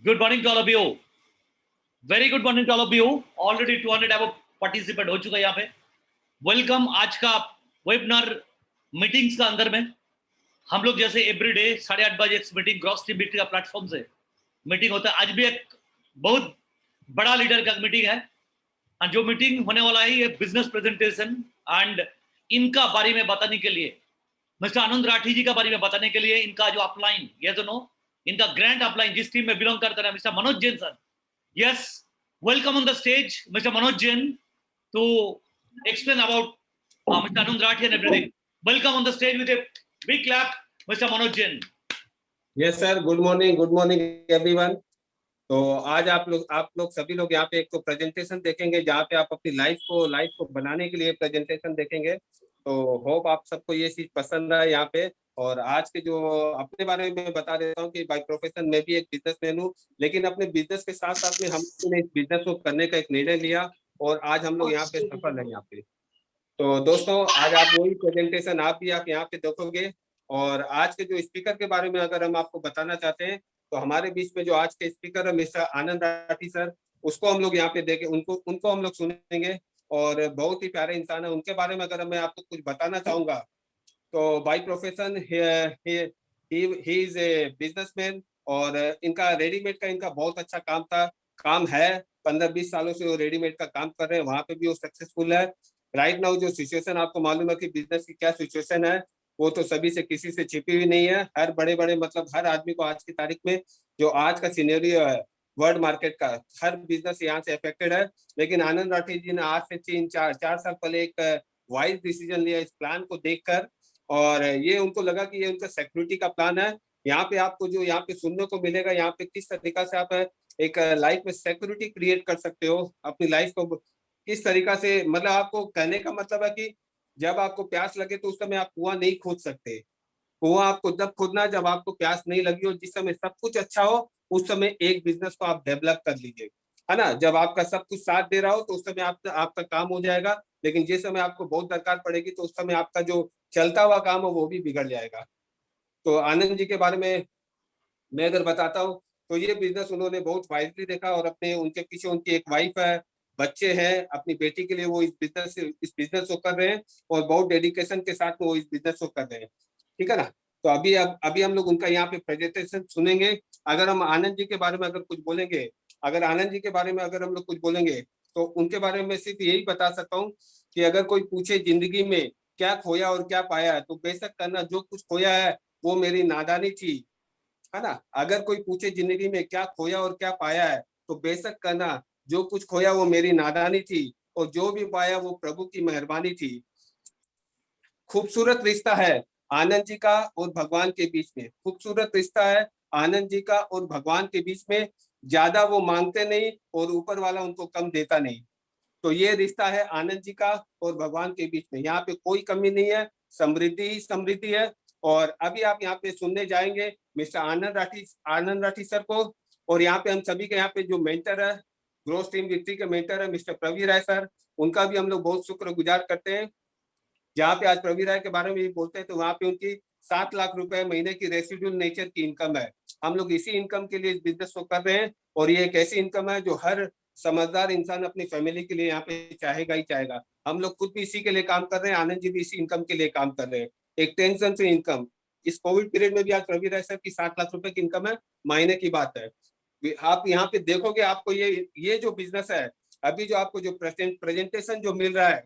Good morning to all of you. Very good morning to all of you. Already 200 अब participant हो चुका है यहाँ पे. Welcome आज का वेबिनार मीटिंग्स का अंदर में हम लोग जैसे एवरीडे 8:30 बजे मीटिंग ग्रॉस टीम मीटिंग का प्लेटफॉर्म से मीटिंग होता है. आज भी एक बहुत बड़ा लीडर का मीटिंग है और जो मीटिंग होने वाला है ये बिजनेस प्रेजेंटेशन एंड इनका बारे में बताने के लिए मिस्टर आनंद राठी जी का बारे में बताने के लिए इनका जो अपलाइन ये तो नो इनका ग्रैंड अपलाइन जिस टीम में बिलोंग करता है mister Manoj Jain sir. Yes, welcome on the stage, Mr. Manoj Jain, to explain about Mr. Anand Rathi and everything. Welcome on the stage with a big clap, Mr. Manoj Jain. Yes, sir. Good morning, everyone. तो आज आप लोग सभी लोग यहाँ पे एक तो प्रेजेंटेशन देखेंगे जहाँ पे आप अपनी लाइफ को बनाने के लिए प्रेजेंटेशन देखेंगे. तो होप आप सबको ये चीज पसंद है यहाँ पे. और आज के जो अपने बारे में बता देता हूँ कि बाय प्रोफेशन मैं भी एक बिजनेसमैन हूँ, लेकिन अपने बिजनेस के साथ साथ में हमने इस बिजनेस को करने का एक निर्णय लिया और आज हम लोग यहाँ पे सफल हैं यहाँ पे. तो दोस्तों आज आप वही प्रेजेंटेशन आप यहाँ पे देखोगे. और आज के जो स्पीकर के बारे में अगर हम आपको बताना चाहते हैं तो हमारे बीच में जो आज के स्पीकर है मिस्टर आनंद राठी सर, उसको हम लोग यहाँ पे देखे उनको हम लोग सुनेंगे. और बहुत ही प्यारे इंसान है. उनके बारे में अगर मैं आपको कुछ बताना चाहूंगा तो by profession he is a businessman. और इनका रेडीमेड का इनका बहुत अच्छा काम है. 15-20 सालों से वो रेडीमेड का काम कर रहे हैं, वहां पे भी वो सक्सेसफुल है. राइट नाउ जो सिचुएशन आपको मालूम है कि बिजनेस की क्या सिचुएशन है, वो तो सभी से किसी से छिपी हुई नहीं है. हर बड़े मतलब हर आदमी को आज की तारीख में जो आज का सिनेरियो है वर्ल्ड मार्केट का, हर बिजनेस यहाँ से अफेक्टेड है. लेकिन आनंद राठी जी ने आज से 3-4 साल पहले एक वाइज डिसीजन लिया इस प्लान को देखकर. और ये उनको लगा कि ये उनका सिक्योरिटी का प्लान है. यहाँ पे आपको जो यहाँ पे सुनने को मिलेगा, यहाँ पे किस तरीका से आप एक लाइफ में सिक्योरिटी क्रिएट कर सकते हो अपनी लाइफ को किस तरीका से. मतलब आपको कहने का मतलब है कि जब आपको प्यास लगे तो उस समय आप कुआं नहीं खोद सकते. कुआं आपको तब खोदना जब आपको प्यास नहीं लगी हो, जिस समय सब कुछ अच्छा हो उस समय एक बिजनेस को आप डेवलप कर लीजिए, है ना. जब आपका सब कुछ साथ दे रहा हो तो उस समय आपका काम हो जाएगा. लेकिन जिस समय आपको बहुत दरकार पड़ेगी तो उस समय आपका जो चलता हुआ काम है वो भी बिगड़ जाएगा. तो आनंद जी के बारे में मैं अगर बताता हूँ तो ये बिजनेस उन्होंने बहुत वाइजली देखा और अपने उनके पीछे उनकी एक वाइफ है, बच्चे हैं. अपनी बेटी के लिए वो इस बिजनेस को कर रहे हैं और बहुत डेडिकेशन के साथ वो इस बिजनेस को कर रहे हैं. ठीक है ना. तो अभी हम लोग उनका यहाँ पे प्रेजेंटेशन सुनेंगे. अगर हम आनंद जी के बारे में अगर कुछ बोलेंगे, अगर आनंद जी के बारे में अगर हम लोग कुछ बोलेंगे तो उनके बारे में सिर्फ यही बता सकता हूँ कि अगर कोई पूछे जिंदगी में क्या खोया और क्या पाया है, तो बेशक करना जो कुछ खोया है वो मेरी नादानी थी, है ना. अगर कोई पूछे जिंदगी में क्या खोया और क्या पाया है तो बेशक करना जो कुछ खोया वो मेरी नादानी थी और जो भी पाया वो प्रभु की मेहरबानी थी. खूबसूरत रिश्ता है आनंद जी का और भगवान के बीच में. खूबसूरत रिश्ता है आनंद जी का और भगवान के बीच में. ज्यादा वो मांगते नहीं और ऊपर वाला उनको कम देता नहीं. तो ये रिश्ता है आनंद जी का और भगवान के बीच में. यहाँ पे कोई कमी नहीं है, समृद्धि ही समृद्धि है. और अभी आप यहाँ पे सुनने जाएंगे मिस्टर आनंद राठी सर को. और यहाँ पे हम सभी के यहाँ पे जो मेंटर है, ग्रोथ टीम विक्ट्री के मेंटर है मिस्टर प्रवीर राय सर, उनका भी हम लोग बहुत शुक्रगुजार करते हैं. जहाँ पे आज प्रवीर राय के बारे में भी बोलते हैं तो वहाँ पे उनकी 7 लाख रुपए महीने की रेसिडुअल नेचर की इनकम है. हम लोग इसी इनकम के लिए इस बिजनेस को कर रहे हैं और ये एक ऐसी इनकम है जो हर समझदार इंसान अपनी फैमिली के लिए यहाँ पे चाहेगा ही चाहेगा. हम लोग खुद भी इसी के लिए काम कर रहे हैं, आनंद जी भी इसी इनकम के लिए काम कर रहे हैं. एक टेंशन फ्री इनकम. इस कोविड पीरियड में भी आज प्रवीर राय सर की 7 लाख रुपए की इनकम है, महीने की बात है. आप यहाँ पे देखोगे आपको ये जो बिजनेस है, अभी जो आपको जो प्रेजेंटेशन जो मिल रहा है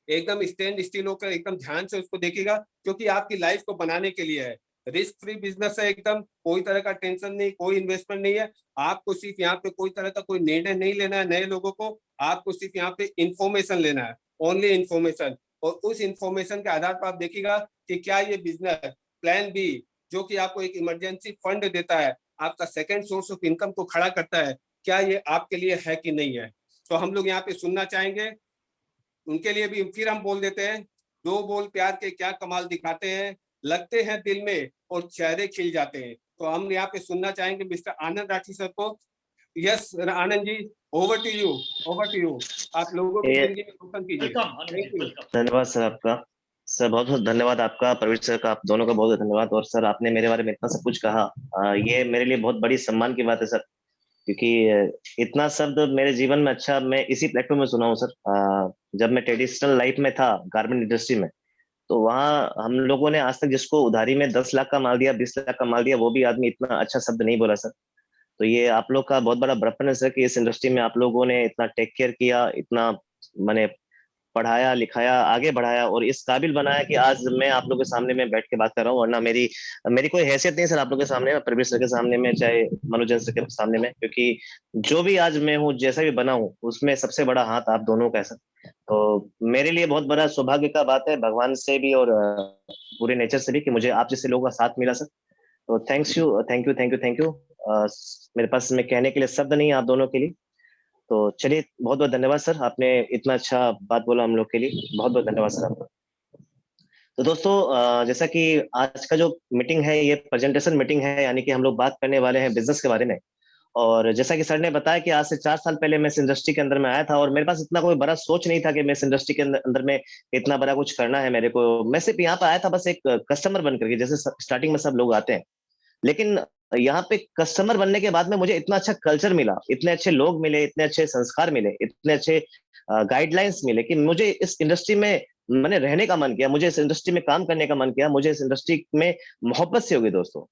एकदम स्टैंड स्टिल होकर एकदम ध्यान से उसको देखिएगा, क्योंकि आपकी लाइफ को बनाने के लिए है. रिस्क फ्री बिजनेस है एकदम. कोई तरह का टेंशन नहीं, कोई इन्वेस्टमेंट नहीं है. आपको सिर्फ यहाँ पे कोई तरह का कोई निर्णय नहीं लेना है नए लोगों को. आपको सिर्फ यहाँ पे इंफॉर्मेशन लेना है, ओनली इंफॉर्मेशन. और उस इंफॉर्मेशन के आधार पर आप देखिएगा कि क्या ये बिजनेस प्लान बी जो कि आपको एक इमरजेंसी फंड देता है, आपका सेकेंड सोर्स ऑफ इनकम को खड़ा करता है, क्या ये आपके लिए है कि नहीं है. तो हम लोग यहाँ पे सुनना चाहेंगे. उनके लिए भी फिर हम बोल देते हैं, 2 बोल प्यार के क्या कमाल दिखाते हैं, लगते हैं दिल में और चेहरे खिल जाते हैं. तो हम यहाँ पे सुनना चाहेंगे मिस्टर आनंद राठी सर को. Yes Anand ji, over to you. आप लोगों की जिंदगी में रोशन कीजिए. Welcome, Anand thank ji. You. Welcome. धन्यवाद सर आपका. सर बहुत बहुत धन्यवाद आपका, प्रवीण सर का, आप दोनों का बहुत बहुत धन्यवाद। और सर आपने मेरे बारे में इतना सब कुछ कहा, ये मेरे लिए बहुत बड़ी सम्मान की बात है सर, क्योंकि इतना शब्द मेरे जीवन में अच्छा मैं इसी प्लेटफॉर्म में सुना हूँ सर। जब मैं ट्रेडिशनल लाइफ में था, गारमेंट इंडस्ट्री में, तो वहाँ हम लोगों ने आज तक जिसको उधारी में 10 लाख का माल दिया, 20 लाख का माल दिया, वो भी आदमी इतना अच्छा शब्द नहीं बोला सर। तो ये आप लोग का बहुत बड़ा बड़प्पन है सर कि इस इंडस्ट्री में आप लोगों ने इतना टेक केयर किया, इतना मैंने पढ़ाया लिखाया, आगे बढ़ाया और इस काबिल बनाया कि आज मैं आप लोगों के सामने में बैठ के बात कर रहा हूँ। वरना मेरी मेरी कोई हैसियत नहीं सर आप लोगों के सामने, प्रवीण सर के सामने में, चाहे मनोजन सर के सामने में, क्योंकि जो भी आज मैं हूँ, जैसा भी बना हूँ, उसमें सबसे बड़ा हाथ आप दोनों का है सर। तो मेरे लिए बहुत बड़ा सौभाग्य का बात है, भगवान से भी और पूरे नेचर से भी, कि मुझे आप जैसे लोगों का साथ मिला सर। तो thanks you, thank you, thank you, thank you. मेरे पास में कहने के लिए शब्द नहीं है आप दोनों के लिए। तो चलिए, बहुत बहुत धन्यवाद सर, आपने इतना अच्छा बात बोला हम लोग के लिए, बहुत बहुत धन्यवाद सर आपका। तो दोस्तों, जैसा कि आज का जो मीटिंग है ये प्रेजेंटेशन मीटिंग है, यानी कि हम लोग बात करने वाले हैं बिजनेस के बारे में। और जैसा कि सर ने बताया कि आज से 4 साल पहले मैं इस इंडस्ट्री के अंदर में आया था और मेरे पास इतना कोई बड़ा सोच नहीं था कि मैं इस इंडस्ट्री के अंदर में इतना बड़ा कुछ करना है मेरे को। मैं सिर्फ यहाँ पे आया था बस एक कस्टमर बन करके, जैसे स्टार्टिंग में सब लोग आते हैं। लेकिन यहाँ पे कस्टमर बनने के बाद में मुझे इतना अच्छा कल्चर मिला, इतने अच्छे लोग मिले, इतने अच्छे संस्कार मिले, इतने अच्छे गाइडलाइंस मिले कि मुझे इस इंडस्ट्री में मैंने रहने का मन किया, मुझे इस इंडस्ट्री में काम करने का मन किया, मुझे इस इंडस्ट्री में मोहब्बत से होगी दोस्तों।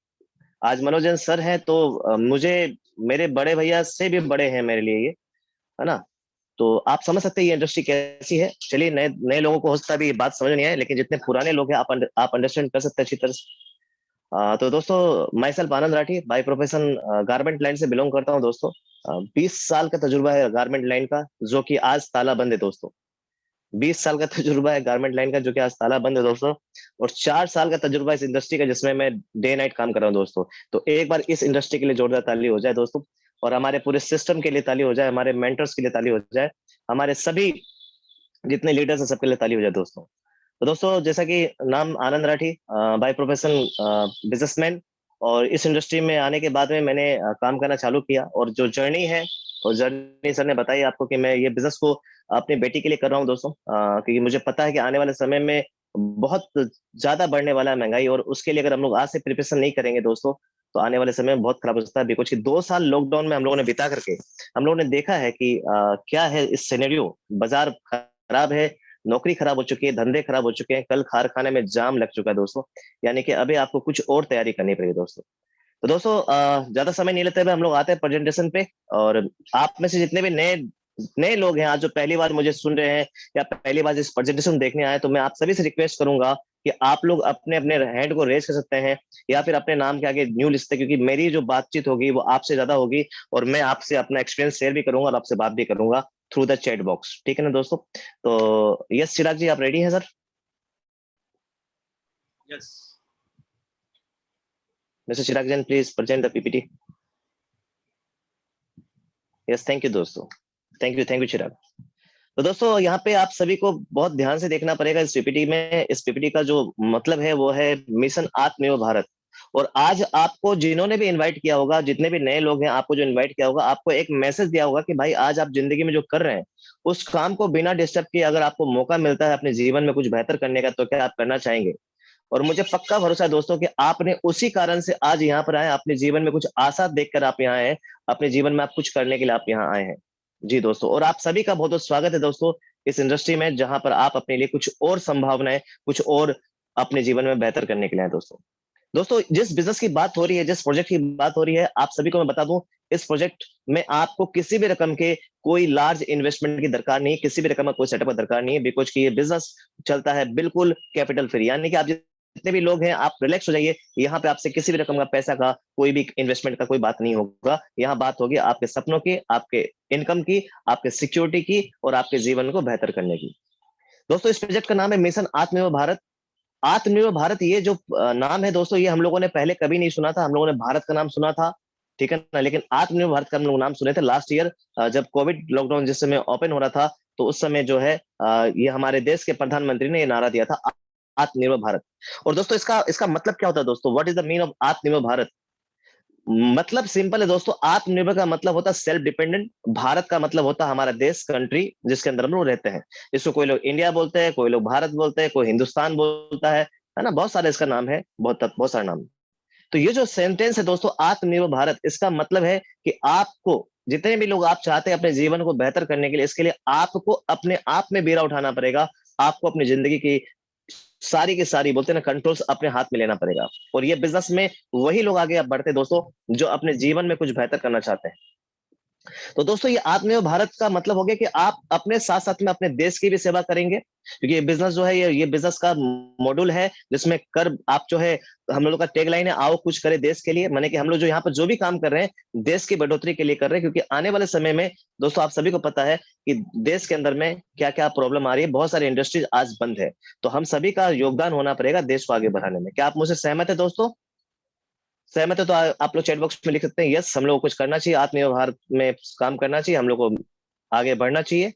आज मनोजन सर हैं तो मुझे मेरे बड़े भैया से भी बड़े हैं मेरे लिए ये, है ना। तो आप समझ सकते हैं ये इंडस्ट्री कैसी है। चलिए, नए नए लोगों को हो सकता है अभी ये बात समझ नहीं आए, लेकिन जितने पुराने लोग हैं आप अंडरस्टैंड कर सकते हैं अच्छी तरह से। तो दोस्तों, my self Anand Rathi, by profession garment line से बिलोंग करता हूँ दोस्तों। 20 साल का तजुर्बा है गारमेंट लाइन का, जो कि आज ताला बंद है दोस्तों। 20 साल का तजुर्बा है गारमेंट लाइन का, जो कि आज ताला बंद है दोस्तों। और 4 साल का तजुर्बा इस इंडस्ट्री का, जिसमें मैं डे नाइट काम कर रहा हूँ दोस्तों। तो एक बार इस इंडस्ट्री के लिए जोरदार ताली हो जाए दोस्तों, और हमारे पूरे सिस्टम के लिए ताली हो जाए, हमारे मेंटर्स के लिए ताली हो जाए, हमारे सभी जितने लीडर्स हैं सबके लिए ताली हो जाए दोस्तों। तो दोस्तों, जैसा कि नाम आनंद राठी, बाय प्रोफेशन बिजनेसमैन, और इस इंडस्ट्री में आने के बाद में मैंने काम करना चालू किया। और जो जर्नी है, और जर्नी सर ने बताई आपको कि मैं ये बिजनेस को अपनी बेटी के लिए कर रहा हूँ दोस्तों, क्योंकि मुझे पता है कि आने वाले समय में बहुत ज्यादा बढ़ने वाला है महंगाई, और उसके लिए अगर हम लोग आज से प्रिपरेशन नहीं करेंगे दोस्तों, तो आने वाले समय में बहुत खराब हो सकता है। बिकॉज 2 साल लॉकडाउन में हम लोगों ने बिता करके हम लोगों ने देखा है कि क्या है इस सिनेरियो। बाजार खराब है, नौकरी खराब हो चुकी है, धंधे खराब हो चुके हैं, कल कारखाने में जाम लग चुका है दोस्तों। यानी कि अभी आपको कुछ और तैयारी करनी पड़ेगी दोस्तों। तो दोस्तों, ज्यादा समय नहीं लेते हुए हम लोग आते हैं प्रेजेंटेशन पे। और आप में से जितने भी नए नए लोग हैं आज, जो पहली बार मुझे सुन रहे हैं या पहली बार इस प्रेजेंटेशन देखने आए, तो मैं आप सभी से रिक्वेस्ट करूंगा कि आप लोग अपने अपने हैंड को रेज कर सकते हैं, या फिर अपने नाम के आगे न्यू लिस्ट है, क्योंकि मेरी जो बातचीत होगी वो आपसे ज्यादा होगी, और मैं आपसे अपना एक्सपीरियंस शेयर भी करूंगा और आपसे बात भी करूंगा थ्रू द चैट बॉक्स। ठीक है ना दोस्तों। तो यस चिराग जी, आप रेडी हैं sir? Yes. Mister Chirag Jain, please present the PPT. Yes, thank you दोस्तों, थैंक यू चिराग। तो दोस्तों, यहाँ पे आप सभी को बहुत ध्यान से देखना पड़ेगा इस पीपीटी में। इस पीपीटी का जो मतलब है वो है मिशन आत्मनिर्भर भारत। और आज आपको जिन्होंने भी इनवाइट किया होगा, जितने भी नए लोग हैं, आपको जो इनवाइट किया होगा, आपको एक मैसेज दिया होगा कि भाई आज आप जिंदगी में जो कर रहे हैं उस काम को बिना डिस्टर्ब किए अगर आपको मौका मिलता है अपने जीवन में कुछ बेहतर करने का, तो क्या आप करना चाहेंगे? और मुझे पक्का भरोसा है दोस्तों कि आपने उसी कारण से आज यहाँ पर आए, अपने जीवन में कुछ आशा देखकर आप यहाँ आए हैं, अपने जीवन में आप कुछ करने के लिए आप यहाँ आए हैं। जी दोस्तों, और आप सभी का बहुत बहुत स्वागत है दोस्तों इस इंडस्ट्री में, जहां पर आप अपने लिए कुछ और संभावनाएं, कुछ और अपने जीवन में बेहतर करने के लिए आए दोस्तों। दोस्तों, जिस बिजनेस की बात हो रही है, जिस प्रोजेक्ट की बात हो रही है, आप सभी को मैं बता दूं, इस प्रोजेक्ट में आपको किसी भी रकम के कोई लार्ज इन्वेस्टमेंट की दरकार नहीं, किसी भी रकम का कोई सेटअप का दरकार नहीं है, बिकॉज कि ये बिजनेस चलता है बिल्कुल कैपिटल फ्री। यानी कि आप जितने भी लोग हैं आप रिलैक्स हो जाइए, यहाँ पे आपसे किसी भी रकम का पैसा का कोई भी इन्वेस्टमेंट का कोई बात नहीं होगा। यहाँ बात होगी आपके सपनों की, आपके इनकम की, आपके सिक्योरिटी की, और आपके जीवन को बेहतर करने की। दोस्तों, इस प्रोजेक्ट का नाम है मिशन आत्मनिर्भर भारत। आत्मनिर्भर भारत, ये जो नाम है दोस्तों, ये हम लोगों ने पहले कभी नहीं सुना था। हम लोगों ने भारत का नाम सुना था, ठीक है ना, लेकिन आत्मनिर्भर भारत का हम लोग नाम सुने थे लास्ट ईयर, जब कोविड लॉकडाउन जिस समय ओपन हो रहा था, तो उस समय जो है ये हमारे देश के प्रधानमंत्री ने ये नारा दिया था, आत्मनिर्भर भारत। और दोस्तों, इसका इसका मतलब क्या होता है दोस्तों? What is the mean of आत्मनिर्भर भारत? मतलब सिंपल है दोस्तों, आत्मनिर्भर का मतलब होता है सेल्फ डिपेंडेंट, भारत का मतलब होता है हमारा देश, कंट्री जिसके अंदर हम लोग रहते हैं। इसको कोई लोग इंडिया बोलते हैं, कोई लोग भारत बोलते हैं, कोई हिंदुस्तान बोलता है ना, बहुत सारे इसका नाम है, बहुत बहुत सारे नाम। तो ये जो सेंटेंस है दोस्तों, आत्मनिर्भर भारत, इसका मतलब है कि आपको, जितने भी लोग आप चाहते हैं अपने जीवन को बेहतर करने के लिए, इसके लिए आपको अपने आप में बीड़ा उठाना पड़ेगा। आपको अपनी जिंदगी की सारी की सारी, बोलते हैं ना, कंट्रोल्स अपने हाथ में लेना पड़ेगा। और ये बिजनेस में वही लोग आगे बढ़ते हैं दोस्तों, जो अपने जीवन में कुछ बेहतर करना चाहते हैं। तो दोस्तों, ये आत्मनिर्भर भारत का मतलब हो गया कि आप अपने साथ साथ में अपने देश की भी सेवा करेंगे, क्योंकि ये बिजनेस जो है, ये बिजनेस का मॉड्यूल है, जिसमें कर आप जो है, हम लोगों का टैगलाइन है, आओ कुछ करें देश के लिए। माने कि हम लोग जो यहाँ पर जो भी काम कर रहे हैं, देश की बढ़ोतरी के लिए कर रहे हैं, क्योंकि आने वाले समय में दोस्तों, आप सभी को पता है कि देश के अंदर में क्या क्या प्रॉब्लम आ रही है, बहुत सारी इंडस्ट्रीज आज बंद है। तो हम सभी का योगदान होना पड़ेगा देश को आगे बढ़ाने में। क्या आप मुझसे सहमत है दोस्तों? सहमत है तो आप लोग चैट बॉक्स में लिख सकते हैं, यस, हम लोग को कुछ करना चाहिए, आत्मनिर्भर भारत में काम करना चाहिए, हम लोग को आगे बढ़ना चाहिए।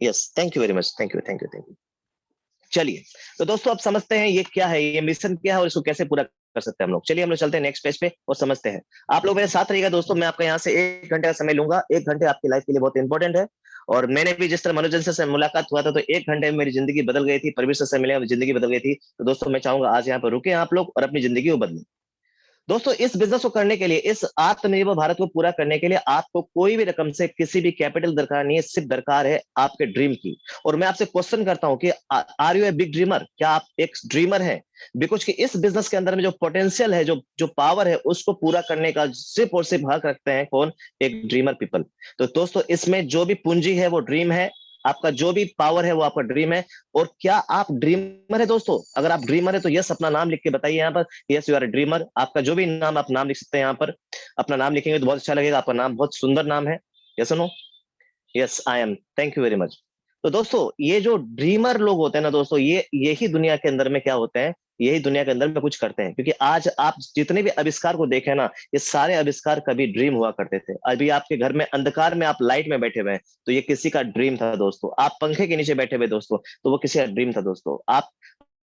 Yes, thank you very much, thank you, thank you, thank you. चलिए, तो दोस्तों अब समझते हैं ये क्या है, ये मिशन क्या है और इसको कैसे पूरा कर सकते हैं हम लोग। चलिए हम लोग चलते हैं नेक्स्ट पेज पे और समझते हैं। आप लोग मेरे साथ रहिएगा दोस्तों, मैं आपका यहाँ से 1 घंटे का समय लूंगा। 1 घंटे आपकी लाइफ के लिए बहुत इंपॉर्टेंट है। और मैंने भी जिस तरह मनोरंजन से मुलाकात हुआ था, तो 1 घंटे में मेरी जिंदगी बदल गई थी, परवीर से मिले, जिंदगी बदल गई थी। तो दोस्तों मैं चाहूंगा आज यहाँ पर रुके आप लोग और अपनी जिंदगी को बदलें। दोस्तों, इस बिजनेस को करने के लिए, इस आत्मनिर्भर भारत को पूरा करने के लिए आपको कोई भी रकम से किसी भी कैपिटल दरकार नहीं है, सिर्फ दरकार है आपके ड्रीम की। और मैं आपसे क्वेश्चन करता हूं कि are you a big dreamer? क्या आप एक ड्रीमर हैं? बिकॉज कि इस बिजनेस के अंदर में जो पोटेंशियल है, जो जो पावर है, उसको पूरा करने का सिर्फ और सिर्फ हक रखते हैं कौन? एक ड्रीमर पीपल। तो दोस्तों, इसमें जो भी पूंजी है वो ड्रीम है, आपका जो भी पावर है वो आपका ड्रीम है। और क्या आप ड्रीमर है दोस्तों? अगर आप ड्रीमर है तो यस अपना नाम लिख के बताइए यहाँ पर, yes you are a dreamer. आपका जो भी नाम, आप नाम लिख सकते हैं यहाँ पर, अपना नाम लिखेंगे तो बहुत अच्छा लगेगा। आपका नाम बहुत सुंदर नाम है, yes no? Yes I am, thank you very much. तो दोस्तों, ये जो ड्रीमर लोग होते हैं ना दोस्तों, ये यही दुनिया के अंदर में क्या होते हैं, यही दुनिया के अंदर में कुछ करते हैं। क्योंकि आज आप जितने भी आविष्कार को देखें ना, ये सारे आविष्कार कभी ड्रीम हुआ करते थे। अभी आपके घर में अंधकार में आप लाइट में बैठे हुए हैं, तो ये किसी का ड्रीम था दोस्तों। आप पंखे के नीचे बैठे हुए दोस्तों, तो वो किसी का ड्रीम था दोस्तों।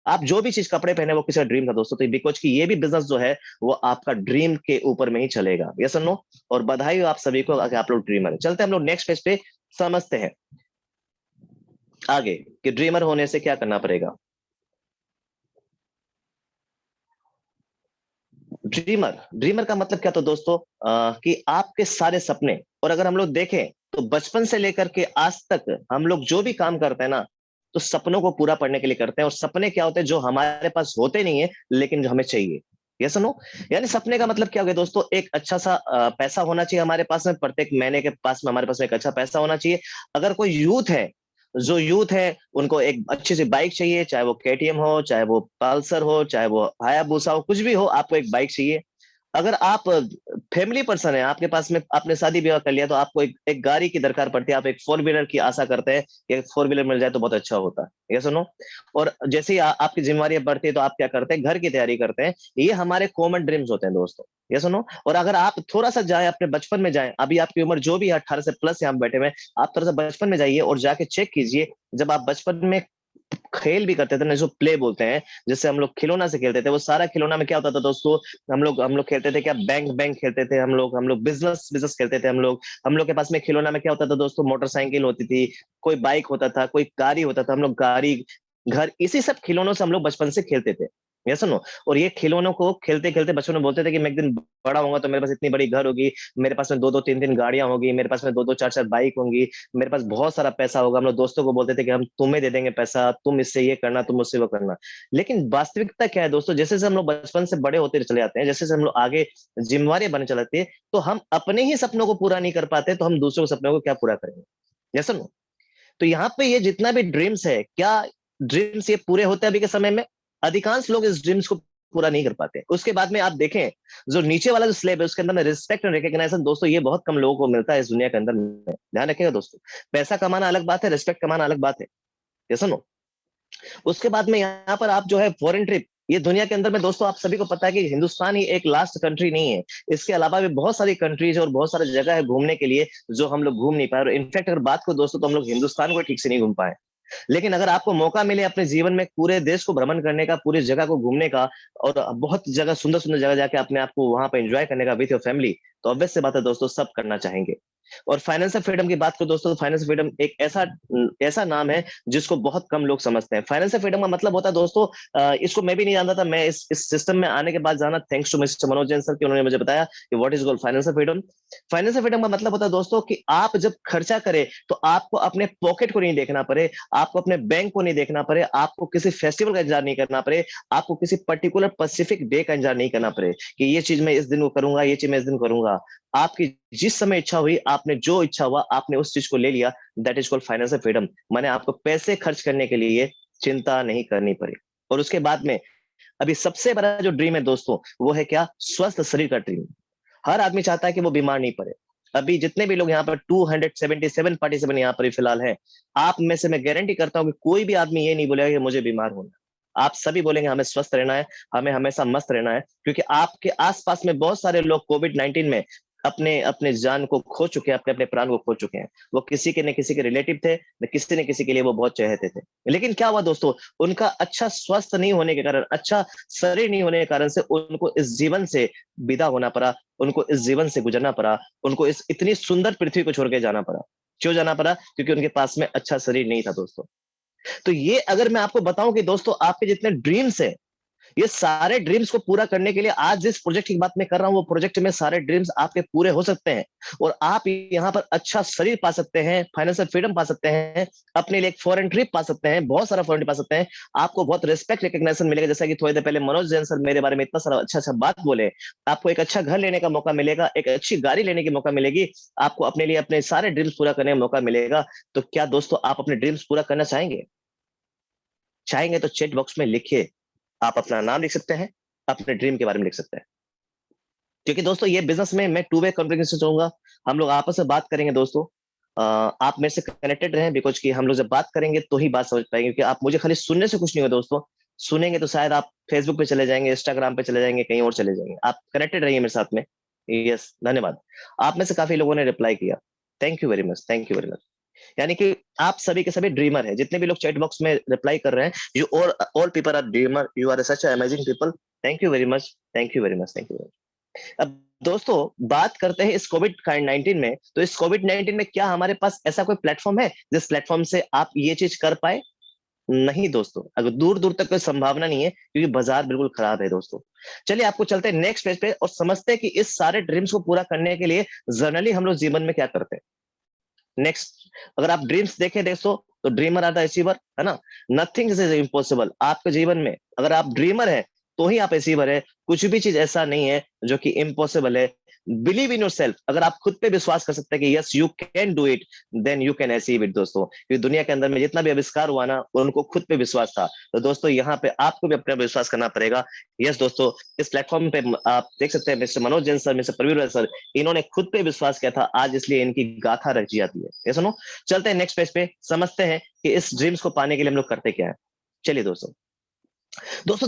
आप जो भी चीज कपड़े पहने, वो किसी का ड्रीम था दोस्तों। तो बिकॉज कि ये भी बिजनेस जो है वो आपका ड्रीम के ऊपर में ही चलेगा, यस और नो? और बधाई हो आप सभी को, आप लोग ड्रीमर। चलते हैं हम लोग नेक्स्ट पेज पे, समझते हैं आगे कि ड्रीमर होने से क्या करना पड़ेगा। ड्रीमर का मतलब क्या? तो दोस्तों कि आपके सारे सपने, और अगर हम लोग देखें तो बचपन से लेकर के आज तक हम लोग जो भी काम करते हैं ना, तो सपनों को पूरा करने के लिए करते हैं। और सपने क्या होते हैं? जो हमारे पास होते नहीं है लेकिन जो हमें चाहिए, यस नो? यानी सपने का मतलब क्या हो गया दोस्तों? एक अच्छा सा पैसा होना चाहिए हमारे पास में, प्रत्येक महीने के पास में हमारे पास में एक अच्छा पैसा होना चाहिए। अगर कोई यूथ है, जो यूथ है, उनको एक अच्छी सी बाइक चाहिए, चाहे वो केटीएम हो, चाहे वो पल्सर हो, चाहे वो हायाबुसा हो, कुछ भी हो, आपको एक बाइक चाहिए। अगर आप फैमिली पर्सन है, आपके पास में आपने शादी ब्याह कर लिया, तो आपको एक गाड़ी की दरकार पड़ती है, आप एक 4 व्हीलर की आशा करते हैं कि 4 व्हीलर मिल जाए तो बहुत अच्छा होता है, ये सुनो। और जैसे ही आपकी जिम्मेवारियां बढ़ती है, तो आप क्या करते हैं? घर की तैयारी करते हैं। ये हमारे कॉमन ड्रीम्स होते हैं दोस्तों, ये सुनो। और अगर आप थोड़ा सा जाए, अपने बचपन में जाए, अभी आपकी उम्र जो भी है 18 से प्लस यहाँ बैठे हुए, आप थोड़ा सा बचपन में जाइए और जाके चेक कीजिए, जब आप बचपन में खेल भी करते थे ना, जो प्ले बोलते हैं, जिससे हम लोग खिलौना से खेलते थे, वो सारा खिलौना में क्या होता था दोस्तों? हम लोग खेलते थे क्या? बैंक खेलते थे हम लोग बिजनेस खेलते थे हम लोग के पास में खिलौना में क्या होता था दोस्तों? मोटरसाइकिल होती थी, कोई बाइक होता था, कोई गाड़ी होता था, हम लोग गाड़ी, घर, इसी सब खिलौनों से हम लोग बचपन से खेलते थे, यस नो? और ये खिलौनों को खेलते खेलते बचपन में बोलते थे कि मैं एक दिन बड़ा होऊंगा तो मेरे पास इतनी बड़ी घर होगी, मेरे पास में 2-2 3-3 गाड़ियां होगी, मेरे पास में 2-2 4-4 बाइक होंगी, मेरे पास बहुत सारा पैसा होगा। हम लोग दोस्तों को बोलते थे कि हम तुम्हें दे देंगे पैसा, तुम इससे ये करना, तुम उससे वो करना। लेकिन वास्तविकता क्या है दोस्तों? जैसे जैसे हम लोग बचपन से बड़े होते चले जाते हैं, जैसे जैसे हम लोग आगे जिम्मेवारी बने चले जाती है, तो हम अपने ही सपनों को पूरा नहीं कर पाते, तो हम दूसरों के सपनों को क्या पूरा करेंगे, यस नो? तो यहाँ पे ये जितना भी ड्रीम्स है, क्या ड्रीम्स ये पूरे होते हैं अभी के समय में? अधिकांश लोग इस ड्रीम्स को पूरा नहीं कर पाते। उसके बाद में आप देखें, जो नीचे वाला जो स्लैब है, उसके अंदर में रिस्पेक्ट एंड रिकग्नाइजेशन दोस्तों, ये बहुत कम लोगों को मिलता है इस दुनिया के अंदर में। ध्यान रखिएगा दोस्तों, पैसा कमाना अलग बात है, रिस्पेक्ट कमाना अलग बात है, ये सुनो। उसके बाद में यहाँ पर आप जो है फॉरेन ट्रिप, ये दुनिया के अंदर में दोस्तों आप सभी को पता है कि हिंदुस्तान ही एक लास्ट कंट्री नहीं है। इसके अलावा भी बहुत सारी कंट्रीज और बहुत सारी जगह है घूमने के लिए, जो हम लोग घूम नहीं पाए। और इनफैक्ट अगर बात को दोस्तों, तो हम लोग हिंदुस्तान को ठीक से नहीं घूम पाए। लेकिन अगर आपको मौका मिले अपने जीवन में पूरे देश को भ्रमण करने का, पूरी जगह को घूमने का और बहुत जगह सुंदर सुंदर जगह जाके अपने आप को वहां पे एंजॉय करने का विथ योर फैमिली, तो ऑब्वियस सी बात है दोस्तों, सब करना चाहेंगे। और फाइनेंशियल फ्रीडम की बात करो दोस्तों, फाइनेंशियल फ्रीडम एक ऐसा ऐसा नाम है जिसको बहुत कम लोग समझते हैं। फाइनेंशियल फ्रीडम का मतलब होता है दोस्तों, इसको मैं भी नहीं जानता था, मैं इस सिस्टम में आने के बाद जाना, thanks to mister Manoj Jain sir कि उन्होंने मुझे बताया कि what is called financial freedom. Financial freedom का मतलब होता है दोस्तों कि आप जब खर्चा करें तो आपको अपने पॉकेट को नहीं देखना पड़े, आपको अपने बैंक को नहीं देखना पड़े, आपको किसी फेस्टिवल का इंतजार नहीं करना पड़े, आपको किसी पर्टिकुलर स्पेसिफिक डे का इंतजार नहीं करना पड़े कि ये चीज मैं इस दिन को करूंगा, ये चीज मैं इस दिन करूंगा। आपकी जिस समय इच्छा हुई, आपने जो इच्छा हुआ, आपने उस चीज को ले लिया, that is called financial freedom. माने आपको पैसे खर्च करने के लिए चिंता नहीं करनी पड़ी। और उसके बाद में अभी सबसे बड़ा जो ड्रीम है दोस्तों, वो है क्या? स्वस्थ शरीर का ड्रीम। हर आदमी चाहता है कि वो बीमार नहीं पड़े। अभी जितने भी लोग यहाँ पर 277 पार्टिसिपेंट यहाँ पर फिलहाल हैं, आप में से मैं गारंटी करता हूँ कि कोई भी आदमी ये नहीं बोलेगा कि मुझे बीमार होना। आप सभी बोलेंगे हमें स्वस्थ रहना है, हमें हमेशा मस्त रहना है, क्योंकि आपके आसपास में बहुत सारे लोग कोविड-19 में अपने अपने जान को खो चुके हैं, अपने अपने प्राण को खो चुके हैं। वो किसी के न किसी के रिलेटिव थे, न किसी के लिए वो बहुत चाहते थे। लेकिन क्या हुआ दोस्तों, उनका अच्छा स्वस्थ नहीं होने के कारण, अच्छा शरीर नहीं होने के कारण से उनको इस जीवन से विदा होना पड़ा, उनको इस जीवन से गुजरना पड़ा, उनको इस इतनी सुंदर पृथ्वी को छोड़ के जाना पड़ा। क्यों जाना पड़ा? क्योंकि उनके पास में अच्छा शरीर नहीं था दोस्तों। तो ये अगर मैं आपको बताऊं कि दोस्तों आपके जितने ड्रीम्स हैं, ये सारे ड्रीम्स को पूरा करने के लिए आज जिस प्रोजेक्ट की बात मैं कर रहा हूं, वो प्रोजेक्ट में सारे ड्रीम्स आपके पूरे हो सकते हैं और आप यहाँ पर अच्छा शरीर पा सकते हैं, फाइनेंशियल फ्रीडम पा सकते हैं, अपने लिए एक फॉरेन ट्रिप पा सकते हैं, बहुत सारा फॉरेन ट्रिप पा सकते हैं। आपको बहुत रिस्पेक्ट, रिकग्निशन मिलेगा, जैसा कि थोड़ी देर पहले मनोज जैन सर मेरे बारे में इतना सारा अच्छा अच्छा बात बोले। आपको एक अच्छा घर लेने का मौका मिलेगा, एक अच्छी गाड़ी लेने की मौका मिलेगी, आपको अपने लिए अपने सारे ड्रीम्स पूरा करने का मौका मिलेगा। तो क्या दोस्तों आप अपने ड्रीम्स पूरा करना चाहेंगे? चाहेंगे तो चैट बॉक्स में लिखिए, आप अपना नाम लिख सकते हैं, अपने ड्रीम के बारे में लिख सकते हैं। क्योंकि दोस्तों ये बिजनेस में मैं टू वे कम्युनिकेशन चाहूंगा, हम लोग आपस में बात करेंगे दोस्तों। आप मेरे से कनेक्टेड रहें, बिकॉज कि हम लोग जब बात करेंगे तो ही बात समझ पाएंगे, क्योंकि आप मुझे खाली सुनने से कुछ नहीं होगा दोस्तों। सुनेंगे तो शायद आप फेसबुक पे चले जाएंगे, इंस्टाग्राम पे चले जाएंगे, कहीं और चले जाएंगे। आप कनेक्टेड रहिए मेरे साथ में। यस, धन्यवाद। आप में से काफी लोगों ने रिप्लाई किया, thank you very much, thank you very much. यानी कि आप सभी के सभी ड्रीमर हैं, जितने भी लोग चैट बॉक्स में रिप्लाई कर रहे हैं, you all people are dreamer, you are such amazing people. Thank you very much, thank you very much, thank you very much. अब दोस्तों बात करते हैं इस कोविड-19 में। तो इस कोविड-19 में क्या हमारे पास ऐसा कोई प्लेटफॉर्म है जिस प्लेटफॉर्म से आप ये चीज कर पाए? नहीं दोस्तों, अगर दूर दूर तक कोई संभावना नहीं है, क्योंकि बाजार बिल्कुल खराब है दोस्तों। चलिए आपको चलते हैं नेक्स्ट पेज पे और समझते हैं कि इस सारे ड्रीम्स को पूरा करने के लिए जनरली हम लोग जीवन में क्या करते हैं। नेक्स्ट, अगर आप ड्रीम्स देखें दोस्तों, तो ड्रीमर आर द अचीवर, है ना। Nothing is impossible. आपके जीवन में अगर आप ड्रीमर है तो ही आप अचीवर है। कुछ भी चीज ऐसा नहीं है जो कि इम्पॉसिबल है। Believe in yourself. अगर आप खुद पे विश्वास कर सकते हैं कि yes you can do it, then you can achieve it दोस्तों। क्योंकि दुनिया के अंदर में जितना भी आविष्कार हुआ ना, उनको खुद पे विश्वास था। तो दोस्तों यहाँ पे आपको भी अपने विश्वास करना पड़ेगा। यस दोस्तों, इस प्लेटफॉर्म पे आप देख सकते हैं mister Manoj Jain sir, mister Praveen sir, इन्होंने खुद पे विश्वास किया था, आज इसलिए इनकी गाथा रची जाती है। ये सुनो, चलते हैं नेक्स्ट पेज पे, समझते हैं कि इस ड्रीम्स को पाने के लिए हम लोग करते क्या है। चलिए दोस्तों,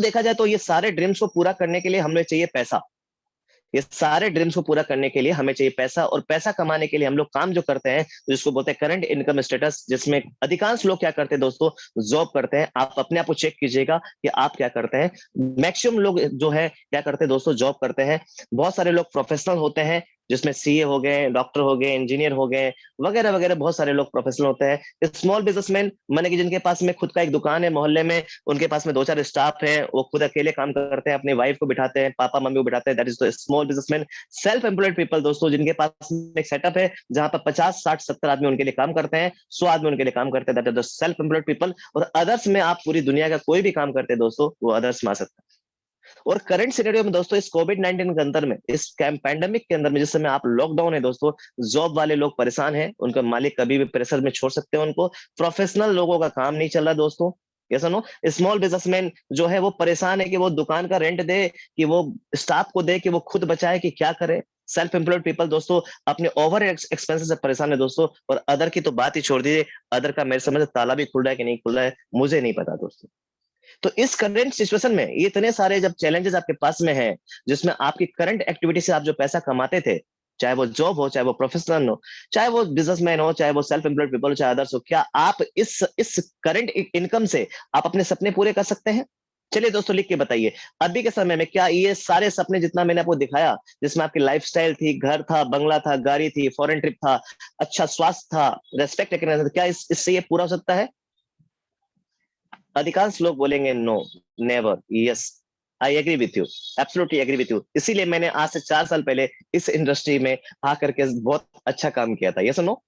देखा जाए तो ये सारे ड्रीम्स को पूरा करने के लिए हमें चाहिए पैसा। ये सारे ड्रीम्स को पूरा करने के लिए हमें चाहिए पैसा, और पैसा कमाने के लिए हम लोग काम जो करते हैं, जिसको बोलते हैं करंट इनकम स्टेटस, जिसमें अधिकांश लोग क्या करते हैं दोस्तों, जॉब करते हैं। आप अपने आप को चेक कीजिएगा कि आप क्या करते हैं। मैक्सिमम लोग जो है क्या करते हैं दोस्तों, जॉब करते हैं। बहुत सारे लोग प्रोफेशनल होते हैं, जिसमें सीए हो गए, डॉक्टर हो गए, इंजीनियर हो गए, वगैरह वगैरह, बहुत सारे लोग प्रोफेशनल होते हैं। स्मॉल बिजनेसमैन माने कि जिनके पास में खुद का एक दुकान है मोहल्ले में, उनके पास में 2-4 स्टाफ है, वो खुद अकेले काम करते हैं, अपनी वाइफ को बिठाते हैं, पापा मम्मी को बिठाते हैं, that is the small businessman. Self employed people दोस्तों, जिनके पास में एक सेटअप है जहां पर 50, 60, 70 आदमी उनके लिए काम करते हैं, 100 आदमी उनके लिए काम करते हैं, that is the self employed people. और अदर्स में आप पूरी दुनिया का कोई भी काम करते हैं दोस्तों, वो अदर्स में आ सकता है। और करंट सिनेरियो में दोस्तों, इस कोविड-19 के अंदर में, इस पैंडेमिक के अंदर में, जिस समय आप लॉकडाउन है दोस्तों, जॉब वाले लोग परेशान हैं, उनका मालिक कभी भी प्रेशर में छोड़ सकते हैं उनको। प्रोफेशनल लोगों का काम नहीं चल रहा दोस्तों। यस नो, स्मॉल बिजनेसमैन जो है वो परेशान है कि वो दुकान का रेंट दे, कि वो स्टाफ को दे, कि वो खुद बचाए, कि क्या करे। सेल्फ एम्प्लॉयड पीपल दोस्तों अपने ओवर एक्सपेंसेस से परेशान है दोस्तों। और अदर की तो बात ही छोड़ दीजिए, अदर का मेरे समझ ताला भी खुल रहा है कि नहीं खुल रहा है, मुझे नहीं पता दोस्तों। तो इस करंट सिचुएशन में ये इतने सारे जब चैलेंजेस आपके पास में है, जिसमें आपकी करंट एक्टिविटी से आप जो पैसा कमाते थे, चाहे वो जॉब हो, चाहे वो प्रोफेशनल हो, चाहे वो बिजनेसमैन हो, चाहे वो सेल्फ एम्प्लॉयड पीपल हो, चाहे अदर्स हो, क्या आप इस करंट इनकम से आप अपने सपने पूरे कर सकते हैं? चलिए दोस्तों लिख के बताइए, अभी के समय में क्या ये सारे सपने जितना मैंने आपको दिखाया, जिसमें आपकी लाइफस्टाइल थी, घर था, बंगला था, गाड़ी थी, फॉरेन ट्रिप था, अच्छा स्वास्थ्य था, रेस्पेक्ट, क्या इससे ये पूरा हो सकता है? अधिकांश लोग बोलेंगे no, never, yes, I agree with you, absolutely agree with you. इसीलिए मैंने आज से 4 साल पहले इस इंडस्ट्री में आकर के बहुत अच्छा काम किया था, यस नो।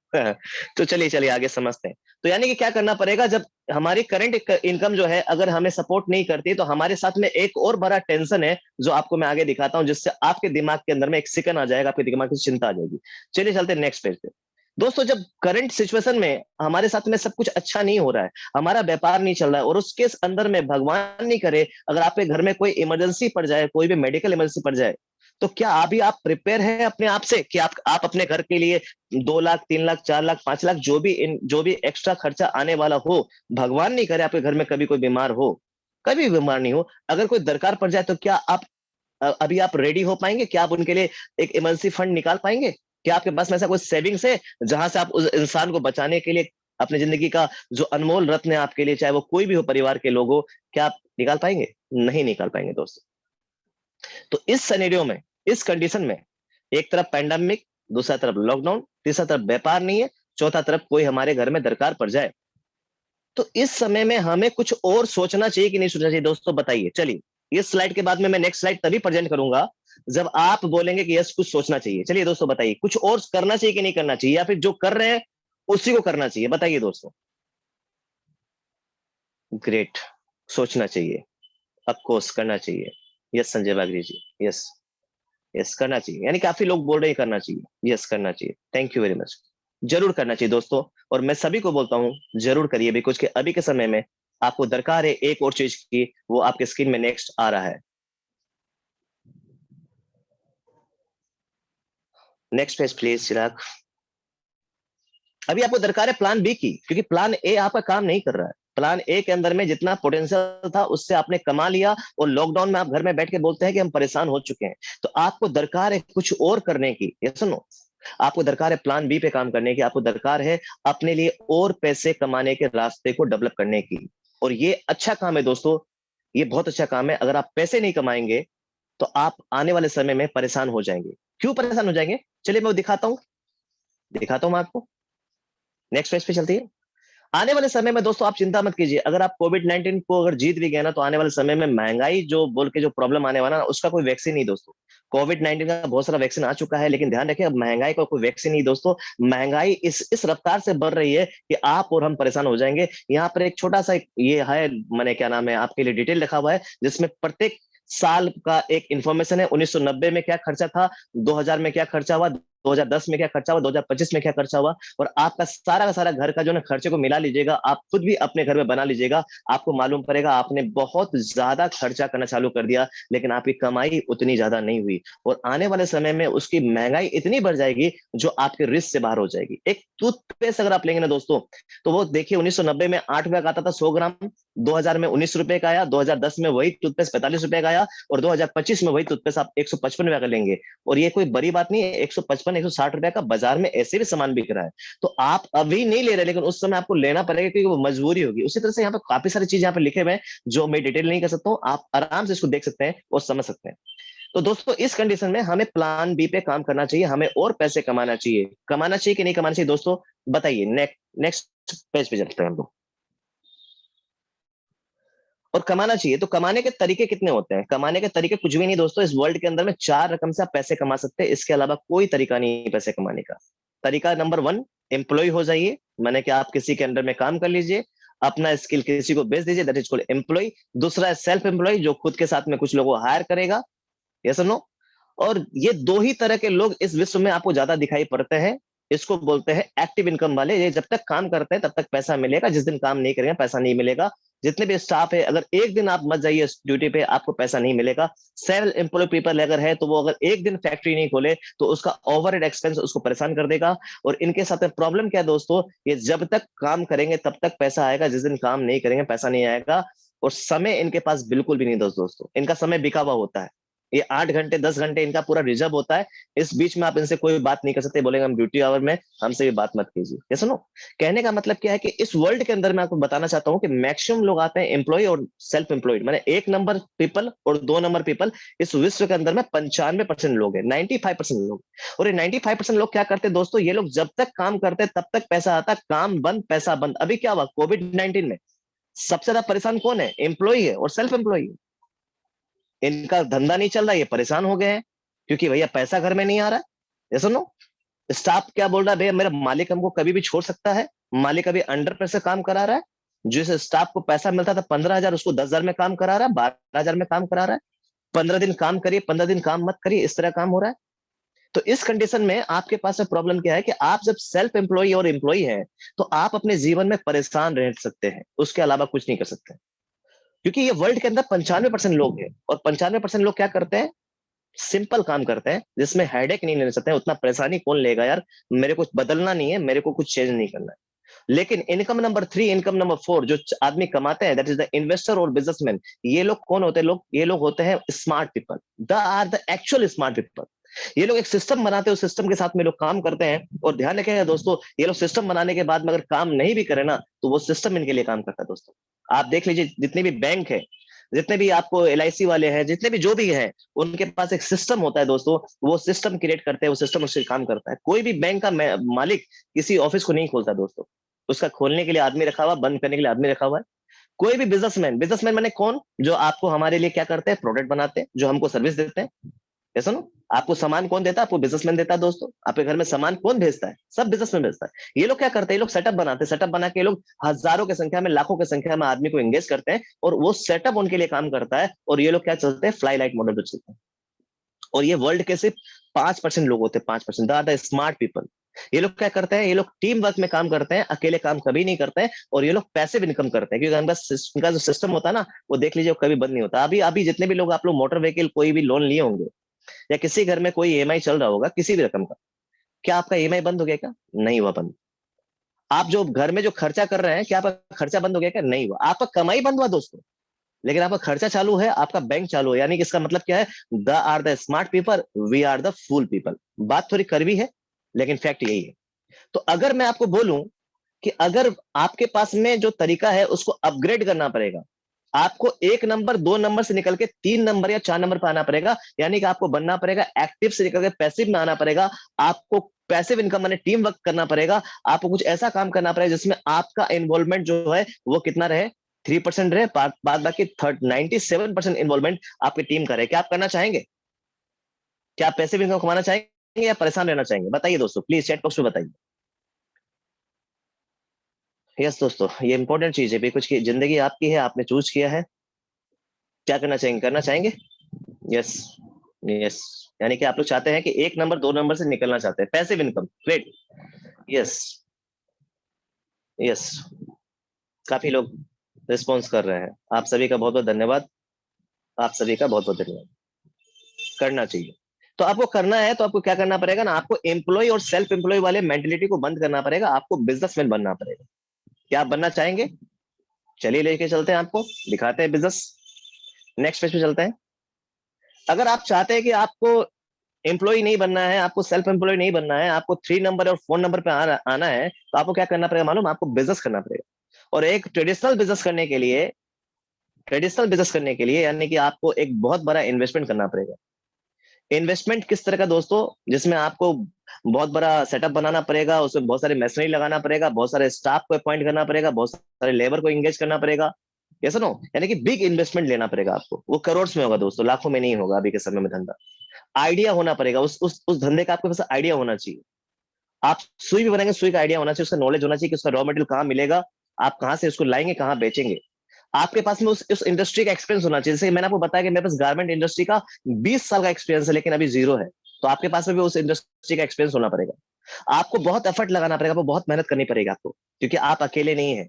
तो चलिए चलिए आगे समझते हैं। तो यानी कि क्या करना पड़ेगा, जब हमारी करंट इनकम जो है अगर हमें सपोर्ट नहीं करती, तो हमारे साथ में एक और बड़ा टेंशन है जो आपको मैं आगे दिखाता हूं, जिससे आपके दिमाग के अंदर में एक सिकन आ जाएगा, आपके दिमाग की चिंता आ जाएगी। चलिए चलते नेक्स्ट पेज पे। दोस्तों जब करंट सिचुएशन में हमारे साथ में सब कुछ अच्छा नहीं हो रहा है, हमारा व्यापार नहीं चल रहा है, और उसके अंदर में भगवान नहीं करे अगर आपके घर में कोई इमरजेंसी पड़ जाए, कोई भी मेडिकल इमरजेंसी पड़ जाए, तो क्या अभी आप प्रिपेयर हैं अपने आप से कि आप अपने घर के लिए 2 लाख, 3 लाख, 4 लाख, 5 लाख जो भी एक्स्ट्रा खर्चा आने वाला हो, भगवान नहीं करे आपके घर में कभी कोई बीमार हो, कभी बीमार नहीं हो, अगर कोई दरकार पड़ जाए, तो क्या आप अभी आप रेडी हो पाएंगे? क्या आप उनके लिए एक इमरजेंसी फंड निकाल पाएंगे? क्या आपके पास में ऐसा कोई सेविंग्स है जहां से आप उस इंसान को बचाने के लिए अपनी जिंदगी का जो अनमोल रत्न है आपके लिए, चाहे वो कोई भी हो, परिवार के लोग हो, क्या आप निकाल पाएंगे? नहीं निकाल पाएंगे दोस्तों। तो इस सिनेरियो में, इस कंडीशन में, एक तरफ पैंडेमिक, दूसरा तरफ लॉकडाउन, तीसरा तरफ व्यापार नहीं है, चौथा तरफ कोई हमारे घर में दरकार पड़ जाए, तो इस समय में हमें कुछ और सोचना चाहिए कि नहीं सोचना चाहिए दोस्तों? बताइए। चलिए इस स्लाइड के बाद में मैं नेक्स्ट स्लाइड तभी प्रेजेंट करूंगा जब आप बोलेंगे कि यस कुछ सोचना चाहिए। चलिए दोस्तों बताइए, कुछ और करना चाहिए कि नहीं करना चाहिए, या फिर जो कर रहे हैं उसी को करना चाहिए? बताइए दोस्तों। ग्रेट, सोचना चाहिए, ऑफ कोर्स करना चाहिए। यस संजय बागरी जी, यस, यस करना चाहिए, यानी काफी लोग बोल रहे हैं करना चाहिए, यस करना चाहिए, थैंक यू वेरी मच। जरूर करना चाहिए दोस्तों, और मैं सभी को बोलता हूं जरूर करिए, बिकॉज के अभी के समय में आपको दरकार है एक और चीज की, वो आपके स्क्रीन में नेक्स्ट आ रहा है। नेक्स्ट पेज प्लीज चिराग। अभी आपको दरकार है प्लान बी की, क्योंकि प्लान ए आपका काम नहीं कर रहा है। प्लान ए के अंदर में जितना पोटेंशियल था उससे आपने कमा लिया, और लॉकडाउन में आप घर में बैठ के बोलते हैं कि हम परेशान हो चुके हैं। तो आपको दरकार है कुछ और करने की, ये सुनो, आपको दरकार है प्लान बी पे काम करने की, आपको दरकार है अपने लिए और पैसे कमाने के रास्ते को डेवलप करने की। और ये अच्छा काम है दोस्तों, ये बहुत अच्छा काम है। अगर आप पैसे नहीं कमाएंगे तो आप आने वाले समय में परेशान हो जाएंगे। क्यों परेशान हो जाएंगे? चलिए मैं दिखाता हूं मैं आपको। नेक्स्ट पेज पे चलती है। आने वाले समय में दोस्तों आप चिंता मत कीजिए, अगर आप कोविड-19 को अगर जीत भी गए ना, तो आने वाले समय में महंगाई जो बोल के जो प्रॉब्लम आने वाला ना, उसका कोई वैक्सीन नहीं दोस्तों। कोविड-19 का बहुत सारा वैक्सीन आ चुका है, लेकिन ध्यान रखिए अब महंगाई का कोई वैक्सीन नहीं दोस्तों। महंगाई इस रफ्तार से बढ़ रही है कि आप और हम परेशान हो जाएंगे। यहाँ पर एक छोटा सा ये है, मैंने क्या नाम है आपके लिए डिटेल लिखा हुआ है, जिसमें प्रत्येक साल का एक इंफॉर्मेशन है। 1990 में क्या खर्चा था, 2000 में क्या खर्चा हुआ, 2010 में क्या खर्चा हुआ, 2025 में क्या खर्चा हुआ, और आपका सारा का सारा घर का जो ना खर्चे को मिला लीजिएगा, आप खुद भी अपने घर में बना लीजिएगा, आपको मालूम पड़ेगा आपने बहुत ज्यादा खर्चा करना चालू कर दिया, लेकिन आपकी कमाई उतनी ज्यादा नहीं हुई, और आने वाले समय में उसकी महंगाई इतनी बढ़ जाएगी जो आपके रिस्क से बाहर हो जाएगी। एक टूथपेस्ट अगर आप लेंगे ना दोस्तों, तो वो देखिए 1990 में 8 रुपए का आता था 100 ग्राम, 2000 में 19 रुपए का आया, 2010 में वही टूथपेस्ट 45 रुपए का आया, और 2025 में वही टूथपेस्ट आप 155 रुपए का लेंगे। और ये कोई बड़ी बात नहीं है, 155 160 रुपए का बाजार में ऐसे भी सामान बिक रहा है। तो आप अभी नहीं ले रहे, लेकिन उस समय आपको लेना पड़ेगा क्योंकि वो मजबूरी होगी। उसी तरह से यहाँ पे काफी सारी चीज यहाँ पे लिखे हुए हैं जो मैं डिटेल नहीं कर सकता हूँ, आप आराम से इसको देख सकते हैं और समझ सकते हैं। तो दोस्तों इस कंडीशन में हमें प्लान बी पे काम करना चाहिए, हमें और पैसे कमाना चाहिए। कमाना चाहिए कि नहीं कमाना चाहिए दोस्तों? बताइए। नेक्स्ट पेज पे चलते हैं हम लोग। और कमाना चाहिए तो कमाने के तरीके कितने होते हैं? कमाने के तरीके कुछ भी नहीं दोस्तों, इस वर्ल्ड के अंदर में 4 रकम से आप पैसे कमा सकते हैं, इसके अलावा कोई तरीका नहीं है पैसे कमाने का। तरीका नंबर 1, एम्प्लॉय हो जाइए, माने कि आप किसी के अंडर में काम कर लीजिए, अपना स्किल किसी को बेच दीजिए, दैट इज कॉल्ड एम्प्लॉय। दूसरा है सेल्फ एम्प्लॉय, जो खुद के साथ में कुछ लोगों को हायर करेगा, यस और नो। और ये 2 ही तरह के लोग इस विश्व में आपको ज्यादा दिखाई पड़ते हैं। इसको बोलते हैं एक्टिव इनकम वाले, ये जब तक काम करते हैं तब तक पैसा मिलेगा, जिस दिन काम नहीं करेंगे पैसा नहीं मिलेगा। जितने भी स्टाफ है, अगर एक दिन आप मत जाइए ड्यूटी पे, आपको पैसा नहीं मिलेगा। सेल्फ एम्प्लॉय पीपल अगर है तो वो अगर एक दिन फैक्ट्री नहीं खोले तो उसका ओवरहेड एक्सपेंस उसको परेशान कर देगा। और इनके साथ प्रॉब्लम क्या है दोस्तों, ये जब तक काम करेंगे तब तक पैसा आएगा, जिस दिन काम नहीं करेंगे पैसा नहीं आएगा। और समय इनके पास बिल्कुल भी नहीं दोस्तों, इनका समय बिका हुआ होता है। ये 8 घंटे 10 घंटे इनका पूरा रिजर्व होता है। इस बीच में आप इनसे कोई बात नहीं कर सकते, बोलेंगे हम ड्यूटी आवर में, हमसे भी बात मत कीजिए। ये सुनो, कहने का मतलब क्या है कि इस वर्ल्ड के अंदर मैं आपको बताना चाहता हूं कि मैक्सिमम लोग आते हैं एम्प्लॉय और सेल्फ एम्प्लॉयड, माने 1 नंबर पीपल और 2 नंबर पीपल इस विश्व के अंदर में 95% लोग हैं, 95% लोग। और ये 95% लोग क्या करते हैं दोस्तों, ये लोग जब तक काम करते हैं तब तक पैसा आता, काम बंद पैसा बंद। अभी क्या हुआ कोविड-19 में सबसे ज्यादा परेशान कौन है, एम्प्लॉय है और सेल्फ एम्प्लॉय। इनका धंधा नहीं चल रहा, ये परेशान हो गए हैं क्योंकि भैया पैसा घर में नहीं आ रहा है। ये सुनो, स्टाफ क्या बोल रहा है, भैया मेरा मालिक हमको कभी भी छोड़ सकता है, मालिक अभी अंडर प्रेशर काम करा रहा है। जिस स्टाफ को पैसा मिलता था 15,000 उसको 10,000 में काम करा रहा है, 12,000 में काम करा रहा है। 15 दिन काम करिए, 15 दिन काम मत करिए, इस तरह काम हो रहा है। तो इस कंडीशन में आपके पास में प्रॉब्लम क्या है कि आप जब सेल्फ एम्प्लॉय और एम्प्लॉय हैं तो आप अपने जीवन में परेशान रह सकते हैं, उसके अलावा कुछ नहीं कर सकते। क्योंकि ये वर्ल्ड के अंदर 95% लोग हैं और 95% लोग क्या करते हैं, सिंपल काम करते हैं जिसमें हेडेक नहीं लेना चाहते हैं। उतना परेशानी कौन लेगा यार, मेरे को बदलना नहीं है, मेरे को कुछ चेंज नहीं करना है। लेकिन इनकम नंबर 3, इनकम नंबर 4 जो आदमी कमाते हैं, दैट इज द इन्वेस्टर और बिजनेसमैन। ये लोग कौन होते हैं, लोग ये लोग होते हैं smart people, they are the actual smart people. ये लोग एक सिस्टम बनाते हैं, उस सिस्टम के साथ में लोग काम करते हैं। और ध्यान रखिएगा दोस्तों, ये लोग सिस्टम बनाने के बाद में अगर काम नहीं भी करे ना तो वो सिस्टम इनके लिए काम करता है। दोस्तों आप देख लीजिए, जितने भी बैंक है, जितने भी आपको LIC वाले हैं, जितने भी जो भी हैं, उनके पास एक सिस्टम होता है दोस्तों, वो सिस्टम क्रिएट करते हैं, वो सिस्टम उससे काम करता है। कोई भी बैंक का मालिक किसी ऑफिस को नहीं खोलता दोस्तों, उसका खोलने के लिए आदमी रखा हुआ, बंद करने के लिए आदमी रखा हुआ है। कोई भी बिजनेसमैन, बिजनेसमैन माने कौन, जो आपको हमारे लिए क्या करते हैं, प्रोडक्ट बनाते हैं, जो हमको सर्विस देते हैं। ऐसा ना, आपको सामान कौन देता है, आपको बिजनेसमैन देता है। दोस्तों आपके घर में सामान कौन भेजता है, सब बिजनेसमैन भेजता है। ये लोग क्या करते हैं, ये लोग सेटअप बनाते हैं, सेटअप बना के ये लोग हजारों की संख्या में, लाखों की संख्या में आदमी को एंगेज करते हैं और वो सेटअप उनके लिए काम करता है। और ये लोग क्या चलते हैं, फ्लाई लाइट मॉडल पे चलते हैं। और ये वर्ल्ड के सिर्फ 5% लोग होते हैं, 5%, they are the smart people. ये लोग क्या करते हैं, ये लोग टीम वर्क में काम करते हैं, अकेले काम कभी नहीं करते हैं। और ये लोग पैसिव इनकम करते हैं क्योंकि उनका जो सिस्टम होता है ना, वो देख लीजिए कभी बंद नहीं होता। अभी अभी जितने भी लोग आप लोग मोटर व्हीकल कोई भी लोन लिए होंगे या किसी घर में कोई EMI चल रहा होगा किसी भी रकम का, क्या आपका EMI बंद हो गया, क्या नहीं हुआ बंद? आप जो घर में जो खर्चा कर रहे हैं, क्या आपका खर्चा बंद हो गया, क्या नहीं हुआ? आपका कमाई बंद हुआ दोस्तों, लेकिन आपका खर्चा चालू है, आपका बैंक चालू है। यानी कि इसका मतलब क्या है, they are the smart people, we are the fool people. बात थोड़ी कड़वी है लेकिन फैक्ट यही है। तो अगर मैं आपको बोलूं कि अगर आपके पास में जो तरीका है उसको अपग्रेड करना पड़ेगा, आपको 1 नंबर 2 नंबर से निकल के 3 नंबर या 4 नंबर पर आना पड़ेगा। यानी कि आपको बनना पड़ेगा एक्टिव से निकल के पैसिव में आना पड़ेगा। आपको पैसिव इनकम माने टीम वर्क करना पड़ेगा। आपको कुछ ऐसा काम करना पड़ेगा जिसमें आपका इन्वॉल्वमेंट जो है वो कितना रहे, 3% रहे, बाद बाकी 97% इन्वॉल्वमेंट आपकी टीम का रहे। क्या आप करना चाहेंगे? क्या आप पैसिव इनकम कमाना चाहेंगे या परेशान रहना चाहेंगे? बताइए दोस्तों, प्लीज चैट बॉक्स में बताइए। यस दोस्तों, ये इंपॉर्टेंट चीज है भी, कुछ की जिंदगी आपकी है, आपने चूज किया है। क्या करना चाहेंगे, करना चाहेंगे? Yes, yes. यानी कि आप लोग चाहते हैं कि 1 नंबर 2 नंबर से निकलना चाहते हैं, passive income, great. Yes, yes, काफी लोग रिस्पॉन्स कर रहे हैं। आप सभी का बहुत बहुत धन्यवाद, आप सभी का बहुत बहुत धन्यवाद। करना चाहिए, तो आपको करना है तो आपको क्या करना पड़ेगा ना, आपको एम्प्लॉय और सेल्फ एम्प्लॉय वाले मेंटेलिटी को बंद करना पड़ेगा। आपको बिजनेसमैन बनना पड़ेगा। क्या आप बनना चाहेंगे? चलिए लेके चलते हैं, आपको दिखाते हैं बिजनेस। नेक्स्ट पेज पे चलते हैं। अगर आप चाहते हैं कि आपको एम्प्लॉय नहीं बनना है, आपको सेल्फ एम्प्लॉय नहीं बनना है, आपको 3 नंबर और 4 नंबर पे आना है, तो आपको क्या करना पड़ेगा मालूम? आपको बिजनेस करना पड़ेगा। और एक ट्रेडिशनल बिजनेस करने के लिए, यानी कि आपको एक बहुत बड़ा इन्वेस्टमेंट करना पड़ेगा। इन्वेस्टमेंट किस तरह का दोस्तों? जिसमें आपको बहुत बड़ा सेटअप बनाना पड़ेगा, उसमें बहुत सारे मशीनरी लगाना पड़ेगा, बहुत सारे स्टाफ को अपॉइंट करना पड़ेगा, बहुत सारे लेबर को एंगेज करना पड़ेगा। ये सुनो, यानी कि बिग इन्वेस्टमेंट लेना पड़ेगा आपको। वो करोड़ में होगा दोस्तों, लाखों में नहीं होगा अभी के समय में धंधा। आइडिया होना पड़ेगा, उस धंधे का आपके पास आइडिया होना चाहिए। आप सुई भी बनाएंगे, सुई का आइडिया होना चाहिए, उसका नॉलेज होना चाहिए कि उसका रॉ मटेरियल कहाँ मिलेगा, आप कहाँ से उसको लाएंगे, कहाँ बेचेंगे। आपके पास में उस इंडस्ट्री का एक्सपीरियंस होना चाहिए। जैसे मैंने आपको बताया कि मेरे पास गारमेंट इंडस्ट्री का 20 साल का एक्सपीरियंस है, लेकिन अभी 0 है। तो आपके पास में भी उस इंडस्ट्री का एक्सपीरियंस होना पड़ेगा। आपको बहुत एफर्ट लगाना पड़ेगा, आपको बहुत मेहनत करनी पड़ेगी आपको, क्योंकि आप अकेले नहीं है।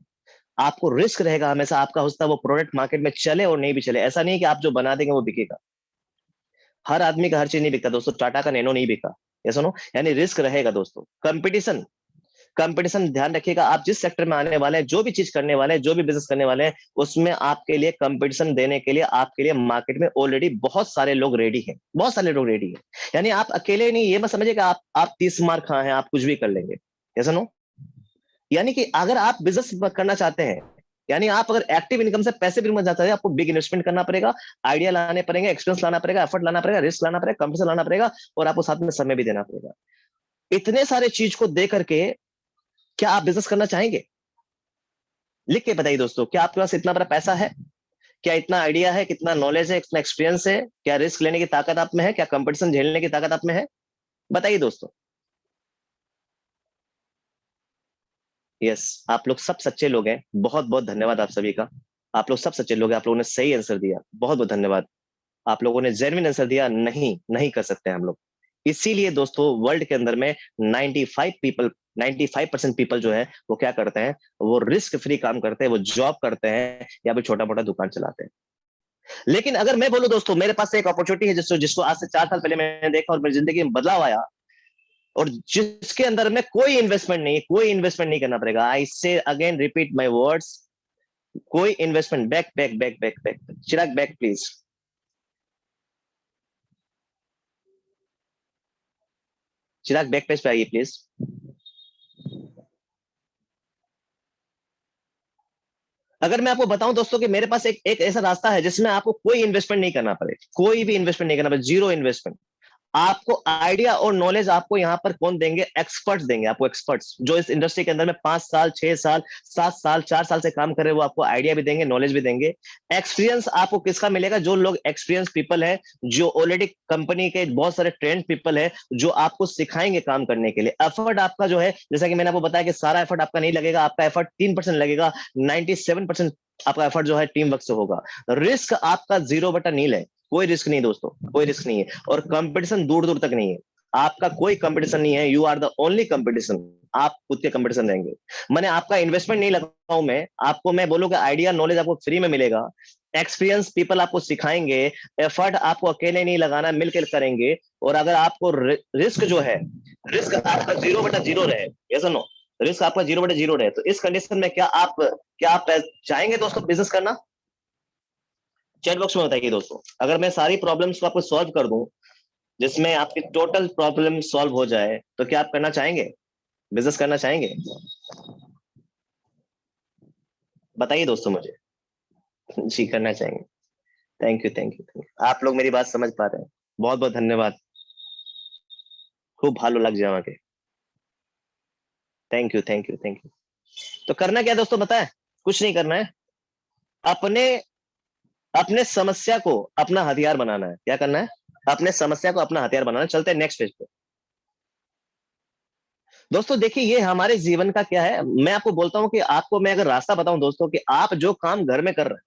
आपको रिस्क रहेगा हमेशा, आपका होता है वो प्रोडक्ट मार्केट में चले और नहीं भी चले। ऐसा नहीं कि आप जो बना देंगे वो बिकेगा। हर आदमी का हर चीज नहीं बिकता दोस्तों, टाटा का नैनो नहीं बिका। ये सुनो, यानी रिस्क रहेगा दोस्तों। कंपटीशन, कंपटीशन ध्यान रखिएगा, आप जिस सेक्टर में आने वाले हैं, जो भी चीज करने वाले हैं, जो भी बिजनेस करने वाले हैं, उसमें आपके लिए कंपटीशन देने के लिए आपके लिए मार्केट में ऑलरेडी बहुत सारे लोग रेडी हैं, बहुत सारे लोग रेडी हैं। यानी आप अकेले नहीं, ये मत समझिए कि आप 30 मार खा हैं, आप कुछ भी कर लेंगे, ऐसा नो। यानी कि अगर आप बिजनेस करना चाहते हैं, यानी आप अगर एक्टिव इनकम से पैसे भी मत जाता है, आपको बिग इन्वेस्टमेंट करना पड़ेगा, आइडिया लाने पड़ेंगे, एक्सपीरियंस लाना पड़ेगा, एफर्ट लाना पड़ेगा, रिस्क लाना पड़ेगा, कंपटीशन लाना पड़ेगा, और आपको साथ में समय भी देना पड़ेगा। इतने सारे चीज को दे करके क्या आप बिजनेस करना चाहेंगे? लिख के बताइए दोस्तों, क्या आपके पास इतना बड़ा पैसा है? क्या इतना आइडिया है, कितना नॉलेज है, कितना एक्सपीरियंस है? क्या रिस्क लेने की ताकत आप में है? क्या कंपटीशन झेलने की ताकत आप में है? बताइए दोस्तों। यस, आप लोग सब सच्चे लोग हैं, बहुत बहुत धन्यवाद आप सभी का। आप लोग सब सच्चे लोग हैं, आप लोगों ने सही आंसर दिया, बहुत बहुत धन्यवाद। आप लोगों ने जेन्युइन आंसर दिया, नहीं नहीं कर सकते हम लोग। इसीलिए दोस्तों वर्ल्ड के अंदर में 95% पीपल जो है वो क्या करते हैं, वो रिस्क फ्री काम करते हैं, वो जॉब करते हैं या फिर छोटा मोटा दुकान चलाते हैं। लेकिन अगर मैं बोलूं दोस्तों, मेरे पास एक अपॉर्चुनिटी है जिसको जिसको आज से 4 साल पहले मैंने देखा और मेरी जिंदगी में बदलाव आया, और जिसके अंदर में कोई इन्वेस्टमेंट नहीं, कोई इन्वेस्टमेंट नहीं करना पड़ेगा। आई से अगेन रिपीट माई वर्ड्स, कोई investment, back back back back back, Chirag back please. Chirag back page पे आइए प्लीज। अगर मैं आपको बताऊं दोस्तों कि मेरे पास एक ऐसा रास्ता है जिसमें आपको कोई इन्वेस्टमेंट नहीं करना पड़े, कोई भी इन्वेस्टमेंट नहीं करना पड़े, जीरो इन्वेस्टमेंट। आपको आइडिया और नॉलेज आपको यहाँ पर कौन देंगे? एक्सपर्ट्स देंगे आपको, एक्सपर्ट्स जो इस इंडस्ट्री के अंदर में 5 साल 6 साल 7 साल 4 साल से काम कर रहे हैं, वो आपको आइडिया भी देंगे, नॉलेज भी देंगे। एक्सपीरियंस आपको किसका मिलेगा? जो लोग एक्सपीरियंस पीपल है, जो ऑलरेडी कंपनी के बहुत सारे ट्रेंड पीपल है, जो आपको सिखाएंगे काम करने के लिए। एफर्ट आपका जो है, जैसा कि मैंने आपको बताया कि सारा एफर्ट आपका नहीं लगेगा, आपका एफर्ट 3% लगेगा, 97% आपका एफर्ट जो है टीम वर्क से होगा। रिस्क आपका 0/नील है, कोई रिस्क नहीं दोस्तों, कोई रिस्क नहीं है। और कंपटीशन दूर दूर तक नहीं है, आपका कोई कंपटीशन नहीं है, you are the only competition, आप खुद के कंपटीशन रहेंगे। मैंने आपका इन्वेस्टमेंट नहीं लगाऊं, मैं आपको मैं बोलूंगा आइडिया नॉलेज आपको फ्री में मिलेगा, एक्सपीरियंस पीपल आपको सिखाएंगे, एफर्ट आपको अकेले नहीं लगाना, मिलकर करेंगे। और अगर आपको रिस्क जो है, रिस्क आपका 0/0 रहे, ऐसा नो, रिस्क आपका 0/0 रहे, तो इस कंडीशन में क्या आप चाहेंगे दोस्तों बिजनेस करना? चैट बॉक्स में बताइए दोस्तों। अगर मैं सारी प्रॉब्लम्स को आपको सॉल्व कर दूं, जिसमें आपकी टोटल प्रॉब्लम सॉल्व हो जाए, तो क्या आप करना चाहेंगे, बिजनेस करना चाहेंगे? बताइए दोस्तों मुझे। जी करना चाहेंगे। Thank you thank you thank you, आप लोग मेरी बात समझ पा रहे हैं, बहुत बहुत धन्यवाद। खूब भालो लग जाओगे। Thank you thank you thank you. तो करना क्या दोस्तों, बताएं? कुछ नहीं करना है, अपने अपने समस्या को अपना हथियार बनाना है। क्या करना है? अपने समस्या को अपना हथियार बनाना है। चलते हैं नेक्स्ट पेज पे दोस्तों। देखिए ये हमारे जीवन का क्या है, मैं आपको बोलता हूं कि आपको मैं अगर रास्ता बताऊं दोस्तों, कि आप जो काम घर में कर रहे हैं,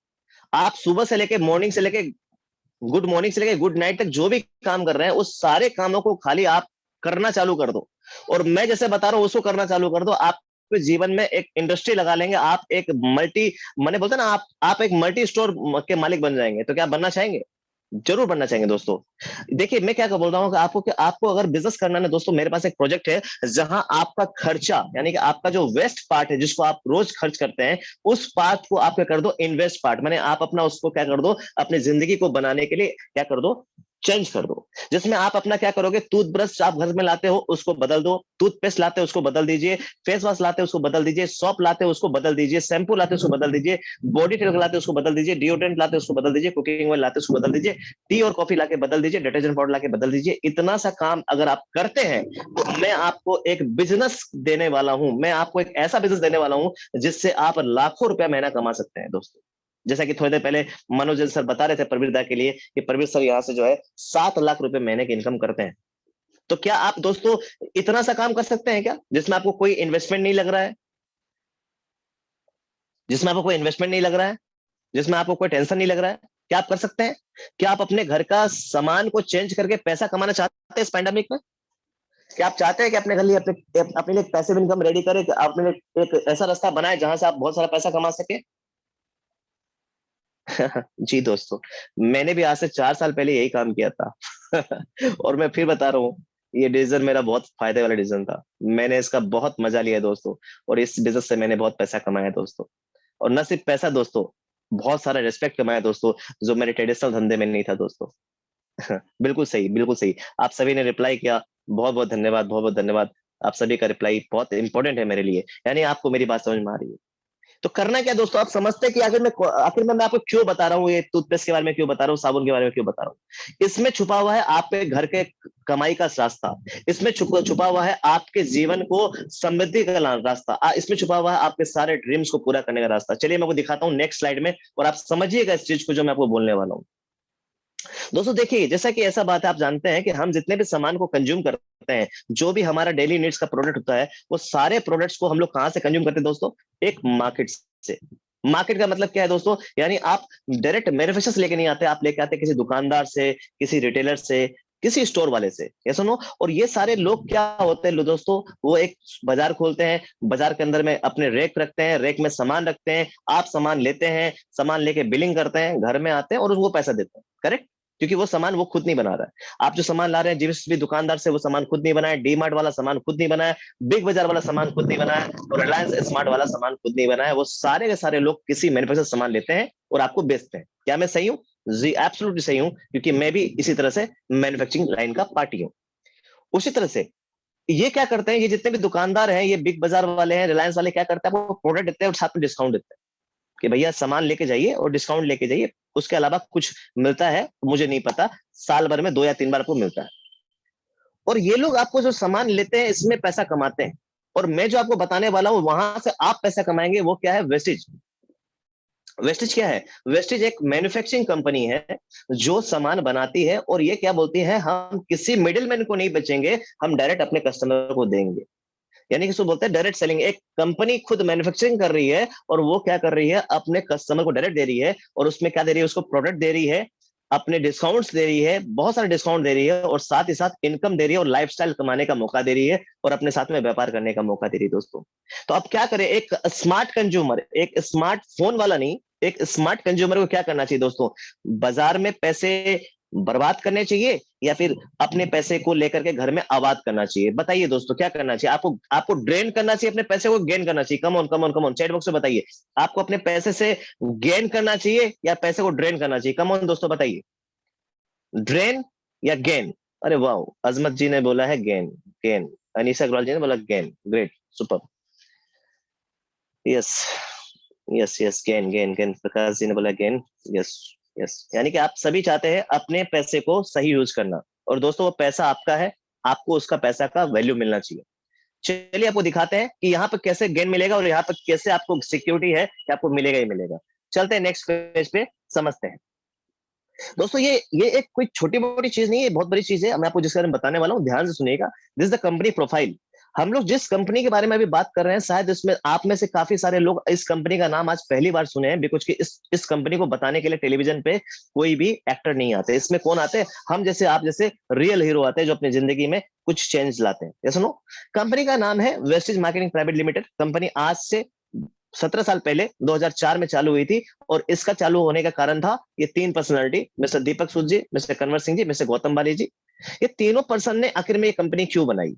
आप सुबह से लेके मॉर्निंग से लेके गुड मॉर्निंग से लेके गुड नाइट तक जो भी काम कर रहे हैं, उस सारे कामों को खाली आप करना चालू कर दो, और मैं जैसे बता रहा हूं उसको करना चालू कर दो। आप जीवन में एक इंडस्ट्री लगा लेंगे, आप एक मल्टी, मैंने बोलता ना, आप एक मल्टी स्टोर के मालिक बन जाएंगे। तो क्या बनना चाहेंगे? जरूर बनना चाहेंगे दोस्तों। देखिए मैं क्या बोल रहा हूँ कि आपको अगर बिजनेस करना है दोस्तों, मेरे पास एक प्रोजेक्ट है जहां आपका खर्चा, यानी कि आपका जो वेस्ट पार्ट है, जिसको आप रोज खर्च करते हैं, उस पार्ट को आप क्या कर दो, इन्वेस्ट पार्ट, मैंने आप अपना उसको क्या कर दो, अपनी जिंदगी को बनाने के लिए क्या कर दो, चेंज कर दो। जिसमें आप अपना क्या करोगे, टूथब्रश आप घर में लाते हो उसको बदल दो, टूथपेस्ट लाते हो उसको बदल दीजिए, फेस वॉश लाते हो उसको बदल दीजिए, सॉप लाते हो उसको बदल दीजिए, शैम्पू लाते हो उसको बदल दीजिए, बॉडी टेल लाते हो उसको बदल दीजिए, डिओड्रेंट लाते हो उसको बदल दीजिए, कुकिंग ऑयल लाते हो उसको बदल दीजिए, टी और कॉफी लाके बदल दीजिए, डिटर्जेंट पाउडर लाके बदल दीजिए। इतना सा काम अगर आप करते हैं, तो मैं आपको एक बिजनेस देने वाला हूं, मैं आपको एक ऐसा बिजनेस देने वाला हूं जिससे आप लाखों रुपया महीना कमा सकते हैं दोस्तों। जैसा कि थोड़ी देर पहले मनोज सर बता रहे थे प्रवीर दा के लिए, कि प्रवीर सर यहाँ से जो है 7 लाख रुपए महीने की इनकम करते हैं। तो क्या आप दोस्तों इतना सा काम कर सकते हैं क्या, जिसमें आपको कोई इन्वेस्टमेंट नहीं लग रहा है, जिसमें आपको कोई इन्वेस्टमेंट नहीं लग रहा है, जिसमें आपको कोई टेंशन नहीं लग रहा है? क्या आप कर सकते हैं? क्या आप अपने घर का सामान को चेंज करके पैसा कमाना चाहते हैं इस पैंडेमिक में? क्या आप चाहते हैं कि अपने घर लिए अपने लिए पैसिव इनकम रेडी करें, कि अपने लिए एक ऐसा रास्ता बनाए जहां से आप बहुत सारा पैसा कमा सके? जी दोस्तों, मैंने भी आज से 4 साल पहले यही काम किया था। और मैं फिर बता रहा हूँ ये डिसीजन मेरा बहुत फायदे वाला डिसीजन था। मैंने इसका बहुत मजा लिया दोस्तों, और इस बिजनेस से मैंने बहुत पैसा कमाया दोस्तों। और न सिर्फ पैसा दोस्तों, बहुत सारा रिस्पेक्ट कमाया दोस्तों, जो मेरे ट्रेडिशनल धंधे में नहीं था दोस्तों। बिल्कुल सही, बिल्कुल सही। आप सभी ने रिप्लाई किया, बहुत बहुत धन्यवाद, बहुत बहुत धन्यवाद। आप सभी का रिप्लाई बहुत इंपॉर्टेंट है मेरे लिए, यानी आपको मेरी बात समझ में आ रही है। तो करना क्या दोस्तों, आप समझते हैं कि आखिर मैं आपको क्यों बता रहा हूँ, ये टूथपेस्ट के बारे में क्यों बता रहा हूँ, साबुन के बारे में क्यों बता रहा हूँ। इसमें छुपा हुआ है आपके घर के कमाई का रास्ता, इसमें छुपा हुआ है आपके जीवन को समृद्धि का रास्ता, इसमें छुपा हुआ है आपके सारे ड्रीम्स को पूरा करने का रास्ता। चलिए मैं आपको दिखाता हूँ नेक्स्ट स्लाइड में, और आप समझिएगा इस चीज को जो मैं आपको बोलने वाला हूँ। दोस्तों देखिए, जैसा कि ऐसा बात है, आप जानते हैं कि हम जितने भी सामान को कंज्यूम करते हैं, जो भी हमारा डेली नीड्स का प्रोडक्ट होता है, वो सारे प्रोडक्ट्स को हम लोग कहां से कंज्यूम करते हैं दोस्तों? एक मार्केट से। मार्केट का मतलब क्या है दोस्तों? यानी आप डायरेक्ट मैन्युफैक्चर से लेके नहीं आते, आप लेके आते किसी दुकानदार से, किसी रिटेलर से, किसी स्टोर वाले से, ये सुनो। और ये सारे लोग क्या होते हैं दोस्तों, वो एक बाजार खोलते हैं, बाजार के अंदर में अपने रैक रखते हैं, रैक में सामान रखते हैं, आप सामान लेते हैं, सामान लेके बिलिंग करते हैं, घर में आते हैं और उसको पैसा देते हैं, करेक्ट? क्योंकि वो सामान वो खुद नहीं बना रहा है। आप जो सामान ला रहे हैं जिस भी दुकानदार से, वो सामान खुद नहीं बनाया, डी मार्ट वाला सामान खुद नहीं बनाया, बिग बाजार वाला सामान खुद नहीं बनाया, और रिलायंस स्मार्ट वाला सामान खुद नहीं बनाया। वो सारे के सारे लोग किसी मैन्युफैक्चर सामान लेते हैं और आपको बेचते हैं। क्या मैं सही हूँ? जी एब्सोल्युटली सही हूँ, क्योंकि मैं भी इसी तरह से मैन्युफैक्चरिंग लाइन का पार्टी हूँ। उसी तरह से ये क्या करते हैं, ये जितने भी दुकानदार हैं, ये बिग बाजार वाले हैं, रिलायंस वाले, क्या करते हैं, वो प्रोडक्ट देते हैं और साथ में डिस्काउंट देते हैं कि भैया सामान लेके जाइए और डिस्काउंट लेके जाइए। उसके अलावा कुछ मिलता है मुझे नहीं पता, साल भर में 2 या 3 बार आपको मिलता है। और ये लोग आपको जो सामान लेते हैं इसमें पैसा कमाते हैं, और मैं जो आपको बताने वाला हूं वहां से आप पैसा कमाएंगे, वो क्या है? वेस्टेज। वेस्टेज क्या है? वेस्टेज एक मैन्युफैक्चरिंग कंपनी है जो सामान बनाती है, और ये क्या बोलती है, हम किसी मिडिलमैन को नहीं बेचेंगे, हम डायरेक्ट अपने कस्टमर को देंगे। यानी कि इसको बोलते हैं डायरेक्ट सेलिंग। एक कंपनी खुद मैन्युफैक्चरिंग कर रही है और वो क्या कर रही है, अपने कस्टमर को डायरेक्ट दे रही है, और उसमें क्या दे रही है, उसको प्रोडक्ट दे रही है, अपने डिस्काउंट्स दे रही है, बहुत सारे डिस्काउंट दे रही है, और साथ ही साथ इनकम दे रही है, और लाइफस्टाइल कमाने का मौका दे रही है, और अपने साथ में व्यापार करने का मौका दे रही है दोस्तों। तो अब क्या करें, एक स्मार्ट कंज्यूमर, एक स्मार्टफोन वाला नहीं, एक स्मार्ट कंज्यूमर को क्या करना चाहिए दोस्तों? बाजार में पैसे बर्बाद करने चाहिए या फिर अपने पैसे को लेकर के घर में आबाद करना चाहिए? बताइए दोस्तों, क्या करना चाहिए आपको? आपको ड्रेन करना चाहिए अपने पैसे को, गेन करना चाहिए? Come on come on come on, chat box में बताइए, आपको अपने पैसे से गेन करना चाहिए या पैसे को ड्रेन करना चाहिए? कम ऑन दोस्तों बताइए, ड्रेन या गेन? अरे वाह, अजमत जी ने बोला है गेन। गेन। अनीसा अग्रवाल जी ने बोला gain. Great, super. Yes yes yes, gain gain gain. Prakash ji ने बोला गेन। यस यस, यानी कि आप सभी चाहते हैं अपने पैसे को सही यूज करना, और दोस्तों वो पैसा आपका है, आपको उसका पैसा का वैल्यू मिलना चाहिए। चलिए आपको दिखाते हैं कि यहाँ पर कैसे गेन मिलेगा, और यहाँ पर कैसे आपको सिक्योरिटी है कि आपको मिलेगा ही मिलेगा। चलते हैं नेक्स्ट पेज पे, समझते हैं दोस्तों। ये एक कोई छोटी मोटी चीज नहीं है, बहुत बड़ी चीज है। मैं आपको जिसके बारे में बताने वाला हूँ, ध्यान से सुनिएगा। This is the company profile. हम लोग जिस कंपनी के बारे में अभी बात कर रहे हैं, शायद इसमें आप में से काफी सारे लोग इस कंपनी का नाम आज पहली बार सुने हैं, बिकॉज कि इस कंपनी को बताने के लिए टेलीविजन पे कोई भी एक्टर नहीं आते। इसमें कौन आते हैं? हम जैसे, आप जैसे रियल हीरो आते हैं, जो अपनी जिंदगी में कुछ चेंज लाते हैं। ये सुनो, कंपनी का नाम है wastage marketing private limited. Company आज से 17 साल पहले 2004 में चालू हुई थी, और इसका चालू होने का कारण था ये 3 पर्सनालिटी, मिस्टर दीपक सूद जी, मिस्टर कन्वर सिंह जी, मिस्टर गौतम बाली जी। ये तीनों पर्सन ने आखिर में ये कंपनी क्यों बनाई?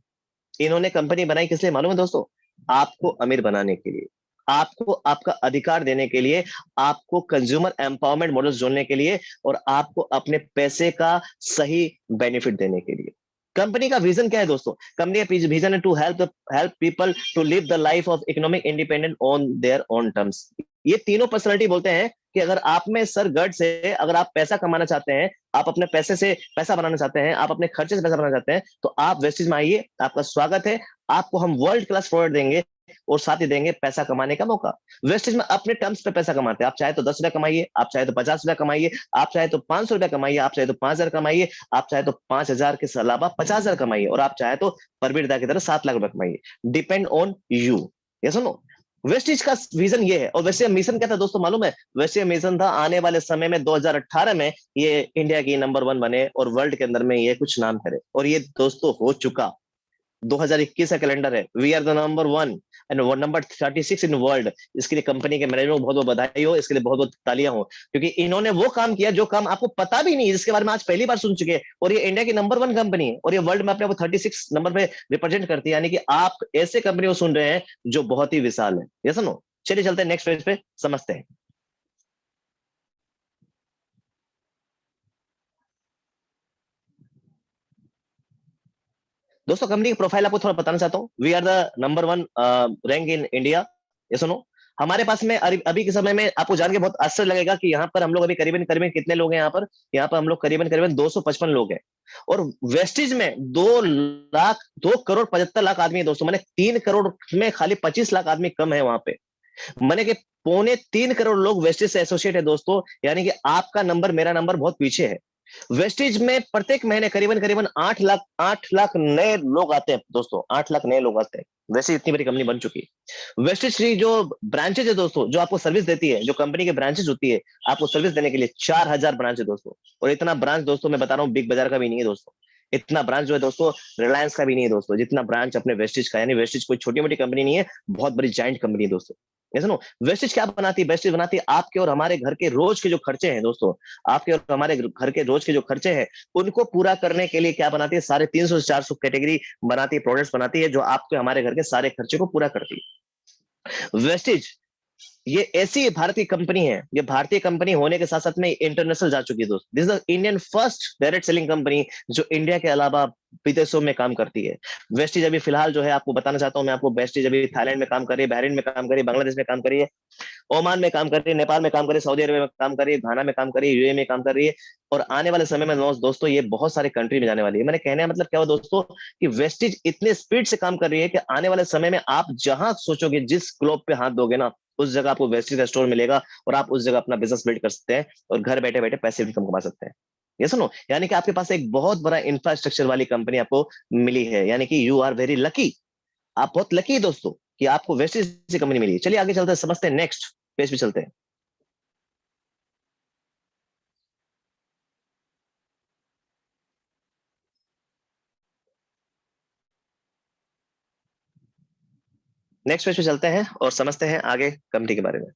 इन्होंने कंपनी बनाई किस लिए मालूम है दोस्तों? आपको अमीर बनाने के लिए, आपको आपका अधिकार देने के लिए, आपको कंज्यूमर एम्पावरमेंट मॉडल्स जोड़ने के लिए, और आपको अपने पैसे का सही बेनिफिट देने के लिए। कंपनी का विजन क्या है दोस्तों? कंपनी का विजन है to help people to live the life of economic independent on their own terms. ये तीनों पर्सनालिटी बोलते हैं कि अगर आप में सर गट से, अगर आप पैसा कमाना चाहते हैं, आप अपने पैसे से पैसा बनाना चाहते हैं, आप अपने खर्चे से पैसा बनाना चाहते हैं, तो आप वेस्टेज में आइए, आपका स्वागत है। आपको हम वर्ल्ड क्लास प्रोडक्ट देंगे, और साथ ही देंगे पैसा कमाने का मौका। वेस्टेज में अपने टर्म्स पे पैसा कमाते हैं। आप चाहे तो 10 रुपया कमाइए, आप चाहे तो 50 रुपया कमाइए, आप चाहे तो 500 रुपया कमाइए, आप चाहे तो 5,000 कमाइए, आप चाहे तो 5,000 के अलावा 50,000 कमाइए, और आप चाहे तो परवीर दा की तरह 7 लाख रुपया कमाइए। Depend on you. ये सुनो, वेस्टेज का विजन ये है। और वैसे मिशन क्या था दोस्तों मालूम है? वैसे मिशन था आने वाले समय में 2018 में ये इंडिया की नंबर 1 बने और वर्ल्ड के अंदर में ये कुछ नाम करे, और ये दोस्तों हो चुका। 2021 का कैलेंडर है। We are the number 1 and number 36 in world. इसके लिए कंपनी के मैनेजर को बहुत बहुत बधाई हो, इसके लिए बहुत बहुत तालियां हो, क्योंकि इन्होंने वो काम किया जो काम आपको पता भी नहीं, जिसके बारे में आज पहली बार सुन चुके हैं। और ये इंडिया की नंबर 1 कंपनी है और ये वर्ल्ड में अपने आप 36 नंबर पे रिप्रेजेंट करती है, यानी कि आप ऐसे कंपनी को सुन रहे हैं जो बहुत ही विशाल है। ये सुनो, चलिए चलते हैं नेक्स्ट पेज पे, समझते हैं। दोस्तों कंपनी की प्रोफाइल आपको थोड़ा बताना चाहता हूँ। We are the number 1 rank in India. ये सुनो, हमारे पास में अभी के समय में आपको जान के बहुत आश्चर्य लगेगा कि यहाँ पर हम लोग अभी करीबन करीबन कितने लोग हैं। यहाँ पर हम लोग करीबन करीबन 255 लोग हैं और वेस्टिज में 2 करोड़ 75 लाख आदमी है दोस्तों। मैंने 3 करोड़ में खाली 25 लाख आदमी कम है वहां पे। मैंने कि 2.25 करोड़ लोग वेस्टिज से एसोसिएट है दोस्तों, यानी कि आपका नंबर मेरा नंबर बहुत पीछे है। वेस्टिज में प्रत्येक महीने करीबन करीबन 8 लाख नए लोग आते हैं दोस्तों, 8 लाख नए लोग आते हैं। वैसे इतनी बड़ी कंपनी बन चुकी है। वेस्टिज की जो ब्रांचेज है दोस्तों, जो आपको सर्विस देती है, जो कंपनी के ब्रांचेज होती है आपको सर्विस देने के लिए, 4000 ब्रांच है दोस्तों। और इतना ब्रांच दोस्तों मैं बता रहा हूँ बिग बाजार का भी नहीं है दोस्तों। इतना ब्रांच जो है दोस्तों रिलायंस का भी नहीं है दोस्तों, जितना ब्रांच अपने वेस्टिज का। यानी वेस्टिज कोई छोटी मोटी कंपनी नहीं है, बहुत बड़ी जाइंट कंपनी है दोस्तों। ये सुनो, वेस्टिज क्या बनाती है? वेस्टिज बनाती है आपके और हमारे घर के रोज के जो खर्चे हैं दोस्तों, आपके और हमारे घर के रोज के जो खर्चे हैं उनको पूरा करने के लिए क्या बनाती है? 350 से 400 कैटेगरी बनाती है, प्रोडक्ट्स बनाती है, जो आपके हमारे घर के सारे खर्चे को पूरा करती है। वेस्टिज ये ऐसी भारतीय कंपनी है, ये भारतीय कंपनी होने के साथ साथ में इंटरनेशनल जा चुकी है दोस्त। This is the Indian first direct selling company जो इंडिया के अलावा विदेशों में काम करती है। वेस्टिज अभी फिलहाल जो है आपको बताना चाहता हूं मैं आपको, वेस्टिज अभी थाईलैंड में काम कर रही है, बहरीन में काम कर रही है, बांग्लादेश में काम कर रही है, ओमान में काम कर रही है, नेपाल में काम कर रही है, सऊदी अरब में काम कर रही है, घाना में काम कर रही है, यूएई में काम कर रही है। और आने वाले समय में दोस्तों ये बहुत सारे कंट्री में जाने वाली है। मैंने कहने का मतलब क्या हुआ दोस्तों, कि वेस्टिज इतने स्पीड से काम कर रही है कि आने वाले समय में आप जहां सोचोगे, जिस ग्लोब पे हाथ दोगे ना, उस जगह आपको वेस्टिज का स्टोर मिलेगा और आप उस जगह अपना बिजनेस बिल्ड कर सकते हैं और घर बैठे बैठे पैसे भी कमा सकते हैं। ये सुनो, यानी कि आपके पास एक बहुत बड़ा इंफ्रास्ट्रक्चर वाली कंपनी आपको मिली है, यानी कि यू आर वेरी लकी। आप बहुत लकी है दोस्तों कि आपको वेस्टिज से कंपनी मिली है। चलिए आगे चलते हैं, समझते हैं, नेक्स्ट पेज पे चलते हैं। नेक्स्ट पेज पे चलते हैं और समझते हैं आगे कंपनी के बारे में।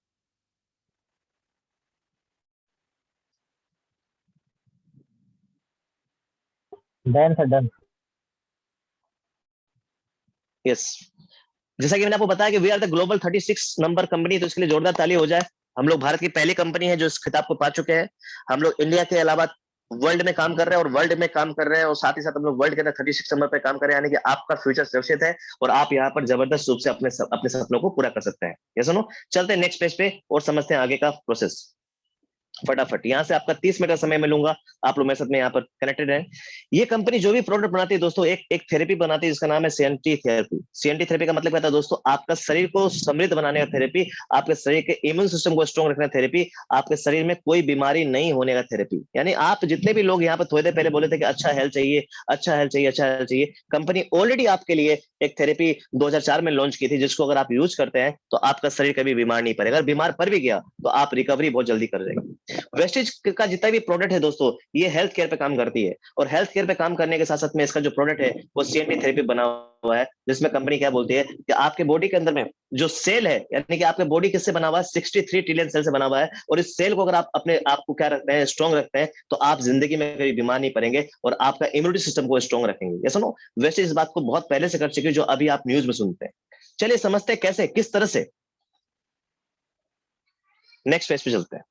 Done sir, done. यस, जैसा कि मैंने आपको बताया कि we are the global 36 number company, तो इसके लिए जोरदार ताली हो जाए। हम लोग भारत की पहली कंपनी है जो इस खिताब को पा चुके हैं। हम लोग इंडिया के अलावा वर्ल्ड में काम कर रहे हैं और वर्ल्ड में काम कर रहे हैं और साथ ही साथ हम लोग वर्ल्ड के अंदर 36 नंबर पे काम कर रहे हैं, यानी कि आपका फ्यूचर सुरक्षित है और आप यहाँ पर जबरदस्त रूप से अपने सपनों को पूरा कर सकते हैं। ये सुनो, चलते हैं नेक्स्ट पेज पे और समझते हैं आगे का प्रोसेस फटाफट। यहाँ से आपका 30 मिनट का समय मिलूंगा, आप लोग मेरे साथ में यहाँ पर कनेक्टेड हैं। ये कंपनी जो भी प्रोडक्ट बनाती है दोस्तों, एक थेरेपी बनाती है जिसका नाम है सीएनटी थेरेपी। सीएनटी थेरेपी का मतलब क्या था दोस्तों? आपका शरीर को समृद्ध बनाने का थेरेपी, आपके शरीर के इम्यून सिस्टम को स्ट्रॉन्ग रखने का थेरेपी, आपके शरीर में कोई बीमारी नहीं होने का थेरेपी। यानी आप जितने भी लोग यहाँ पर थोड़ी देर पहले बोले थे कि अच्छा हेल्थ चाहिए, अच्छा हेल्थ चाहिए, अच्छा हेल्थ चाहिए, कंपनी ऑलरेडी आपके लिए एक थेरेपी 2004 में लॉन्च की थी, जिसको अगर आप यूज करते हैं तो आपका शरीर कभी बीमार नहीं पड़ेगा। अगर बीमार पड़ भी गया तो आप रिकवरी बहुत जल्दी कर जाएंगे। वेस्टिज का जितना भी प्रोडक्ट है दोस्तों, ये हेल्थ केयर पे काम करती है और हेल्थ केयर पे काम करने के साथ साथ में इसका जो प्रोडक्ट है वो सीएनटी थेरेपी बना हुआ है, जिसमें कंपनी क्या बोलती है कि आपके बॉडी के अंदर में जो सेल है, यानी कि आपके बॉडी किससे बना हुआ है? 63 ट्रिलियन सेल से बना हुआ है। और इस सेल को अगर आप अपने आप को क्या रखते हैं? स्ट्रॉन्ग रखते हैं, तो आप जिंदगी में कभी बीमार नहीं पड़ेंगे और आपका इम्यूनिटी सिस्टम को स्ट्रॉन्ग रखेंगे। ये सुनो, वैसे इस बात को बहुत पहले से कर चुके जो अभी आप न्यूज में सुनते हैं। चलिए समझते हैं कैसे, किस तरह से। नेक्स्ट पेज पे चलते हैं।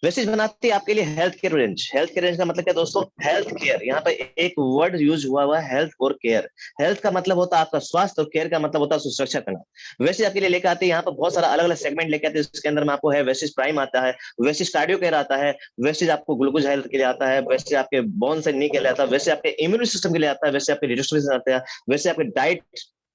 वेस्टिज बनाती है आपके लिए health care range. Health care range का मतलब क्या दोस्तों? Health care. यहाँ पे एक वर्ड यूज हुआ हुआ है, हेल्थ और केयर। हेल्थ का मतलब होता है आपका स्वास्थ्य और केयर का मतलब होता है सुरक्षा करना। वेस्टिज आपके लिए लेकर आती है यहाँ पर बहुत सारा अलग अलग सेगमेंट लेके आते हैं, जिसके अंदर में आपको है वेस्टिज प्राइम आता है, वेस्टिज कार्डियो केयर आता है, वेस्टिज आपको ग्लूकोज हेल्थ के लिए आता है, वेस्टिज आपके बोन से नी के लिए आता है, वैसे आपके इम्यून सिस्टम के लिए आता है, वैसे आपके डिस्ट्रीब्यूशन आता है, वैसे आपके डाइट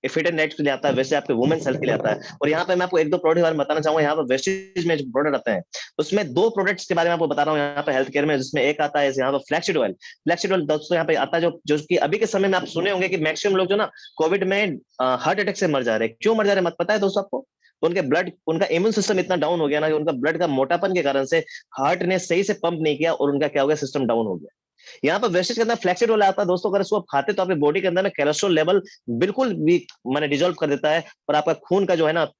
फिट एंड नेट के लिए आता है, वैसे आपके वुमेन्स हेल्थ के लिए आता है। और यहाँ पे मैं आपको एक दो प्रोडक्ट के बारे में बताना चाहूंगा। यहाँ पर वेस्टिज में जो प्रोडक्ट आते हैं उसमें 2 प्रोडक्ट्स के बारे में आपको बता रहा हूँ यहाँ पे हेल्थ केयर में, जिसमें एक आता है यहाँ पर फ्लैक्सीड ऑयल। फ्लैक्सीड ऑयल दोस्तों यहाँ पे आता है जो कि अभी के समय में आप सुने होंगे कि मैक्सिमम लोग जो ना कोविड में हार्ट अटैक से मर जा रहे हैं। क्यों मर जा रहे हैं मत पता है दोस्तों आपको? तो उनका इम्यून सिस्टम इतना डाउन हो गया ना कि उनका ब्लड का मोटापन के कारण से हार्ट ने सही से पंप नहीं किया और उनका क्या हो गया, सिस्टम डाउन हो गया। यहाँ पर वेस्टेज के अंदर फ्लेक्सिड वाला आता है दोस्तों, अगर इसको आप खाते तो आपके बॉडी के अंदर में कोलेस्ट्रॉल लेवल बिल्कुल भी माने डिजोल्व कर देता है, और आपका खून का जो है ना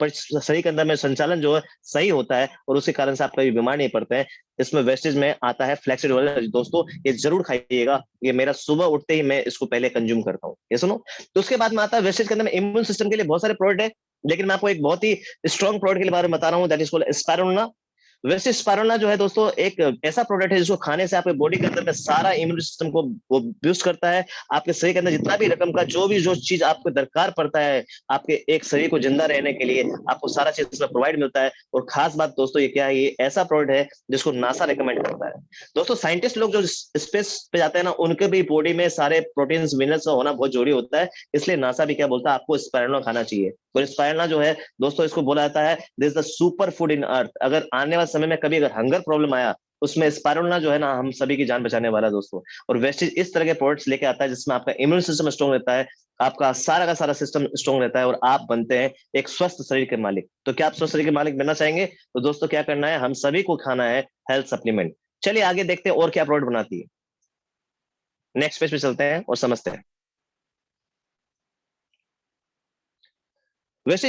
शरीर के अंदर में संचालन जो है सही होता है, और उसके कारण से आप कभी बीमार नहीं पड़ते हैं। इसमें वेस्टेज में आता है फ्लेक्सिड ऑयल। दोस्तों ये जरूर खाइएगा, ये मेरा सुबह उठते ही मैं इसको पहले कंज्यूम करता हूँ, ये सुनो। तो उसके बाद में आता है वेस्टेज के अंदर में इम्यून सिस्टम के लिए बहुत सारे प्रोडक्ट है, लेकिन मैं आपको एक बहुत ही स्ट्रॉन्ग प्रोडक्ट के बारे में बता रहा हूँ, दैट इज कॉल्ड स्पाइरुलिना। वैसे स्पाइरुलिना जो है दोस्तों एक ऐसा प्रोडक्ट है जिसको खाने से आपके बॉडी के अंदर में सारा इम्यून सिस्टम को वो बूस्ट करता है। आपके शरीर के अंदर जितना भी रकम का जो चीज आपको दरकार पड़ता है आपके एक शरीर को जिंदा रहने के लिए, आपको सारा चीज इसमें प्रोवाइड मिलता है। और खास बात दोस्तों ये क्या है, ये ऐसा प्रोडक्ट है जिसको नासा रिकमेंड करता है। दोस्तों साइंटिस्ट लोग जो स्पेस पे जाते हैं ना, उनके भी बॉडी में सारे प्रोटीन मिनरल्स का होना बहुत जरूरी होता है, इसलिए नासा भी क्या बोलता है, आपको स्पाइरुलिना खाना चाहिए। और स्पाइरुलिना जो है दोस्तों, इसको बोला जाता है this the super food in earth. अगर आने वाले समय में कभी अगर हंगर प्रॉब्लम आया, उसमें स्पाइरुलिना जो है ना हम सभी की जान बचाने वाला है दोस्तों। और वेस्टेज इस तरह के प्रोडक्ट्स लेके आता है जिसमें आपका इम्यून सिस्टम स्ट्रॉन्ग रहता है, आपका सारा का सारा सिस्टम स्ट्रॉन्ग रहता है, और आप बनते हैं एक स्वस्थ शरीर के मालिक। तो क्या आप स्वस्थ शरीर के मालिक बनना चाहेंगे? तो दोस्तों क्या करना है, हम सभी को खाना है हेल्थ सप्लीमेंट। चलिए आगे देखते हैं और क्या प्रोडक्ट बनाती है। नेक्स्ट पेज पे चलते हैं और समझते हैं। वैसे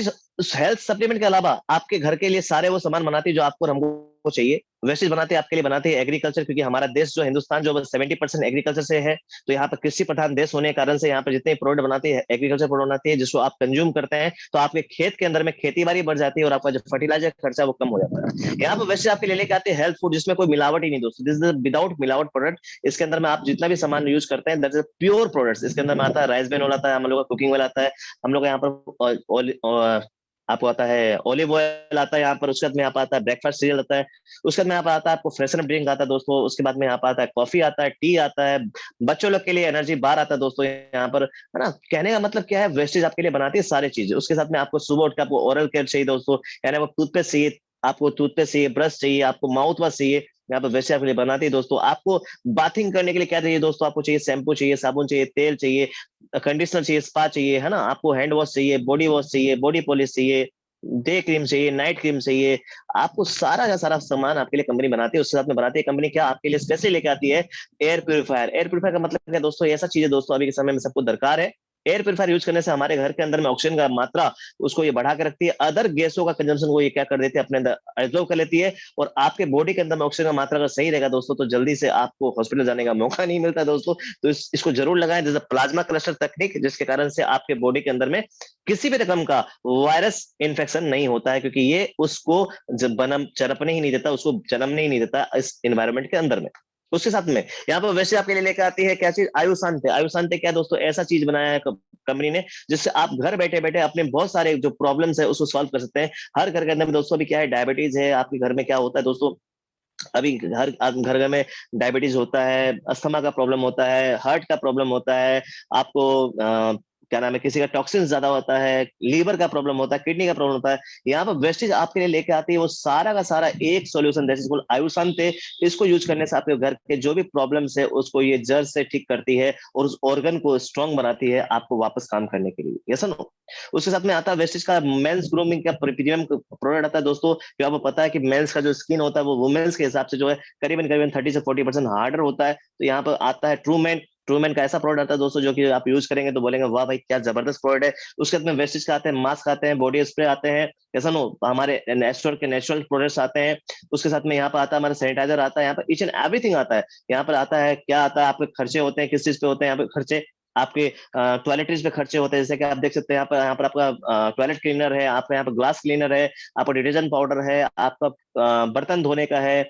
हेल्थ सप्लीमेंट के अलावा आपके घर के लिए सारे वो सामान बनाती है जो आपको और हमको चाहिए। वेस्टेज बनाते हैं आपके लिए, बनाते हैं एग्रीकल्चर, क्योंकि हमारा देश जो हिंदुस्तान जो 70% एग्रीकल्चर से है। तो यहाँ पर कृषि प्रधान देश होने के कारण से यहाँ पर जितने प्रोडक्ट बनाती है एग्रीकल्चर प्रोडक्ट बनाती है, जिसको आप कंज्यूम करते हैं तो आपके खेत के अंदर में खेती बाड़ी बढ़ जाती है और आपका जो फर्टिलाइजर खर्चा वो कम हो जाता है। यहाँ पर वैसे आपके लिए लेके आते हैं हेल्थ फूड, जिसमें कोई मिलावट ही नहीं दोस्तों, दिस इज विदाउट मिलावट प्रोडक्ट। इसके अंदर में आप जितना भी सामान यूज करते हैं दैट इज प्योर प्रोडक्ट्स। इसके अंदर में आता है राइस ब्रेन ऑयल, आता है हम लोग का कुकिंग ऑयल, आता है हम लोग यहाँ पर आपको आता है ऑलिव ऑयल, आता है यहाँ पर। उसके बाद में यहाँ पर आता है ब्रेकफास्ट सीरियल, आता है। उसके बाद में यहाँ पर आता है आपको फ्रेशनर ड्रिंक, आता है दोस्तों। उसके बाद में यहाँ पर आता है कॉफी, आता है टी, आता है। बच्चों लोग के लिए एनर्जी बार आता है दोस्तों यहाँ पर, है ना। कहने का मतलब क्या है, वेस्टेज आपके लिए बनाती है सारी चीजें। उसके साथ में आपको सुबह उठ के आपको ओरल केयर चाहिए दोस्तों, यानी वो टूथपेस्ट चाहिए, आपको टूथपेस्ट चाहिए, ब्रश चाहिए, आपको माउथ वॉश चाहिए, यहाँ पर वैसे आपके लिए बनाती है दोस्तों। आपको बाथिंग करने के लिए क्या चाहिए दोस्तों, आपको चाहिए शैम्पू चाहिए, साबुन चाहिए, तेल चाहिए, कंडीशनर चाहिए, स्पा चाहिए, है ना। आपको हैंड वॉश चाहिए, बॉडी वॉश चाहिए, बॉडी पॉलिश चाहिए, डे क्रीम चाहिए, नाइट क्रीम चाहिए। आपको सारा का सारा सामान आपके लिए कंपनी बनाती है। उसके साथ में बनाती है कंपनी क्या, आपके लिए स्पेशली लेके आती है एयर प्यूरिफायर। एयर प्यूरिफायर का मतलब क्या दोस्तों, ऐसा चीज है दोस्तों अभी के समय में सबको दरकार है। एयर प्यूरिफायर यूज करने से हमारे घर के अंदर में ऑक्सीजन का मात्रा उसको ये बढ़ा के रखती है, अदर गैसों का कंजम्पशन को ये क्या कर देती है, अपने अंदर एब्जॉर्ब कर लेती है। और आपके बॉडी के अंदर में ऑक्सीजन का मात्रा अगर सही रहेगा दोस्तों, तो जल्दी से आपको हॉस्पिटल जाने का मौका नहीं मिलता दोस्तों। तो इसको जरूर लगाएं, जैसे प्लाज्मा क्लस्टर तकनीक, जिसके कारण से आपके बॉडी के अंदर में किसी भी रकम का वायरस इन्फेक्शन नहीं होता है, क्योंकि ये उसको चरपने ही नहीं देता, उसको जन्मने ही नहीं देता इस एनवायरनमेंट के अंदर में। उसके साथ में यहाँ पर वैसे आपके लिए लेकर आती है क्या चीज, आयुशांति। आयुशांति क्या दोस्तों, ऐसा चीज बनाया है कंपनी ने जिससे आप घर बैठे बैठे अपने बहुत सारे जो प्रॉब्लम्स है उसको सॉल्व कर सकते हैं। हर घर के अंदर में दोस्तों अभी क्या है, डायबिटीज है। आपके घर में क्या होता है दोस्तों, अभी घर घर में डायबिटीज होता है, अस्थमा का प्रॉब्लम होता है, हार्ट का प्रॉब्लम होता है, आपको क्या नाम है, किसी का टॉक्सिन ज्यादा होता है, लीवर का प्रॉब्लम होता है, किडनी का प्रॉब्लम होता है। यहाँ पर वेस्टेज आपके लिए लेके आती है वो सारा का सारा एक सॉल्यूशन, दैट इज कॉल्ड आयुशांति। इसको यूज करने से आपके घर के जो भी प्रॉब्लम्स है उसको ये जड़ से ठीक करती है और उस ऑर्गन को स्ट्रॉन्ग बनाती है आपको वापस काम करने के लिए, यस नो। उसके साथ में आता है वेस्टेज का मेंस ग्रूमिंग का प्रीमियम प्रोडक्ट आता है दोस्तों। जो आपको पता है कि मेंस का जो स्किन होता है वो वुमेन्स के हिसाब से जो है करीबन करीबन 30 से 40% हार्डर होता है। तो यहाँ पर आता है ट्रूमैन का ऐसा प्रोडक्ट आता है दोस्तों, जो कि आप यूज करेंगे तो बोलेंगे वाह भाई क्या जबरदस्त प्रोडक्ट है। उसके बाद में वेस्टेज का आते हैं मास्क, आते हैं बॉडी स्प्रे, आते हैं, ऐसा नो, हमारे नेचुरल प्रोडक्ट्स आते हैं। उसके साथ में यहाँ पर आता है हमारा सैनिटाइजर, आता है यहाँ पर ईच एंड एवरीथिंग आता है। यहाँ पर आता है क्या आता है, आपके खर्चे होते हैं किस चीज पे होते हैं, यहाँ पे खर्चे आपके टॉयलेटरीज पे खर्चे होते हैं। जैसे कि आप देख सकते हैं यहाँ पर आपका टॉयलेट क्लीनर है, आपका यहाँ पर ग्लास क्लीनर है, आपका डिटर्जेंट पाउडर है, आपका बर्तन धोने का है,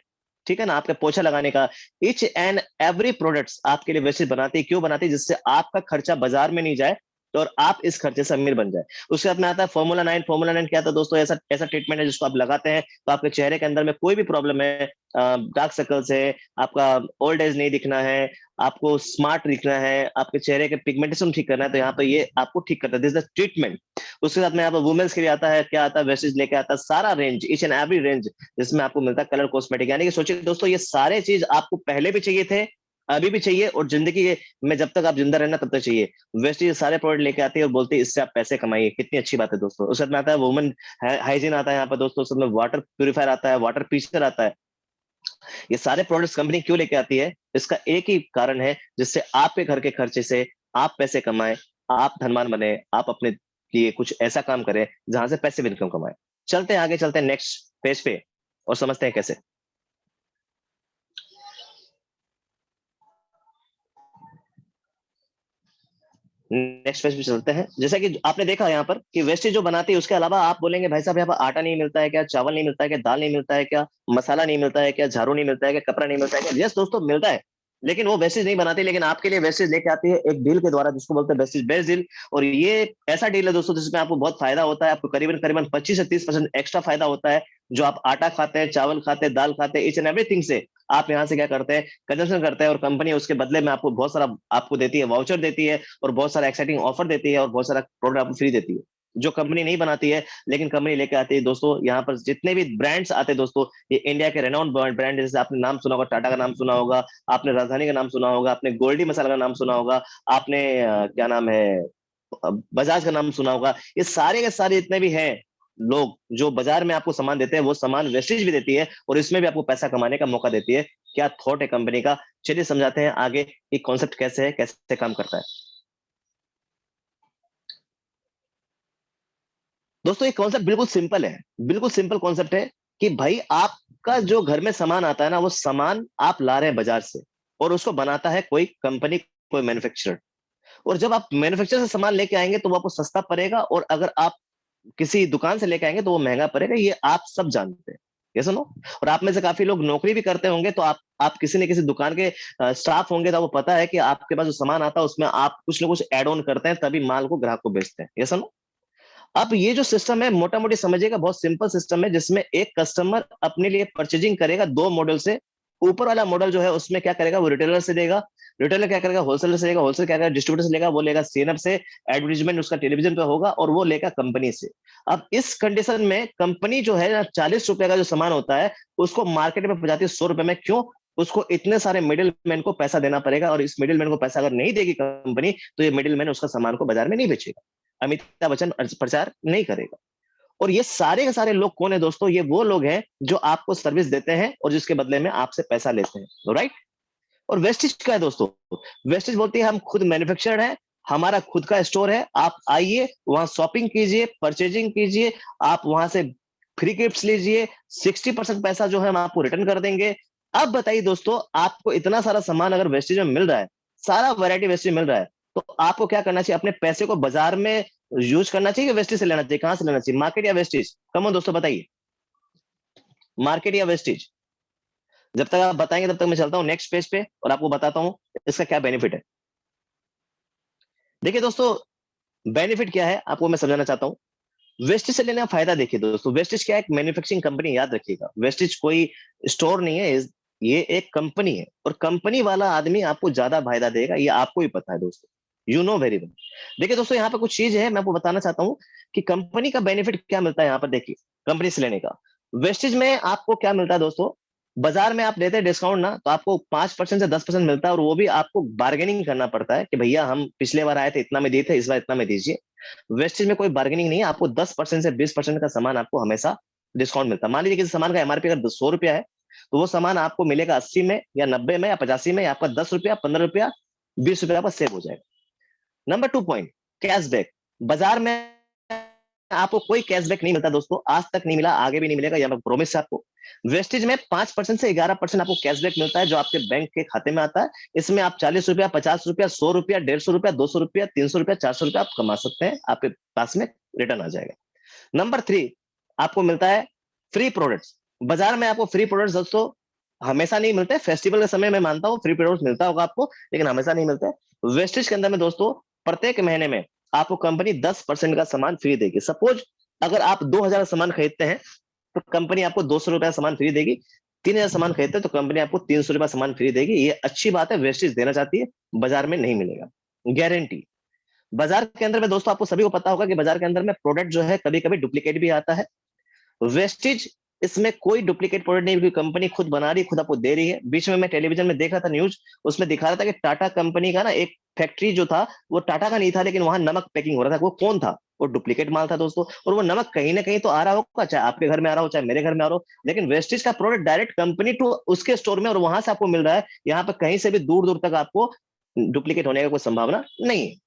ठीक है ना, आपका पोछा लगाने का। इच एंड एवरी प्रोडक्ट्स आपके लिए वैसे बनाती है, क्यों बनाती है, जिससे आपका खर्चा बाजार में नहीं जाए तो और आप इस खर्चे से अमीर बन जाए। उसके बाद में आता है फॉर्मूला 9। फॉर्मूला 9 क्या था दोस्तों, ऐसा ट्रीटमेंट है जिसको आप लगाते हैं तो आपके चेहरे के अंदर में कोई भी प्रॉब्लम है, डार्क सर्कल्स है, आपका ओल्ड एज नहीं दिखना है, आपको स्मार्ट दिखना है, आपके चेहरे के पिगमेंटेशन ठीक करना है, तो यहाँ पे ये आपको ठीक करता है, दिस इज द ट्रीटमेंट। उसके साथ में यहाँ पर वुमेन्स के लिए आता है, क्या आता है, वेस्टेज लेके आता है सारा range, each and every range, जिसमें आपको मिलता है कलर कॉस्मेटिक। यानी कि सोचिए दोस्तों ये सारे चीज आपको पहले भी चाहिए थे अभी भी चाहिए, और जिंदगी में जब तक आप जिंदा रहना तब तक चाहिए। वेस्टेज सारे प्रोडक्ट लेके आती है और बोलती है इससे आप पैसे कमाइए। कितनी अच्छी बात है दोस्तों। उसके में आता है वुमेन हाइजीन आता है यहाँ पर दोस्तों, उसमें वाटर प्यूरिफायर आता है, वाटर पीचर आता है। ये सारे प्रोडक्ट्स कंपनी क्यों लेके आती है? इसका एक ही कारण है, जिससे आपके घर के खर्चे से आप पैसे कमाएं, आप धनवान बने, आप अपने लिए कुछ ऐसा काम करें जहां से पैसे भी इनकम कमाएं। चलते हैं आगे, चलते हैं नेक्स्ट पेज पे और समझते हैं कैसे। नेक्स्ट पेज पे चलते हैं। जैसा कि आपने देखा यहाँ पर कि वेस्टेज जो बनाती है, उसके अलावा आप बोलेंगे भाई साहब यहाँ पर आटा नहीं मिलता है क्या, चावल नहीं मिलता है क्या, दाल नहीं मिलता है क्या, मसाला नहीं मिलता है क्या, झाड़ू नहीं मिलता है क्या, कपड़ा नहीं मिलता है क्या? यस दोस्तों, मिलता है, लेकिन वो वेस्टेज नहीं बनाती। लेकिन आपके लिए वेस्टेज लेके आती है एक डील के द्वारा, जिसको बोलते हैं वेस्टेज बेस्ड डील। और ये ऐसा डील है दोस्तों जिसमें आपको बहुत फायदा होता है। आपको करीबन करीबन 25 से 30% एक्स्ट्रा फायदा होता है। जो आप आटा खाते हैं, चावल खाते हैं, दाल खाते हैं, ईच एंड एवरीथिंग से आप यहाँ से क्या करते हैं, कंजम्पशन करते हैं, और कंपनी उसके बदले में आपको बहुत सारा आपको देती है, वाउचर देती है, और बहुत सारा एक्साइटिंग ऑफर देती है, और बहुत सारा प्रोडक्ट आपको फ्री देती है, जो कंपनी नहीं बनाती है लेकिन कंपनी लेके आती है दोस्तों। यहाँ पर जितने भी ब्रांड्स आते हैं दोस्तों, ये इंडिया के रेनाउंड ब्रांड, जैसे आपने नाम सुना होगा, टाटा का नाम सुना होगा, आपने राजधानी का नाम सुना होगा, आपने गोल्डी मसाला का नाम सुना होगा, आपने क्या नाम है, बजाज का नाम सुना होगा। ये सारे के सारे जितने भी हैं लोग जो बाजार में आपको सामान देते हैं, वो सामान वेस्टेज भी देती है, और इसमें भी आपको पैसा कमाने का मौका देती है। क्या थॉट है कंपनी का, चलिए समझाते हैं आगे कि कॉन्सेप्ट कैसे है, कैसे काम करता है। दोस्तों ये कॉन्सेप्ट बिल्कुल सिंपल है, बिल्कुल सिंपल कॉन्सेप्ट है कि भाई आपका जो घर में सामान आता है ना, वो सामान आप ला रहे हैं बाजार से, और उसको बनाता है कोई कंपनी, कोई मैन्युफैक्चरर। और जब आप मैन्युफैक्चरर से सामान लेके आएंगे तो वो आपको सस्ता पड़ेगा, और अगर आप किसी दुकान से लेके आएंगे तो वो महंगा पड़ेगा। ये आप सब जानते हैं, ये सुनो। और आप में से काफी लोग नौकरी भी करते होंगे, तो आप किसी न किसी दुकान के स्टाफ होंगे, तो वो पता है कि आपके पास जो सामान आता है उसमें आप कुछ ना कुछ एड ऑन करते हैं, तभी माल को ग्राहक को बेचते हैं, ये सुनो। अब ये जो सिस्टम है मोटा मोटी समझिएगा, बहुत सिंपल सिस्टम है, जिसमें एक कस्टमर अपने लिए परचेजिंग करेगा दो मॉडल से। ऊपर वाला मॉडल जो है उसमें क्या करेगा, वो रिटेलर से देगा, रिटेलर क्या करेगा, होलसेलर से लेगा, होलसेलर क्या करेगा, डिस्ट्रीब्यूटर से लेगा, वो लेगा सीएनएफ से, एडवर्टीजमेंट उसका टेलीविजन पे होगा, और वो लेगा कंपनी से। अब इस कंडीशन में कंपनी जो है 40 रुपए का जो सामान होता है, उसको मार्केट में पहुंचाती है 100 रुपए में। क्यों? उसको इतने सारे मिडिल मैन को पैसा देना पड़ेगा, और इस मिडिल मैन को पैसा अगर नहीं देगी कंपनी, तो ये मिडिल मैन उसका सामान को बाजार में नहीं बेचेगा, अमिताभ बच्चन प्रचार नहीं करेगा। और ये सारे के सारे लोग कौन है दोस्तों? ये वो लोग हैं जो आपको सर्विस देते हैं और जिसके बदले में आपसे पैसा लेते हैं, राइट। और वेस्टेज क्या है दोस्तों? वेस्टेज बोलती है हम खुद मैन्युफैक्चरर है, हमारा खुद का स्टोर है, आप आइए वहां शॉपिंग कीजिए, परचेजिंग कीजिए, आप वहां से फ्री गिफ्ट्स लीजिए, 60% पैसा जो है हम आपको रिटर्न कर देंगे। अब बताइए दोस्तों, आपको इतना सारा सामान अगर वेस्टेज में मिल रहा है, सारा वैरायटी वेस्टेज मिल रहा है, तो आपको क्या करना चाहिए? अपने पैसे को बाजार में यूज करना चाहिए, वेस्टेज से लेना चाहिए? कहां से लेना चाहिए, मार्केट या वेस्टेज? कम ऑन दोस्तों बताइए, मार्केट या वेस्टेज? जब तक आप बताएंगे तब तक मैं चलता हूं नेक्स्ट पेज पे और आपको बताता हूं इसका क्या बेनिफिट है। देखिए दोस्तों, बेनिफिट क्या है आपको मैं समझाना चाहता हूं। वेस्टेज से लेने का फायदा देखिए दोस्तों, वेस्टेज क्या है? एक मैन्युफैक्चरिंग कंपनी, याद रखिएगा, वेस्टेज कोई स्टोर नहीं है, ये एक कंपनी है, और कंपनी वाला आदमी आपको ज्यादा फायदा देगा, ये आपको ही पता है दोस्तों, यू नो वेरी वेल। देखिए दोस्तों, यहाँ पर कुछ चीज है मैं आपको बताना चाहता हूँ कि कंपनी का बेनिफिट क्या मिलता है। यहाँ पर देखिए, कंपनी से लेने का वेस्टेज में आपको क्या मिलता है दोस्तों? बाजार में आप लेते हैं डिस्काउंट ना, तो आपको 5% से 10% मिलता है, और वो भी आपको बार्गेनिंग करना पड़ता है कि भैया हम पिछले बार आए थे इतना में दिए थे, इस बार इतना में दीजिए। वेस्टेज में कोई बार्गेनिंग नहीं है, आपको 10% से 20% का सामान आपको हमेशा डिस्काउंट मिलता है। मान लीजिए किसी सामान का एमआरपी अगर 100 रुपया है, तो वो सामान आपको मिलेगा 80 में या 90 में या 85 में, आपका 10 रुपया, 15 रुपया, 20 रुपया आपका सेव हो जाएगा। Number 2 point, cashback. बाजार में आपको कोई कैशबैक नहीं मिलता दोस्तों, आज तक नहीं मिला, आगे भी नहीं मिलेगा, यह मैं प्रॉमिस है आपको। वेस्टेज में 5% से 11% आपको कैशबैक मिलता है, जो आपके बैंक के खाते में आता है। इसमें आप 40 रुपया, 50 रुपया, 100 रुपया, 150 रुपया, 200 रुपया, 300 रुपया, 400 रुपया आप कमा सकते हैं, आपके पास में रिटर्न आ जाएगा। नंबर 3, आपको मिलता है फ्री प्रोडक्ट्स। बाजार में आपको फ्री प्रोडक्ट्स दोस्तों हमेशा नहीं मिलते, फेस्टिवल के समय मैं मानता हूं फ्री प्रोडक्ट्स मिलता होगा आपको, लेकिन हमेशा नहीं मिलते। वेस्टेज के अंदर में दोस्तों प्रत्येक महीने में आपको कंपनी 10% का सामान फ्री देगी। सपोज अगर आप 2000 सामान खरीदते हैं, तो कंपनी आपको 200 रुपया सामान फ्री देगी। 3000 सामान खरीदते हैं तो कंपनी आपको 300 रुपया सामान फ्री देगी। ये अच्छी बात है, वेस्टेज देना चाहती है, बाजार में नहीं मिलेगा, गारंटी। बाजार के अंदर में दोस्तों आपको सभी को पता होगा कि बाजार के अंदर में प्रोडक्ट जो है कभी कभी डुप्लीकेट भी आता है। वेस्टेज इसमें कोई डुप्लीकेट प्रोडक्ट नहीं, कंपनी खुद बना रही, खुद आपको दे रही है। बीच में मैं टेलीविजन में देख रहा था न्यूज, उसमें दिखा रहा था कि टाटा कंपनी का ना एक फैक्ट्री जो था वो टाटा का नहीं था, लेकिन वहां नमक पैकिंग हो रहा था। वो कौन था? वो डुप्लीकेट माल था दोस्तों। और वो नमक कहीं ना कहीं तो आ रहा होगा, चाहे आपके घर में आ रहा हो चाहे मेरे घर में आ रहा हो, लेकिन वेस्टेज का प्रोडक्ट डायरेक्ट कंपनी टू उसके स्टोर में और वहां से आपको मिल रहा है। यहाँ पे कहीं से भी दूर दूर तक आपको डुप्लीकेट होने का कोई संभावना नहीं है।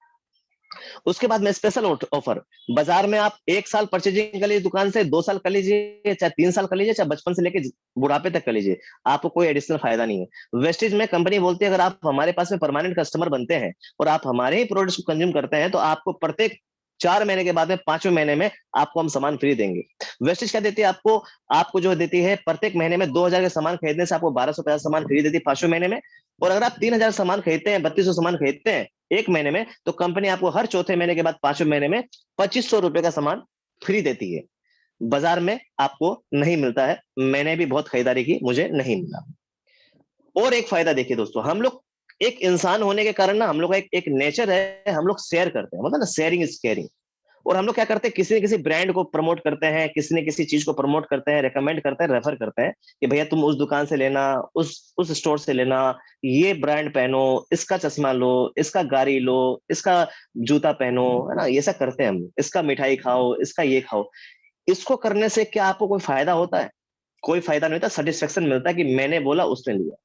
उसके बाद में स्पेशल ऑफर, बाजार में आप 1 साल परचेजिंग कर लीजिए दुकान से, 2 साल कर लीजिए, चाहे 3 साल कर लीजिए, चाहे बचपन से लेकर बुढ़ापे तक कर लीजिए, आपको कोई एडिशनल फायदा नहीं है। वेस्टेज में कंपनी बोलती है अगर आप हमारे पास में परमानेंट कस्टमर बनते हैं और आप हमारे ही प्रोडक्ट्स को कंज्यूम करते हैं तो आपको प्रत्येक 4 महीने के बाद में 5वें महीने में आपको हम सामान फ्री देंगे। वेस्टेज क्या देती है आपको? आपको जो देती है प्रत्येक महीने में 2000 के सामान खरीदने से आपको 1250 सामान फ्री देती है 5वें महीने में। और अगर आप 3000 सामान खरीदते हैं, 3200 सामान खरीदते हैं एक महीने में, तो कंपनी आपको हर चौथे महीने के बाद 5वें महीने में 2500 रुपए का सामान फ्री देती है। बाजार में आपको नहीं मिलता है, मैंने भी बहुत खरीदारी की, मुझे नहीं मिला। और एक फायदा देखिए दोस्तों, हम लोग एक इंसान होने के कारण ना हम लोग का एक नेचर है, हम लोग शेयर करते हैं, मतलब ना शेयरिंग इज केयरिंग। और हम लोग क्या करते हैं, किसी न किसी ब्रांड को प्रमोट करते हैं, किसी न किसी चीज को प्रमोट करते हैं, रेकमेंड करते हैं, रेफर करते हैं कि भैया तुम उस दुकान से लेना, उस स्टोर से लेना, ये ब्रांड पहनो, इसका चश्मा लो, इसका गाड़ी लो, इसका जूता पहनो, है ना, ये सब करते हैं हम। इसका मिठाई खाओ, इसका ये खाओ। इसको करने से क्या आपको कोई फायदा होता है? कोई फायदा नहीं होता। सेटिस्फेक्शन मिलता है कि मैंने बोला उसने लिया।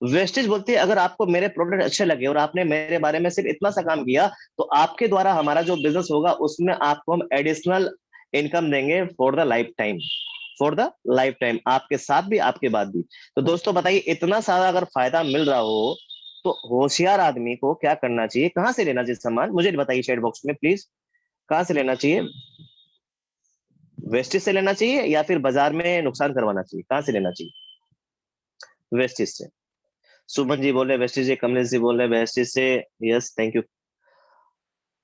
वेस्टेज बोलती है अगर आपको मेरे प्रोडक्ट अच्छे लगे और आपने मेरे बारे में सिर्फ इतना सा काम किया तो आपके द्वारा हमारा जो बिजनेस होगा उसमें आपको हम एडिशनल इनकम देंगे for the life time. For the life time, आपके साथ भी आपके बाद भी। तो दोस्तों बताइए, इतना सारा अगर फायदा मिल रहा हो तो होशियार आदमी को क्या करना चाहिए? कहां से लेना चाहिए सामान? मुझे बताइए चैट बॉक्स में प्लीज, कहां से लेना चाहिए? वेस्टेज से लेना चाहिए या फिर बाजार में नुकसान करवाना चाहिए? कहां से लेना चाहिए? वेस्टेज से। सुमन जी बोल रहे वेस्टेज से, कमलेश जी बोल रहे वेस्टेज से, यस थैंक यू।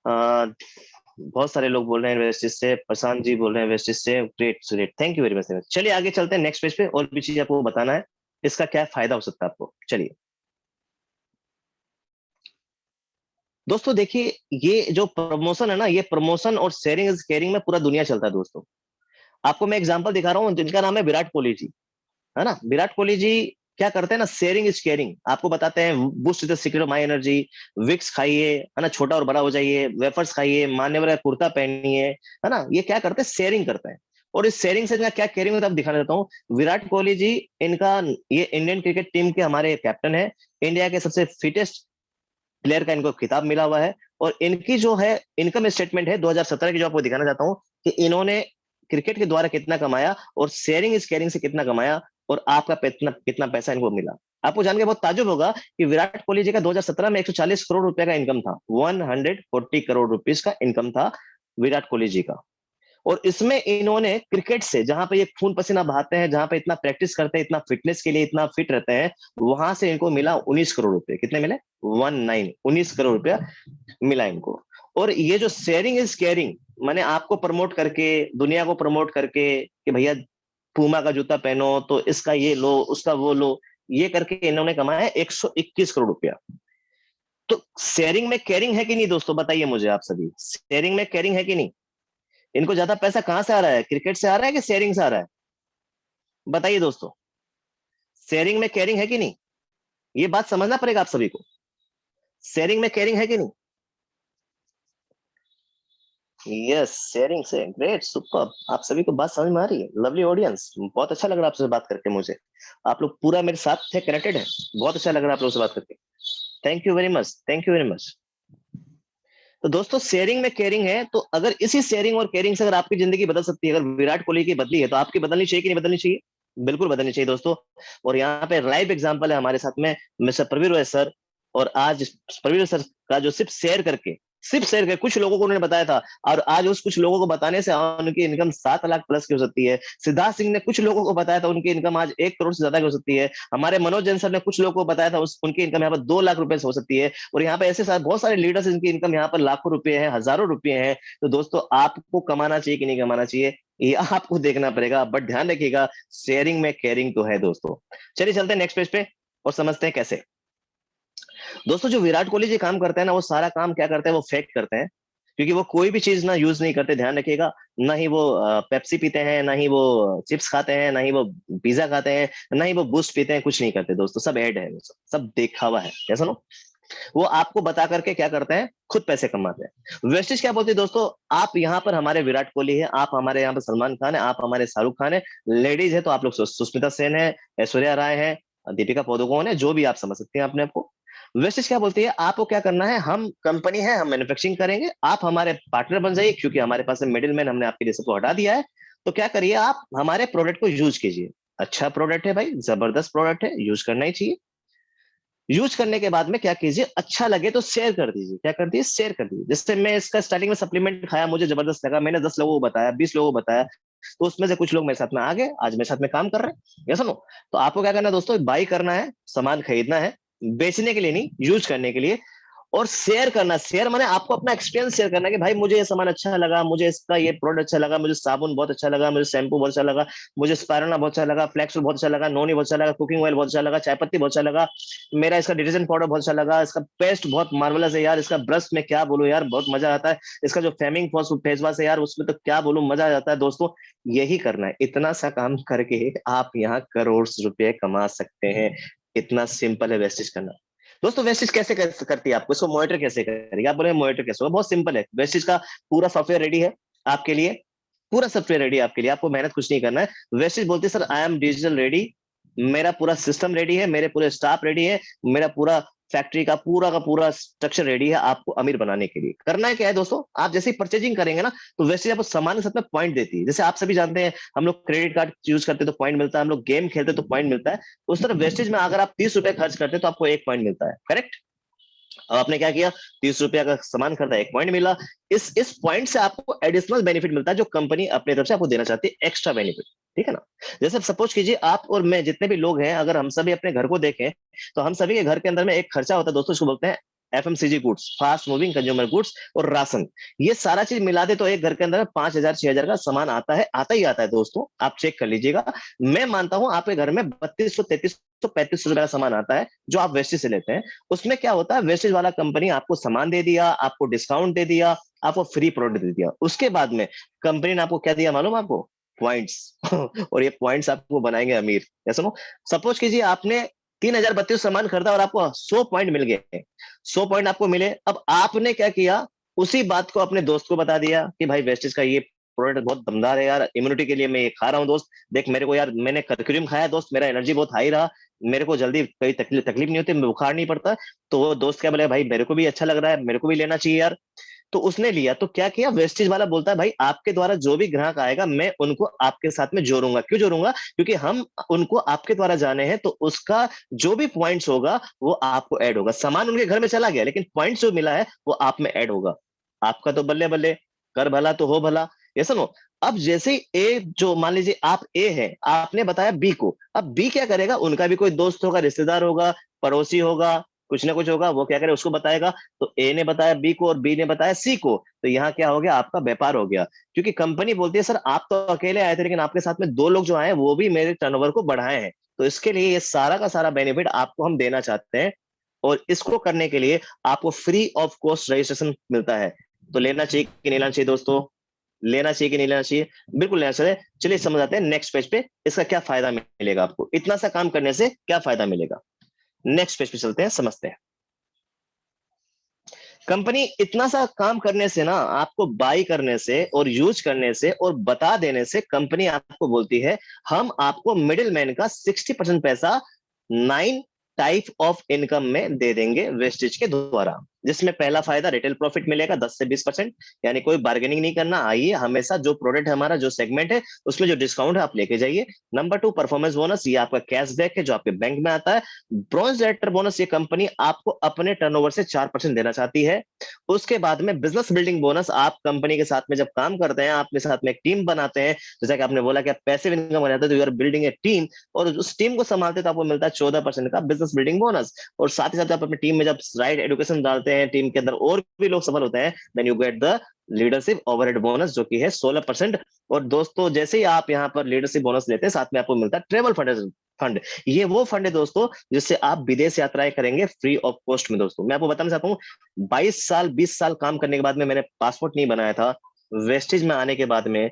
बहुत सारे लोग बोल रहे हैं वेस्टेज से, प्रशांत जी बोल रहे हैं वेस्टेज से, great great, thank you very much. चलिए आगे चलते हैं नेक्स्ट पेज पे, और भी चीज आपको बताना है, इसका क्या फायदा हो सकता है आपको। चलिए दोस्तों देखिए, ये जो प्रमोशन है ना, ये प्रमोशन और शेयरिंग इज केयरिंग में पूरा दुनिया चलता है दोस्तों। आपको मैं एग्जांपल दिखा रहा हूँ, जिनका नाम है विराट कोहली जी, है ना। विराट कोहली जी क्या करते हैं ना, शेयरिंग इज केयरिंग। आपको बताते हैं boost the secret of my energy, Vicks खाइए, है ना, छोटा और बड़ा हो जाइए, वेफर्स खाइए, मान्यवर कुर्ता पहनिए, है ना। ये क्या करते हैं? शेयरिंग करते हैं। और इस शेयरिंग से क्या केयरिंग होता है दिखाना चाहता हूँ। विराट कोहली जी, इनका ये इंडियन क्रिकेट टीम के हमारे कैप्टन है, इंडिया के सबसे फिटेस्ट प्लेयर का इनको खिताब मिला हुआ है। और इनकी जो है इनकम स्टेटमेंट है 2017 की, जो आपको दिखाना चाहता हूँ कि इन्होंने क्रिकेट के द्वारा कितना कमाया और शेयरिंग इज केयरिंग से कितना कमाया, और आपका कितना कितना पैसा इनको मिला। आपको जान के बहुत ताजुब होगा कि विराट कोहली जी का 2017 में 140 करोड़ रुपए का इनकम था, 140 करोड़ रुपीस का इनकम था विराट कोहली जी का। और इसमें इन्होंने क्रिकेट से, जहां पे ये खून पसीना बहाते हैं, जहां पे इतना प्रैक्टिस करते हैं, इतना फिटनेस के लिए इतना फिट रहते हैं, वहां से इनको मिला 19 करोड़ रुपए। कितने मिले? 19 करोड़ रुपया मिला इनको। और ये जो शेयरिंग इज केयरिंग, मैंने आपको प्रमोट करके, दुनिया को प्रमोट करके कि भैया पूमा का जूता पहनो तो इसका ये लो, उसका वो लो, ये करके इन्होंने कमाया 121 करोड़ रुपया। तो शेयरिंग में केयरिंग है कि नहीं दोस्तों? बताइए मुझे आप सभी, शेयरिंग में केयरिंग है कि नहीं? इनको ज्यादा पैसा कहां से आ रहा है? क्रिकेट से आ रहा है कि शेयरिंग से आ रहा है? बताइए दोस्तों, शेयरिंग में केयरिंग है कि नहीं? ये बात समझना पड़ेगा आप सभी को। शेयरिंग में केयरिंग है कि नहीं? यस, शेयरिंग से, ग्रेट, सुपर। आप सभी को बात समझ में आ रही है? लवली ऑडियंस, बहुत अच्छा लग रहा है आपसे बात करके मुझे। आप लोग पूरा मेरे साथ थे, कनेक्टेड है, बहुत अच्छा लग रहा है आप लोगों से बात करके। Thank you very much, thank you very much. तो दोस्तों शेयरिंग में केयरिंग है, तो अगर इसी शेयरिंग और केयरिंग से अगर आपकी जिंदगी बदल सकती है, अगर विराट कोहली की बदली है, तो आपकी बदलनी चाहिए कि नहीं बदलनी चाहिए? बिल्कुल बदलनी चाहिए दोस्तों। और यहाँ पे लाइव एग्जांपल है हमारे साथ में मिस्टर प्रवीर रोय सर। और आज प्रवीर सर का जो सिर्फ शेयर करके कुछ लोगों को उन्होंने बताया था, और आज उस कुछ लोगों को बताने से उनकी इनकम 7 लाख प्लस की हो सकती है। सिद्धार्थ सिंह ने कुछ लोगों को बताया था, उनकी इनकम आज 1 करोड़ से ज्यादा की हो सकती है। हमारे मनोज जैन सर ने कुछ लोगों को बताया था, उनकी इनकम यहाँ पर 2 लाख रुपए से हो सकती है। और यहाँ पे ऐसे सारे बहुत सारे लीडर्स, इनकी इनकम यहाँ पर लाखों रुपए है, हजारों रुपए हैं। तो दोस्तों आपको कमाना चाहिए कि नहीं कमाना चाहिए, ये आपको देखना पड़ेगा। बट ध्यान रखिएगा, शेयरिंग में केयरिंग तो है दोस्तों। चलिए चलते हैं नेक्स्ट पेज पे और समझते हैं कैसे। दोस्तों जो विराट कोहली जी काम करते हैं ना, वो सारा काम क्या करते हैं, वो फेक करते हैं। क्योंकि वो कोई भी चीज ना यूज नहीं करते, ध्यान रखिएगा। ना ही वो पेप्सी पीते हैं, ना ही वो चिप्स खाते हैं, ना ही वो पिज्जा खाते हैं, ना ही वो बूस्ट पीते हैं, कुछ नहीं करते दोस्तों। सब ऐड है, सब दिखावा है, ऐसा ना। वो आपको बता करके क्या करते हैं, खुद पैसे कमाते हैं। वेस्टेज क्या बोलती है दोस्तों, आप यहाँ पर हमारे विराट कोहली है, आप हमारे यहाँ पर सलमान खान है, आप हमारे शाहरुख खान है। लेडीज है तो आप लोग सुष्मिता सेन है, ऐश्वर्या राय है, दीपिका पादुकोण है, जो भी आप समझ सकते हैं अपने आप को। वेस्टेज क्या बोलती है, आपको क्या करना है, हम कंपनी है, हम मैन्युफैक्चरिंग करेंगे, आप हमारे पार्टनर बन जाइए, क्योंकि हमारे पास मिडिल मैन हमने आपके लिए सबको हटा दिया है। तो क्या करिए, आप हमारे प्रोडक्ट को यूज कीजिए। अच्छा प्रोडक्ट है भाई, जबरदस्त प्रोडक्ट है, यूज करना ही चाहिए। यूज करने के बाद में क्या कीजिए, अच्छा लगे तो शेयर कर दीजिए। क्या कर दीजिए, शेयर कर दीजिए। जैसे मैं इसका स्टार्टिंग में सप्लीमेंट खाया, मुझे जबरदस्त लगा, मैंने 10 लोगों को बताया, 20 लोगों को बताया, तो उसमें से कुछ लोग मेरे साथ में आ गए, आज मेरे साथ में काम कर रहे हैं, ये सुनो। तो आपको क्या करना है दोस्तों, बाई करना है, सामान खरीदना है, बेचने के लिए नहीं, यूज करने के लिए। और शेयर करना, शेयर माने आपको अपना एक्सपीरियंस शेयर करना कि भाई मुझे ये सामान अच्छा लगा, मुझे इसका ये प्रोडक्ट अच्छा लगा, मुझे साबुन बहुत अच्छा लगा, मुझे शैम्पू बहुत अच्छा लगा, मुझे स्पायरुलिना बहुत अच्छा लगा, फ्लैक्स बहुत अच्छा लगा, नोनी बहुत अच्छा लगा, कुकिंग ऑयल बहुत अच्छा लगा, चाय पत्ती बहुत अच्छा लगा, मेरा इसका डिटर्जेंट पाउडर बहुत अच्छा लगा, इसका पेस्ट बहुत मार्वलस है यार, इसका ब्रश में क्या बोलूं यार, बहुत मजा आता है, इसका जो फेमिंग फेस वॉश है यार, उसमें तो क्या बोलूं, मजा आ जाता है दोस्तों। यही करना है, इतना सा काम करके आप यहाँ करोड़ रुपए कमा सकते हैं। इतना सिंपल है वेस्टेज करना। दोस्तों वेस्टेज कैसे करती है आपको, इसको मॉनिटर कैसे करेगी, आप बोले मॉनिटर कैसे होगा, बहुत सिंपल है। वेस्टेज का पूरा सॉफ्टवेयर रेडी है आपके लिए, पूरा सॉफ्टवेयर रेडी है आपके लिए, आपको मेहनत कुछ नहीं करना है। वेस्टेज बोलती है sir I am digital ready, मेरा पूरा सिस्टम रेडी है, मेरे पूरे स्टाफ रेडी है, मेरा पूरा फैक्ट्री का पूरा स्ट्रक्चर रेडी है आपको अमीर बनाने के लिए। करना है क्या है दोस्तों, आप जैसे ही परचेजिंग करेंगे ना, तो वेस्टेज आपको सामान के साथ में पॉइंट देती है। जैसे आप सभी जानते हैं, हम लोग क्रेडिट कार्ड यूज करते हैं तो पॉइंट मिलता है, हम लोग गेम खेलते हैं तो पॉइंट मिलता है। उस तरह वेस्टेज में अगर आप 30 रुपए खर्च करते हैं तो आपको 1 पॉइंट मिलता है, करेक्ट। अब आपने क्या किया, 30 रुपया का सामान खरीदा, 1 पॉइंट मिला। इस पॉइंट से आपको एडिशनल बेनिफिट मिलता है, जो कंपनी अपनी तरफ से आपको देना चाहती है, एक्स्ट्रा बेनिफिट। ठीक है ना। जैसे सपोज कीजिए आप और मैं, जितने भी लोग हैं, अगर हम सभी अपने घर को देखें, तो हम सभी के घर के अंदर में एक खर्चा होता है दोस्तों, इसको बोलते हैं FMCG goods, fast moving consumer goods, और राशन। ये सारा चीज मिला दे तो एक घर के अंदर 5,000 6,000 का सामान आता है, आता ही आता है दोस्तों, आप चेक कर लीजिएगा। मैं मानता हूं आपके घर में 3200 3300 3500 रुपए का सामान आता है, जो आप वेस्टेज से लेते हैं। उसमें क्या होता है, वेस्टेज वाला कंपनी आपको सामान दे दिया, आपको डिस्काउंट दे दिया, आपको फ्री प्रोडक्ट दे दिया। उसके बाद में कंपनी ने आपको क्या दिया मालूम आपको, पॉइंट्स और ये पॉइंट्स आपको बनाएंगे अमीर। ऐसा नो, सपोज कीजिए आपने 3032 सामान खरीदा और आपको 100 पॉइंट मिल गए, 100 पॉइंट आपको मिले। अब आपने क्या किया, उसी बात को अपने दोस्त को बता दिया कि भाई वेस्टेज का ये प्रोडक्ट बहुत दमदार है यार, इम्यूनिटी के लिए मैं ये खा रहा हूँ दोस्त, देख मेरे को यार, मैंने कर्क्यूरियम खाया दोस्त, मेरा एनर्जी बहुत हाई रहा, मेरे को जल्दी कोई तकलीफ नहीं होती, बुखार नहीं पड़ता। तो वो दोस्त क्या बोले, भाई मेरे को भी अच्छा लग रहा है, मेरे को भी लेना चाहिए यार। तो उसने लिया, तो क्या किया, वेस्टेज वाला बोलता है भाई आपके द्वारा जो भी ग्राहक आएगा, मैं उनको आपके साथ में जोड़ूंगा। क्यों जोड़ूंगा, क्योंकि हम उनको आपके द्वारा जाने हैं, तो उसका जो भी पॉइंट्स होगा वो आपको ऐड होगा। सामान उनके घर में चला गया, लेकिन पॉइंट्स जो मिला है वो आप में ऐड होगा। आपका तो बल्ले बल्ले, कर भला तो हो भला, ये सुनो। अब जैसे ए, जो मान लीजिए आप ए है, आपने बताया बी को, अब बी क्या करेगा, उनका भी कोई दोस्त होगा, रिश्तेदार होगा, पड़ोसी होगा, कुछ ना कुछ होगा, वो क्या करे, उसको बताएगा। तो ए ने बताया बी को और बी ने बताया सी को, तो यहाँ क्या हो गया, आपका व्यापार हो गया। क्योंकि कंपनी बोलती है सर आप तो अकेले आए थे, लेकिन आपके साथ में 2 लोग जो आए वो भी मेरे टर्नओवर को बढ़ाए हैं, तो इसके लिए ये सारा का सारा बेनिफिट आपको हम देना चाहते हैं। और इसको करने के लिए आपको फ्री ऑफ कॉस्ट रजिस्ट्रेशन मिलता है। तो लेना चाहिए कि नहीं लेना चाहिए दोस्तों, लेना चाहिए कि नहीं लेना चाहिए, बिल्कुल लेना चाहिए। चलिए समझ आते हैं नेक्स्ट पेज पे, इसका क्या फायदा मिलेगा आपको, इतना सा काम करने से क्या फायदा मिलेगा। नेक्स्ट पेज पे चलते हैं, समझते हैं। कंपनी इतना सा काम करने से ना, आपको बाई करने से और यूज करने से और बता देने से, कंपनी आपको बोलती है हम आपको मिडिल मैन का 60% पैसा 9 टाइप ऑफ इनकम में दे देंगे वेस्टेज के द्वारा। जिसमें पहला फायदा रिटेल प्रॉफिट मिलेगा 10 से 20%, यानी कोई बार्गेनिंग नहीं करना, आइए हमेशा जो प्रोडक्ट हमारा जो सेगमेंट है उसमें जो डिस्काउंट है आप लेके जाइए। नंबर 2 परफॉर्मेंस बोनस, ये आपका कैशबैक है जो आपके बैंक में आता है। ब्रॉन्ज डायरेक्टर बोनस, ये कंपनी आपको अपने टर्नओवर से 4% देना चाहती है। उसके बाद में बिजनेस बिल्डिंग बोनस, आप कंपनी के साथ में जब काम करते हैं, आपके साथ में एक टीम बनाते हैं, जैसा कि आपने बोला कि आप पैसिव इनकम बनाते हैं, तो you are building a team, और उस टीम को संभालते तो आपको मिलता है 14% का बिजनेस बिल्डिंग बोनस। और साथ ही साथ आप अपनी टीम में जब राइट एडुकेशन डालते होते हैं टीम के अंदर और भी लोग सफल होते हैं, then you get the leadership overhead bonus जो कि है 16%। और दोस्तों जैसे ही आप यहाँ पर लीडरशिप बोनस लेते हैं साथ में आपको मिलता है ट्रेवल फंड। ये वो फंड है दोस्तों जिससे आप विदेश यात्राएं करेंगे फ्री ऑफ कॉस्ट में। दोस्तों मैं आपको बताना चाहता हूँ 22 साल 20 साल काम करने के बाद में मैंने पासपोर्ट नहीं बनाया था। वेस्टेज में आने के बाद में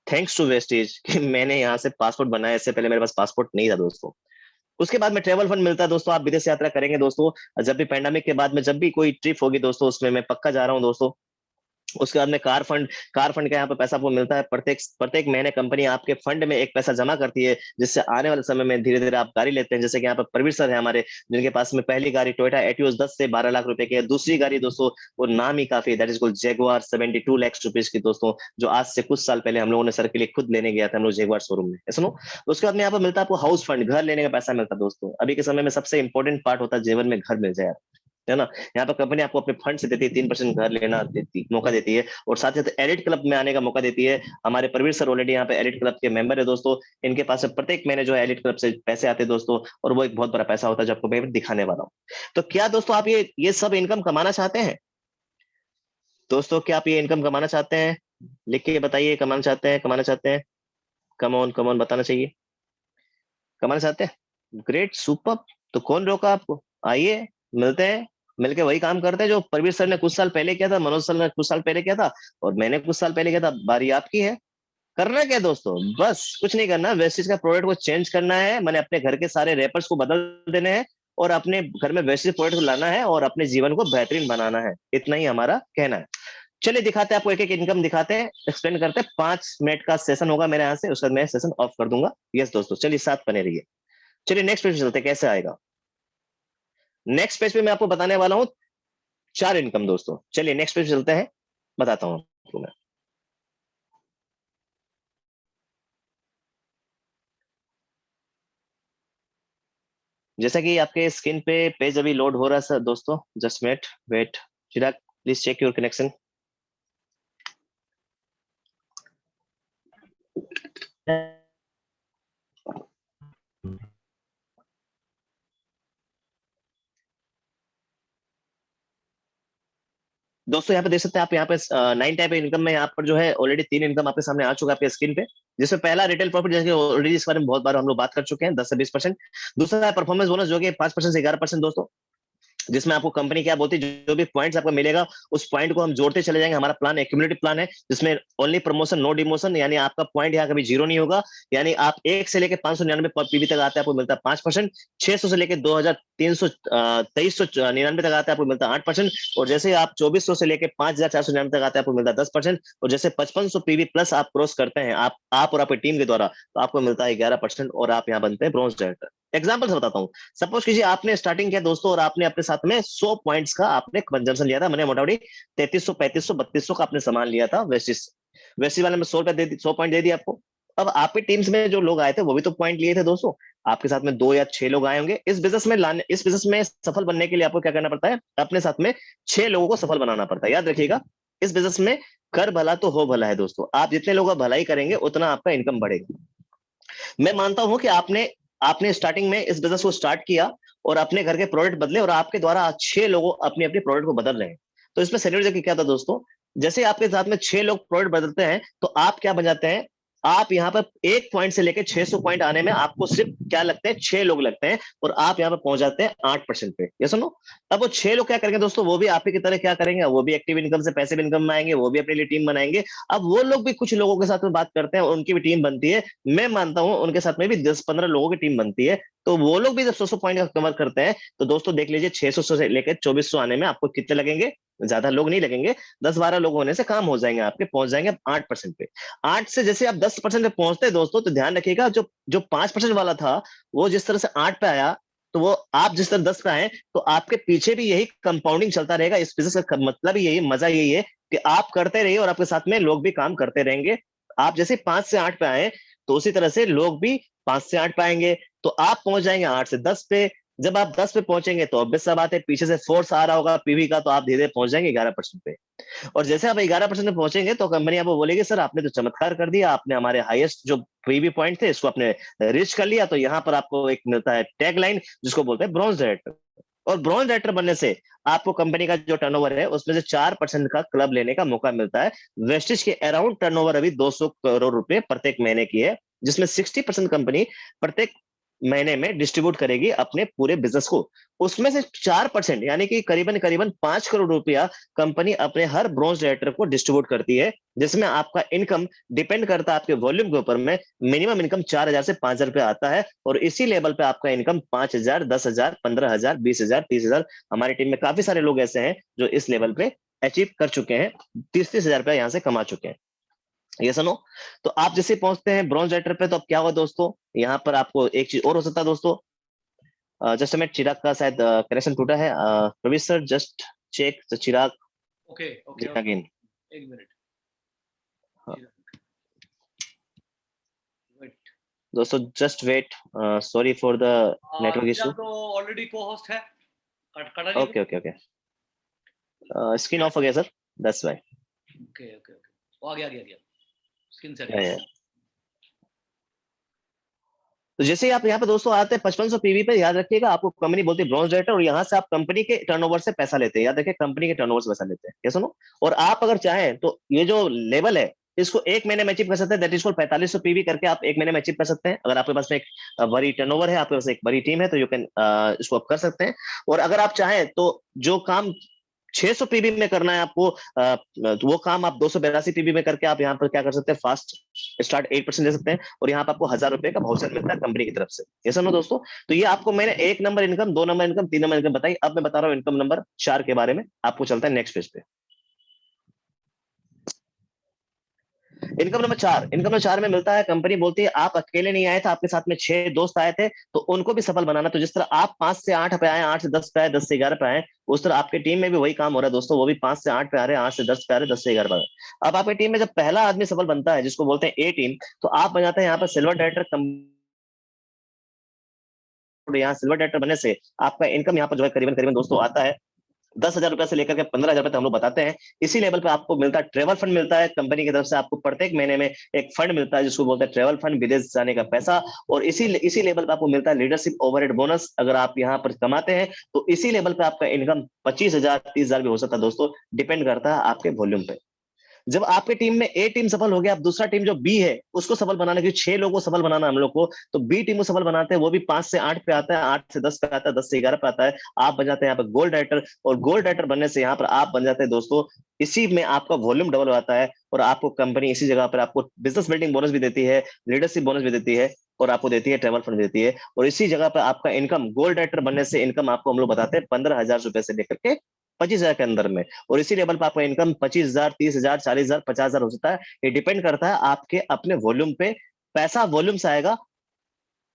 थैंक्स टू वेस्टेज कि मैंने यहाँ से पासपोर्ट बनाया। इससे पहले मेरे पास पासपोर्ट नहीं था दोस्तों। उसके बाद में ट्रेवल फंड मिलता है दोस्तों, आप विदेश यात्रा करेंगे दोस्तों। जब भी पैंडेमिक के बाद में जब भी कोई ट्रिप होगी दोस्तों उसमें मैं पक्का जा रहा हूँ दोस्तों। उसके बाद में कार फंड का यहाँ पे पैसा आपको मिलता है। प्रत्येक महीने कंपनी आपके फंड में एक पैसा जमा करती है जिससे आने वाले समय में धीरे धीरे आप गाड़ी लेते हैं। जैसे कि यहाँ पे प्रवीर सर है हमारे, जिनके पास में पहली गाड़ी टोयोटा एटियोस 10 से 12 लाख रुपए की है। दूसरी गाड़ी दोस्तों वो नाम ही काफी, that is called Jaguar 72 lakh rupees की दोस्तों, जो आज से कुछ साल पहले हम लोगों ने सर के लिए खुद लेने गया था हम लोग जैगुआर शोरूम में। सुनो, उसके बाद में यहाँ पर मिलता है आपको हाउस फंड, घर लेने का पैसा मिलता है दोस्तों। अभी के समय में सबसे इंपॉर्टेंट पार्ट होता है जीवन में घर मिल जाए, है ना। यहाँ पर कंपनी आपको अपने फंड से देती है 3% घर लेना मौका देती है, और साथ ही साथ एलिट क्लब में आने का मौका देती है। हमारे प्रवीर सर ऑलरेडी यहाँ पे एलिट क्लब के मेंबर है दोस्तों। इनके पास प्रत्येक महीने जो है एलिट क्लब से पैसे आते हैं दोस्तों, और वो एक बहुत बड़ा पैसा होता है जो आपको मैं दिखाने वाला हूँ। तो क्या दोस्तों आप ये सब इनकम कमाना चाहते हैं दोस्तों? क्या आप ये इनकम कमाना चाहते हैं? लिख के बताइए, कमाना चाहते हैं? कम ऑन बताना चाहिए। कमाना चाहते हैं? Great, super. तो कौन रोका आपको? आइए मिलते हैं, मिलके वही काम करते हैं जो प्रवीर सर ने कुछ साल पहले किया था, मनोज सर ने कुछ साल पहले किया था, और मैंने कुछ साल पहले किया था। बारी आपकी है। करना क्या दोस्तों? बस कुछ नहीं करना, वेस्टेज का प्रोडक्ट को चेंज करना है। मैंने अपने घर के सारे रैपर्स को बदल देने हैं और अपने घर में वेस्टेज प्रोडक्ट को लाना है और अपने जीवन को बेहतरीन बनाना है। इतना ही हमारा कहना है। चलिए दिखाते हैं आपको, एक एक इनकम दिखाते हैं, एक्सप्लेन करते हैं। 5 मिनट का सेशन होगा मेरे यहाँ से, उसके बाद मैं सेशन ऑफ कर दूंगा। यस दोस्तों, चलिए साथ बने रहिए। चलिए नेक्स्ट पेज चलते हैं, कैसे आएगा। नेक्स्ट पेज पे मैं आपको बताने वाला हूं 4 इनकम दोस्तों। चलिए नेक्स्ट पेज चलते हैं, बताता हूं आपको मैं। जैसा कि आपके स्क्रीन पे पेज अभी लोड हो रहा है सर दोस्तों, just minute wait. Chirag please check your connection. दोस्तों यहाँ पे देख सकते हैं आप, यहाँ पे 9 टाइप इनकम में यहाँ पर जो है ऑलरेडी 3 इनकम आपके सामने आ चुका है आपके स्क्रीन पे। जिसमें पहला रिटेल प्रॉफिट, जैसे ऑलरेडी इस बारे में बहुत बार हम लोग बात कर चुके हैं, 10 से 20%। दूसरा है परफॉर्मेंस बोनस जो कि 5% से 11% दोस्तों, जिसमें आपको कंपनी क्या बोलती है, जो भी पॉइंट्स आपको मिलेगा उस पॉइंट को हम जोड़ते चले जाएंगे। हमारा प्लान एक्यूमुलेटिव प्लान है जिसमें ओनली प्रमोशन नो डिमोशन, यानी आपका पॉइंट यहाँ कभी जीरो नहीं होगा। यानी आप 1 से लेकर 599 पीवी तक आते हैं आपको मिलता है 5%। 600 से लेकर 2399 तक आते हैं आपको मिलता है 8%। और जैसे आप 2400 से लेकर 5499 तक आते हैं आपको मिलता है 10%। और जैसे 5500 पीवी प्लस आप क्रॉस करते हैं आप और आपकी टीम के द्वारा, तो आपको मिलता है 11%, और आप यहाँ बनते हैं ब्रॉन्ज डायरेक्टर। एग्जाम्पल से बताता हूँ, सपोज कीजिए आपने स्टार्टिंग किया दोस्तों और आपने अपने साथ में 100 पॉइंट्स का आपने कंजम्पशन लिया था। मैंने मोटामोटी 3300 3500 3200 का आपने सामान लिया था वेस्टिस वाले में 100 पॉइंट दे दिया आपको। अब आपकी टीम्स में जो लोग आए थे वो भी तो पॉइंट लिए थे दोस्तों। आपके साथ में 2 या 6 लोग आए होंगे। इस बिजनेस में सफल बनने के लिए आपको क्या करना पड़ता है, अपने साथ में 6 लोगों को सफल बनाना पड़ता है। याद रखिएगा, इस बिजनेस में कर भला तो हो भला है दोस्तों। आप जितने लोगों का भलाई करेंगे उतना आपका इनकम बढ़ेगा। मैं मानता हूं कि आपने स्टार्टिंग में इस बिजनेस को स्टार्ट किया और अपने घर के प्रोडक्ट बदले, और आपके द्वारा 6 लोग अपनी अपनी प्रोडक्ट को बदल रहे हैं। तो इसमें सिनर्जी क्या था दोस्तों, जैसे आपके साथ में 6 लोग प्रोडक्ट बदलते हैं तो आप क्या बन जाते हैं, आप यहाँ पर 1 पॉइंट से लेकर 600 पॉइंट आने में आपको सिर्फ क्या लगते हैं, 6 लोग लगते हैं, और आप यहाँ पर पहुंच जाते हैं 8% पे। ये सुनो, अब वो 6 लोग क्या करेंगे दोस्तों, वो भी आप ही की तरह क्या करेंगे, वो भी एक्टिव इनकम से पैसिव इनकम में आएंगे, वो भी अपने लिए टीम बनाएंगे। अब वो लोग भी कुछ लोगों के साथ में बात करते हैं, उनकी भी टीम बनती है। मैं मानता हूं उनके साथ में भी 10-15 लोगों की टीम बनती है। तो वो लोग भी जब 100 पॉइंट कवर करते हैं तो दोस्तों देख लीजिए 600 से लेकर 2400 आने में आपको कितने लगेंगे, ज्यादा लोग नहीं लगेंगे, 10-12 लोग होने से काम हो जाएंगे आपके, पहुंच जाएंगे आप 8% पे। 8 से जैसे आप 10% पे पहुंचते हैं दोस्तों, तो ध्यान रखिएगा जो 5% वाला था वो जिस तरह से 8 पे आया, तो वो आप जिस तरह 10 पे आए, तो आपके पीछे भी यही कंपाउंडिंग चलता रहेगा। इस बिजनेस का मतलब यही, मजा यही है कि आप करते रहिए और आपके साथ में लोग भी काम करते रहेंगे। आप जैसे 5 से 8 पे आए तो उसी तरह से लोग भी 5 से 8 पे आएंगे, तो आप पहुंच जाएंगे 8 से 10 पे। जब आप 10 पे पहुंचेंगे तो ऑब्वियस सा बात है, पीछे से फोर्स आ रहा होगा पीवी का, तो आप धीरे धीरे पहुंच जाएंगे 11% पे। और जैसे आप 11% पे पहुंचेंगे तो कंपनी आपको बोलेगी, सर आपने तो चमत्कार कर दिया, आपने हमारे हाईएस्ट जो पीवी पॉइंट थे इसको आपने रीच कर लिया। तो यहाँ पर आपको एक मिलता है टैग लाइन जिसको बोलते हैं ब्रॉन्ज डायरेक्टर। और ब्रॉन्ज डायरेक्टर बनने से आपको कंपनी का जो टर्नओवर है उसमें से 4% का क्लब लेने का मौका मिलता है। वेस्टिज के अराउंड टर्नओवर अभी 200 करोड़ रुपए प्रत्येक महीने की है, जिसमें 60% कंपनी प्रत्येक महीने में डिस्ट्रीब्यूट करेगी अपने पूरे बिजनेस को। उसमें से 4% यानी कि करीबन करीबन 5 करोड़ रुपया कंपनी अपने हर ब्रॉन्ज डायरेक्टर को डिस्ट्रीब्यूट करती है, जिसमें आपका इनकम डिपेंड करता है आपके वॉल्यूम के ऊपर में। मिनिमम इनकम 4,000 से 5,000 रुपया आता है और इसी लेवल पे आपका इनकम 5,000, 10,000, 15,000, 20,000, 30,000। हमारी टीम में काफी सारे लोग ऐसे हैं जो इस लेवल पे अचीव कर चुके हैं, 30-30,000 रुपया यहाँ से कमा चुके हैं। ये सुनो, तो आप जैसे पहुंचते हैं ब्रॉन्ज डायरेक्टर पे तो अब क्या हुआ दोस्तों, यहाँ पर आपको एक चीज और हो सकता है दोस्तों। जस्ट मिनट, चिराग का शायद कनेक्शन टूटा है। Praveen sir just check the Chirag okay okay again. एक मिनट वेट। दोस्तों just wait, sorry for the network issue. तो ऑलरेडी को होस्ट है, कटा नहीं। Okay okay okay, screen off हो गया sir, that's why. Okay okay okay, आ गया स्क्रीन से। तो जैसे ही आप यहाँ पे दोस्तों आते हैं 5500 पीवी पे, याद रखिएगा आपको कंपनी बोलती है ब्रॉन्ज डायरेक्टर, और यहाँ से आप कंपनी के टर्नओवर से पैसा लेते हैं। याद रखिए कंपनी के टर्नओवर से पैसा लेते हैं, ये सुनो। और आप अगर चाहें तो ये जो लेवल है इसको एक महीने में अचीव कर सकते हैं, दैट इज कॉल्ड 4500 पीवी करके आप एक महीने में अचीव कर सकते हैं। अगर आपके पास में एक बड़ी टर्नओवर है, आपके पास एक बड़ी टीम है, तो यू कैन इसको आप कर सकते हैं। और अगर आप चाहें तो जो काम 600 पीबी में करना है आपको, तो वो काम आप 282 पीबी में करके आप यहाँ पर क्या कर सकते हैं, फास्ट स्टार्ट 8% दे सकते हैं। और यहाँ पर आपको 1,000 रुपए का वाउचर मिलता है कंपनी की तरफ से। ये समझो दोस्तों, तो ये आपको मैंने 1 number income, 2 number income, 3 number income बताई। अब मैं बता रहा हूँ इनकम नंबर 4 के बारे में। आपको चलता है नेक्स्ट पेज पे। इनकम नंबर 4, इनकम नंबर 4 में मिलता है, कंपनी बोलती है आप अकेले नहीं आए थे, आपके साथ में 6 दोस्त आए थे, तो उनको भी सफल बनाना। तो जिस तरह आप 5 से 8 पे आए, 8 से 10 पे आए, 10 से 11 पे आए, उस तरह आपकी टीम में भी वही काम हो रहा है दोस्तों। वो भी 5 से 8 पे आ रहे हैं, 8 से 10 पे आ रहे हैं, 10 से 11 पे आ रहे हैं। अब आपकी टीम में जब पहला आदमी सफल बनता है, जिसको बोलते हैं ए टीम, तो आप बन जाते हैं यहाँ पर सिल्वर डायरेक्टर। यहाँ सिल्वर डायरेक्टर बनने से आपका इनकम यहाँ पर जो है करीबन करीबन दोस्तों आता है 10,000 रुपए से लेकर के 15,000 रुपए हम लोग बताते हैं। इसी लेवल पे आपको मिलता है ट्रेवल फंड, मिलता है कंपनी की तरफ से। आपको प्रत्येक महीने में एक फंड मिलता है जिसको बोलते हैं ट्रेवल फंड, विदेश जाने का पैसा। और इसी लेवल पे आपको मिलता है लीडरशिप ओवरहेड बोनस। अगर आप यहाँ पर कमाते हैं तो इसी लेवल पे आपका इनकम 25,000, 30,000 भी हो सकता है दोस्तों, डिपेंड करता है आपके वॉल्यूम पे। जब आपके टीम में ए टीम सफल हो गया, अब दूसरा टीम जो बी है उसको सफल बनाने के 6 लोगों को सफल बनाना हम लोग को, तो बी टीम को सफल बनाते हैं। वो भी 5 से 8 पे आता है, 8 से 10 पे आता है, 10 से 11 पे आता है। आप बन जाते हैं यहाँ पर गोल्ड डायरेक्टर, और गोल्ड डायरेक्टर बनने से यहाँ पर आप बन जाते हैं दोस्तों, इसी में आपका वॉल्यूम डबल हो जाता है। और आपको कंपनी इसी जगह पर आपको बिजनेस बिल्डिंग बोनस भी देती है, लीडरशिप बोनस भी देती है, और आपको देती है ट्रेवल फंड देती है। और इसी जगह पर आपका इनकम, गोल्ड डायरेक्टर बनने से इनकम आपको हम लोग बताते हैं 15,000 रुपए से लेकर के 25,000 के अंदर में। और इसी लेवल पर आपका इनकम 25,000, 30,000, 40,000, 50,000 हो सकता है। ये डिपेंड करता है आपके अपने वॉल्यूम पे। पैसा वॉल्यूम से आएगा,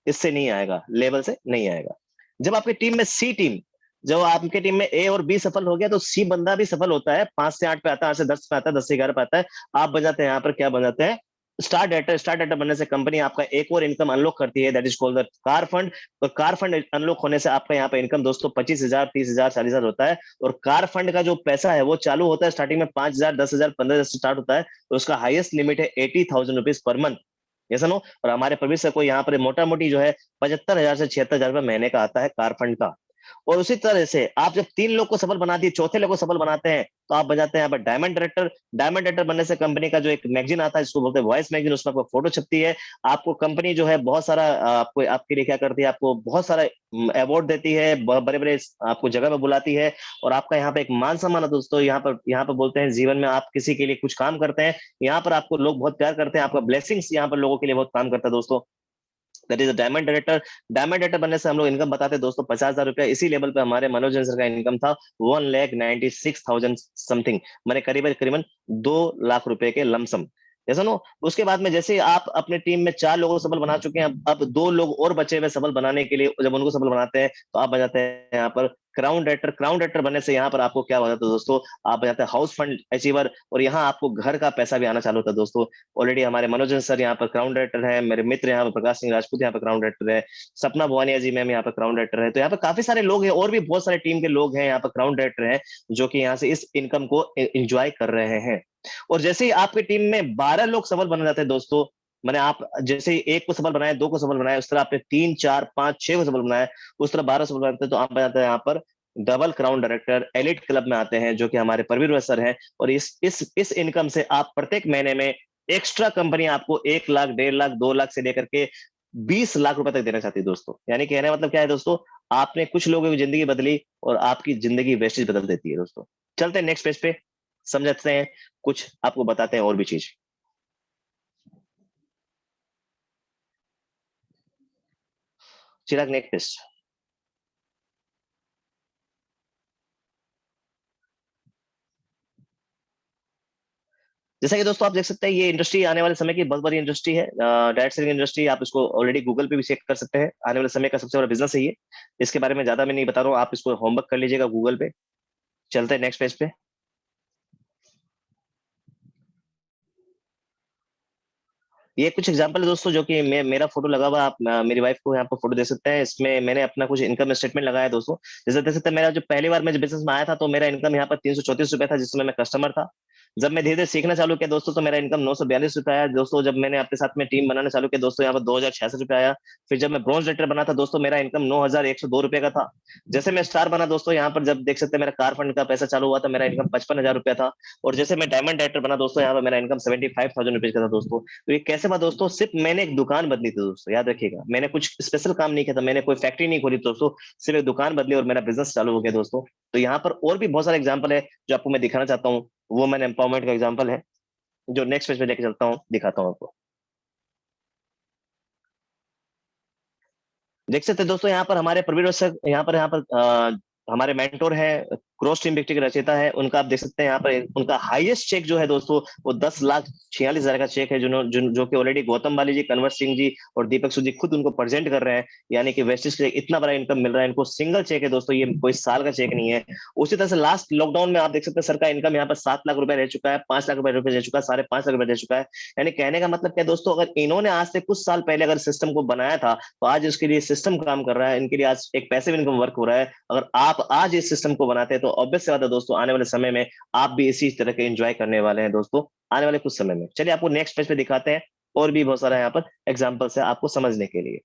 इससे नहीं आएगा, लेवल से नहीं आएगा। जब आपकी टीम में सी टीम, जब आपके टीम में ए और बी सफल हो गया, तो सी बंदा भी सफल होता है। 5 से 8 पे आता है, 8 से 10 पे आता है, 10 से 11 पे आता है। आप बन जाते हैं यहाँ पर क्या बन जाते हैं, स्टार डायरेक्टर। स्टार डायरेक्टर बनने से कंपनी आपका एक और इनकम अनलॉक करती है, that is called the car fund. और कार फंड अनलॉक होने से आपका यहाँ पे इनकम दोस्तों 25,000, 30,000, 40,000 होता है। और कार फंड का जो पैसा है वो चालू होता है स्टार्टिंग में 5,000, 10,000, 15,000 से स्टार्ट होता है। और उसका हाईएस्ट लिमिट है 80,000 रुपीज पर मंथ, ये सुनो। और हमारे प्रवीण सर को यहाँ पर मोटा मोटी जो है 75,000 से 76,000 रुपए महीने का आता है कार फंड का। और उसी तरह से आप जब 3 लोग को सफल बना दिए, चौथे लोग को सफल बनाते हैं, तो आप बजाते हैं यहाँ पर डायमंड डायरेक्टर। डायमंड डायरेक्टर बनने से कंपनी का जो एक मैगजीन आता है जिसको बोलते हैं वॉइस मैगजीन, उसमें आपको फोटो छपती है। आपको कंपनी जो है बहुत सारा आपको आपके लिए क्या करती है, आपको बहुत सारा अवार्ड देती है, बड़े बड़े आपको जगह पे बुलाती है। और आपका यहाँ पे एक मान सम्मान है दोस्तों। यहाँ पर बोलते हैं जीवन में आप किसी के लिए कुछ काम करते हैं, यहाँ पर आपको लोग बहुत प्यार करते हैं, आपका ब्लेसिंग्स यहाँ पर लोगों के लिए बहुत काम करता है दोस्तों। That is diamond director. Diamond director बनने से हम लोग इनकम बताते हैं दोस्तों 50,000 रुपया। इसी लेवल पे हमारे मनोज सर का इनकम था 1,96,000 समथिंग, मैंने करीबन करीबन 2 लाख रुपए के लमसम, जैसा नो। उसके बाद में जैसे आप अपने टीम में 4 लोगों को सफल बना चुके हैं, अब 2 लोग और बचे हुए सफल बनाने के लिए। जब उनको सफल बनाते हैं तो आप बन जाते हैं यहाँ पर क्राउन डायरेक्टर। क्राउन डायरेक्टर बनने से यहाँ पर आपको क्या हो जाता है दोस्तों, आप बन जाते हैं हाउस फंड अचीवर। और यहाँ आपको घर का पैसा भी आना चालू होता है दोस्तों। ऑलरेडी हमारे मनोज सर यहाँ पर क्राउन डायरेक्टर है, मेरे मित्र यहाँ पर प्रकाश सिंह राजपूत यहाँ पर क्राउन डायरेक्टर है, सपना भवानिया जी मैम यहाँ पर क्राउन डायरेक्टर है। तो यहाँ पर काफी सारे लोग हैं, और भी बहुत सारे टीम के लोग हैं यहाँ पर क्राउन डायरेक्टर है, जो कि यहाँ से इस इनकम को एंजॉय कर रहे हैं। और जैसे ही आपकी टीम में 12 लोग सफल बन जाते हैं दोस्तों, मैंने आप जैसे ही 1 को सफल बनाया, 2 को सफल बनाया, उस तरह आपने 3, 4, 5, 6 को सफल बनाया, उस तरह 12 सफल बनाते हैं, तो आप बनाते हैं यहाँ पर double crown director elite club में आते हैं, जो कि हमारे परवीर सर हैं। और इस इनकम से आप प्रत्येक महीने में एक्स्ट्रा कंपनी आपको 1 लाख, 1.5 लाख, 2 लाख से लेकर के 20 लाख रुपए तक देना चाहती है दोस्तों। यानी कहने का मतलब क्या है दोस्तों, आपने कुछ लोगों की जिंदगी बदली और आपकी जिंदगी वेस्टेज बदल देती है दोस्तों। चलते हैं नेक्स्ट पेज पे, समझते हैं, कुछ आपको बताते हैं और भी चीज। चिराग नेक्स्ट पेज। जैसा कि दोस्तों आप देख सकते हैं, ये इंडस्ट्री आने वाले समय की बहुत बड़ी इंडस्ट्री है, डायरेक्ट सेलिंग इंडस्ट्री। आप इसको ऑलरेडी गूगल पे भी चेक कर सकते हैं, आने वाले समय का सबसे बड़ा बिजनेस है ये। इसके बारे में ज्यादा मैं नहीं बता रहा हूँ, आप इसको होमवर्क कर लीजिएगा गूगल पे। चलते हैं नेक्स्ट पेज पे। ये कुछ एग्जांपल है दोस्तों, जो कि मेरा फोटो लगा हुआ, आप मेरी वाइफ को यहाँ पर फोटो दे सकते हैं। इसमें मैंने अपना कुछ इनकम स्टेटमेंट लगाया है दोस्तों। जैसे देख सकते हैं, मेरा जो पहली बार मैं बिजनेस में आया था, तो मेरा इनकम यहाँ पर 334 रुपए था, जिसमें मैं कस्टमर था। जब मैं धीरे धीरे सीखना चालू किया दोस्तों, तो मेरा इनकम 942 रुपए आया दोस्तों। जब मैंने अपने साथ में टीम बनाना चालू किया दोस्तों, यहाँ पर 2066 रुपए आया। फिर जब मैं ब्रॉन्ज डायरेक्टर बना था दोस्तों, मेरा इनकम 9102 रुपए का था। जैसे मैं स्टार बना दोस्तों, यहाँ पर जब देख सकते हैं मेरा कार फंड का पैसा चालू हुआ था, मेरा इनकम 55,000 रुपया था। और जैसे मैं डायमंड डायरेक्टर बना दोस्तों, यहाँ पर मेरा इनकम 75,000 रुपीज का था दोस्तों। तो ये कैसे बात दोस्तों, सिर्फ मैंने एक दुकान बदली थी दोस्तों, याद रखिएगा, मैंने कुछ स्पेशल काम नहीं किया था, मैंने कोई फैक्ट्री नहीं खोली दोस्तों, सिर्फ एक दुकान बदली और मेरा बिजनेस चालू हो गया दोस्तों। तो यहाँ पर और भी बहुत सारे एग्जांपल है जो आपको मैं दिखाना चाहता हूँ। वुमेन एम्पावरमेंट का एग्जांपल है, जो नेक्स्ट पेज पे लेके चलता हूँ, दिखाता हूँ आपको। देख सकते हैं दोस्तों, यहाँ पर हमारे प्रवीण सर, यहाँ पर हमारे मेंटोर है, क्रॉस टीम विक्ट्री के रचयिता है। उनका आप देख सकते हैं यहाँ पर उनका हाईएस्ट चेक जो है दोस्तों, वो 10,46,000 का चेक है, जो कि ऑलरेडी गौतम बाली जी, कन्वर सिंह जी और दीपक सूद जी खुद उनको प्रेजेंट कर रहे हैं। यानी कि वेस्टेज से इतना बड़ा इनकम मिल रहा है इनको, सिंगल चेक है दोस्तों, ये कोई साल का चेक नहीं है। उसी तरह से लास्ट लॉकडाउन में आप देख सकते हैं, सर का इनकम यहाँ पर 7 लाख रुपए रह चुका है, 5 लाख रुपए रह चुका है, 5.5 लाख रुपए रह चुका है। यानी कहने का मतलब क्या दोस्तों, अगर इन्होंने आज से कुछ साल पहले अगर सिस्टम को बनाया था, तो आज उसके लिए सिस्टम काम कर रहा है, इनके लिए आज एक पैसिव इनकम वर्क हो रहा है। अगर आप आज इस सिस्टम को बनाते हैं, तो ऑब्वियस बात है दोस्तों, आने वाले समय में आप भी इसी तरह के एंजॉय करने वाले हैं दोस्तों, आने वाले कुछ समय में। चलिए आपको नेक्स्ट पेज पे दिखाते हैं, और भी बहुत सारा यहाँ पर एग्जाम्पल्स है आपको समझने के लिए।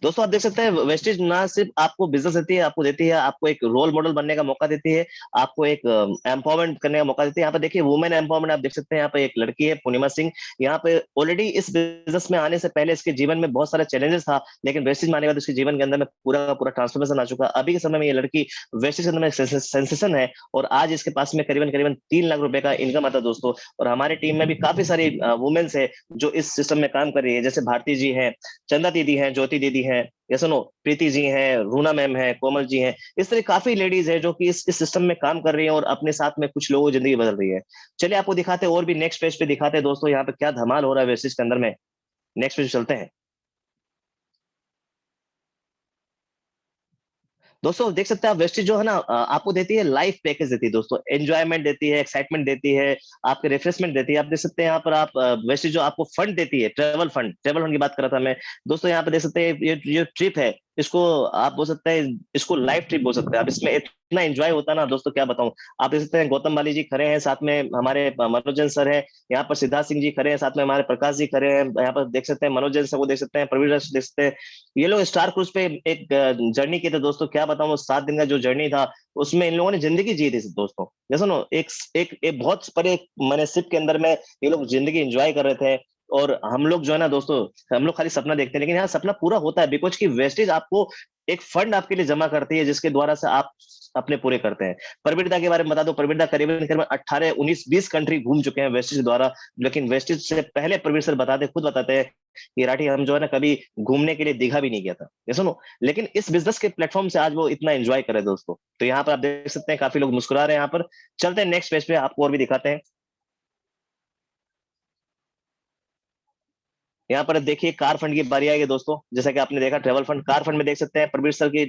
दोस्तों आप देख सकते हैं, वेस्टेज ना सिर्फ आपको बिजनेस देती है, आपको एक रोल मॉडल बनने का मौका देती है, आपको एक एम्पावरमेंट करने का मौका देती है। यहाँ पे देखिए वुमेन एम्पावरमेंट आप देख सकते हैं, यहाँ पे एक लड़की है पूर्णिमा सिंह। यहाँ पे ऑलरेडी इस बिजनेस में आने से पहले इसके जीवन में बहुत सारे चैलेंजेस था, लेकिन वेस्टेज में आने के बाद उसके जीवन के अंदर में पूरा का पूरा ट्रांसफॉर्मेशन आ चुका है। अभी के समय में ये लड़की वेस्टेज के अंदर में सेंसेशन है, और आज इसके पास में करीबन करीबन 3 लाख रुपए का इनकम आता है दोस्तों। और हमारी टीम में भी काफी सारी वुमेन्स है जो इस सिस्टम में काम कर रही है, जैसे भारती जी है, चंदा दीदी है, ज्योति दीदी है, या सुनो प्रीति जी हैं, रूना मैम है, कोमल जी हैं। इस तरह काफी लेडीज है जो कि इस सिस्टम में काम कर रही है और अपने साथ में कुछ लोगों की जिंदगी बदल रही है। चलिए आपको दिखाते हैं, और भी नेक्स्ट पेज पे दिखाते हैं दोस्तों, यहाँ पे क्या धमाल हो रहा है वेस्टेज के अंदर में। नेक्स्ट पेज चलते हैं दोस्तों। देख सकते हैं आप, वेस्टेज जो है ना, आपको देती है लाइफ पैकेज देती है दोस्तों, एंजॉयमेंट देती है, एक्साइटमेंट देती है, आपके रिफ्रेशमेंट देती है। आप देख सकते हैं यहाँ पर, आप वेस्टेज जो आपको फंड देती है, ट्रेवल फंड की बात कर रहा था मैं दोस्तों। यहाँ पे देख सकते हैं, ये ट्रिप है, इसको आप बोल सकते हैं, इसको लाइफ ट्रिप बोल सकते हैं आप। इसमें इतना एंजॉय होता है ना दोस्तों, क्या बताऊं। आप देख सकते हैं गौतम बाली जी खड़े हैं, साथ में हमारे मनोजन सर है, यहाँ पर सिद्धार्थ सिंह जी खड़े हैं, साथ में हमारे प्रकाश जी खड़े हैं। यहाँ पर देख सकते हैं मनोजन सर को देख सकते हैं, प्रवीण देख सकते हैं। ये लोग स्टार क्रूज पे एक जर्नी की थी दोस्तों, क्या बताऊं, वो 7 दिन का जो जर्नी था, उसमें इन लोगों ने जिंदगी जी थी दोस्तों। जैसे ना एक बहुत बड़े मैंने शिप के अंदर में ये लोग जिंदगी एंजॉय कर रहे थे। और हम लोग जो है ना दोस्तों, हम लोग खाली सपना देखते हैं, लेकिन यहाँ सपना पूरा होता है, बिकॉज की वेस्टेज आपको एक फंड आपके लिए जमा करती है, जिसके द्वारा से आप अपने पूरे करते हैं। प्रवीरदा के बारे में बता दो, प्रवीरदा करीबन करीबन 18, 19, 20 कंट्री घूम चुके हैं वेस्टेज द्वारा। लेकिन वेस्टेज से पहले प्रवीर सर खुद बताते हैं कि राठी, हम जो है ना कभी घूमने के लिए दीघा भी नहीं गया था, ये सुनो, लेकिन इस बिजनेस के प्लेटफॉर्म से आज वो इतना एंजॉय करे दोस्तों। तो यहाँ पर आप देख सकते हैं काफी लोग मुस्कुरा रहे हैं यहाँ पर। चलते हैं नेक्स्ट पेज पे, आपको और भी दिखाते हैं। यहाँ पर देखिए कार फंड की बारी आएगी दोस्तों। जैसा कि आपने देखा ट्रेवल फंड, कार फंड में देख सकते हैं प्रवीर सर की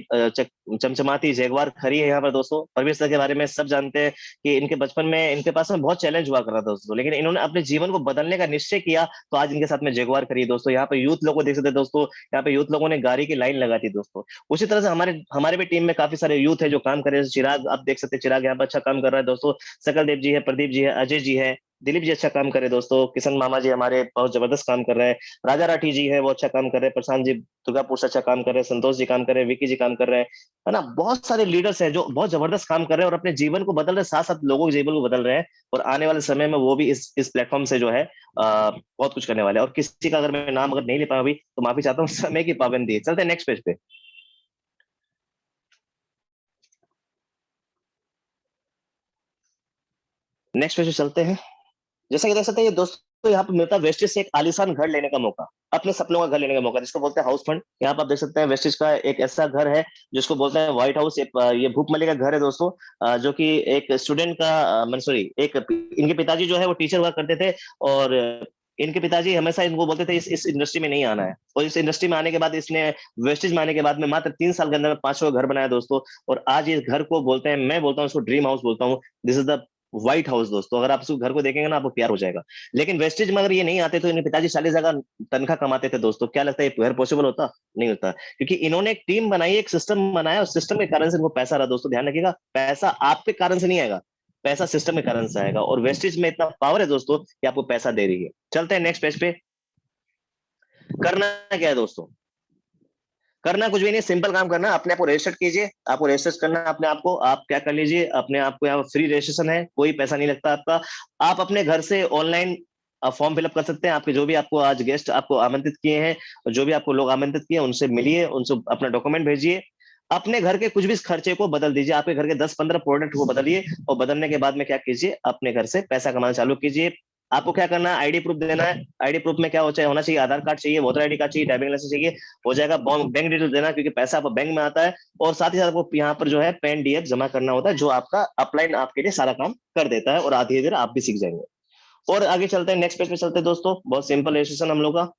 चमचमाती जैगवार खड़ी है यहाँ पर दोस्तों। प्रवीर सर के बारे में सब जानते हैं कि इनके बचपन में इनके पास में बहुत चैलेंज हुआ कर रहा था दोस्तों, लेकिन इन्होंने अपने जीवन को बदलने का निश्चय किया, तो आज इनके साथ में जैगवार खड़ी है दोस्तों। यहाँ पे यूथ लोगों को देख सकते हैं दोस्तों, यहाँ पे यूथ लोगों ने गाड़ी की लाइन लगा दी दोस्तों। उसी तरह से हमारे हमारे भी टीम में काफी सारे यूथ है जो काम कर रहे हैं। चिराग आप देख सकते हैं, चिराग यहाँ पर अच्छा काम कर रहा है दोस्तों। सकल देव जी है, प्रदीप जी है, अजय जी है, दिलीप जी अच्छा काम कर रहे हैं दोस्तों, किशन मामा जी हमारे बहुत जबरदस्त काम कर रहे हैं, राजा राठी जी है वो अच्छा काम कर रहे हैं, प्रशांत जी दुर्गापुर से अच्छा काम कर रहे हैं, संतोष जी काम कर रहे हैं, विकी जी काम कर रहे हैं, है ना। बहुत सारे लीडर्स हैं जो बहुत जबरदस्त काम कर रहे हैं और अपने जीवन को बदल रहे हैं, साथ साथ लोगों के जीवन को बदल रहे हैं। और आने वाले समय में वो भी इस प्लेटफॉर्म से जो है बहुत कुछ करने वाले हैं। और किसी का अगर मैं नाम अगर नहीं ले पाया अभी तो माफी चाहता हूँ, समय की पाबंदी है। चलते हैं नेक्स्ट पेज पे। नेक्स्ट पेज पे चलते हैं। जैसा कि देख सकते हैं ये दोस्तों, यहाँ पे मिलता है वेस्टेज से एक आलीशान घर लेने का मौका, अपने सपनों का घर लेने का मौका, जिसको बोलते हैं हाउस फंड। यहाँ पे आप देख सकते हैं वेस्टेज का एक ऐसा घर है जिसको बोलते हैं व्हाइट हाउस। ये भूखमली का घर है दोस्तों, जो कि एक स्टूडेंट का सॉरी एक इनके पिताजी जो है वो टीचर हुआ करते थे। और इनके पिताजी हमेशा इनको बोलते थे इस इंडस्ट्री में नहीं आना है। और इस इंडस्ट्री में आने के बाद इसने वेस्टेज में आने के बाद में मात्र 3 साल के अंदर में 500 घर बनाया दोस्तों। और आज इस घर को बोलते हैं, मैं बोलता हूँ इसको ड्रीम हाउस बोलता हूँ। This is the white house दोस्तों। अगर आप इस घर को देखेंगे ना आपको प्यार हो जाएगा। लेकिन वेस्टेज में अगर ये नहीं आते तो इनके पिताजी 40,000 तनख्वाह कमाते थे दोस्तों। क्या लगता है ये घर पॉसिबल होता? नहीं होता, क्योंकि इन्होंने एक टीम बनाई, एक सिस्टम बनाया, और सिस्टम के कारण से इनको पैसा रहा दोस्तों। ध्यान रखिएगा, पैसा आपके कारण से नहीं आएगा, पैसा सिस्टम के कारण से आएगा। और वेस्टेज में इतना पावर है दोस्तों कि आपको पैसा दे रही है। चलते हैं नेक्स्ट पेज पे। करना क्या है दोस्तों? करना कुछ भी नहीं, सिंपल काम करना, अपने आप को रजिस्टर कीजिए। आपको रजिस्टर करना है अपने आप को। आप क्या कर लीजिए, अपने आप को, यहाँ फ्री रजिस्ट्रेशन है, कोई पैसा नहीं लगता आपका। आप अपने घर से ऑनलाइन फॉर्म फिलअप कर सकते हैं। आपके जो भी आपको आज गेस्ट आपको आमंत्रित किए हैं, जो भी आपको लोग आमंत्रित किए हैं, उनसे मिलिए, उनसे अपना डॉक्यूमेंट भेजिए। अपने घर के कुछ भी खर्चे को बदल दीजिए। आपके घर के 10-15 प्रोडक्ट को बदलिए, और बदलने के बाद में क्या कीजिए, अपने घर से पैसा कमाना चालू कीजिए। आपको क्या करना है, आईडी प्रूफ देना है। आईडी प्रूफ में क्या होना चाहिए, आधार कार्ड चाहिए, वोटर आईडी कार्ड चाहिए, ड्राइविंग लाइसेंस चाहिए, हो जाएगा। बैंक डिटेल देना, क्योंकि पैसा आपको बैंक में आता है। और साथ ही साथ आपको यहाँ पर जो है पेन डीएफ जमा करना होता है, जो आपका अपलाइन आपके लिए सारा काम कर देता है। और धीरे धीरे आप भी सीख जाएंगे। और आगे चलते हैं, नेक्स्ट पेज पे चलते हैं दोस्तों। बहुत सिंपल रजिस्ट्रेशन हम लोग का।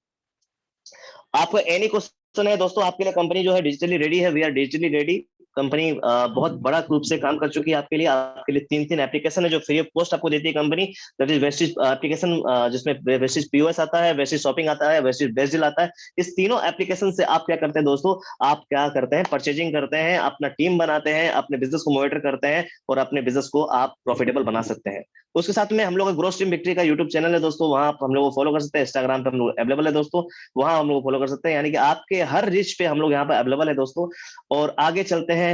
आपको एनी क्वेश्चन है दोस्तों, आपके लिए कंपनी जो है डिजिटली रेडी है। We are digitally ready. Company बहुत बड़ा रूप से काम कर चुकी है आपके लिए। आपके लिए 3 एप्लीकेशन है जो फ्री ऑफ कॉस्ट आपको देती है company. That is wastage application, जिसमें वेस्टेज पीओएस आता है, वेस्टेज शॉपिंग आता है, वेस्टेज बेस्ट डील आता है। इस तीनों एप्लीकेशन से आप क्या करते हैं दोस्तों, आप क्या करते हैं, परचेजिंग करते हैं, अपना टीम बनाते हैं, अपने बिजनेस को मॉनिटर करते हैं, और अपने बिजनेस को आप प्रॉफिटेबल बना सकते हैं। उसके साथ में हम लोग का ग्रोथ स्ट्रीम विक्ट्री का यूट्यूब चैनल है दोस्तों, वहां आप हम लोग को फॉलो कर सकते हैं। इंस्टाग्राम पे हम लोग अवेलेबल है दोस्तों, वहां हम लोग फॉलो कर सकते हैं। यानी कि आपके हर रीच पे हम लोग यहाँ पे अवेलेबल है दोस्तों। और आगे चलते हैं,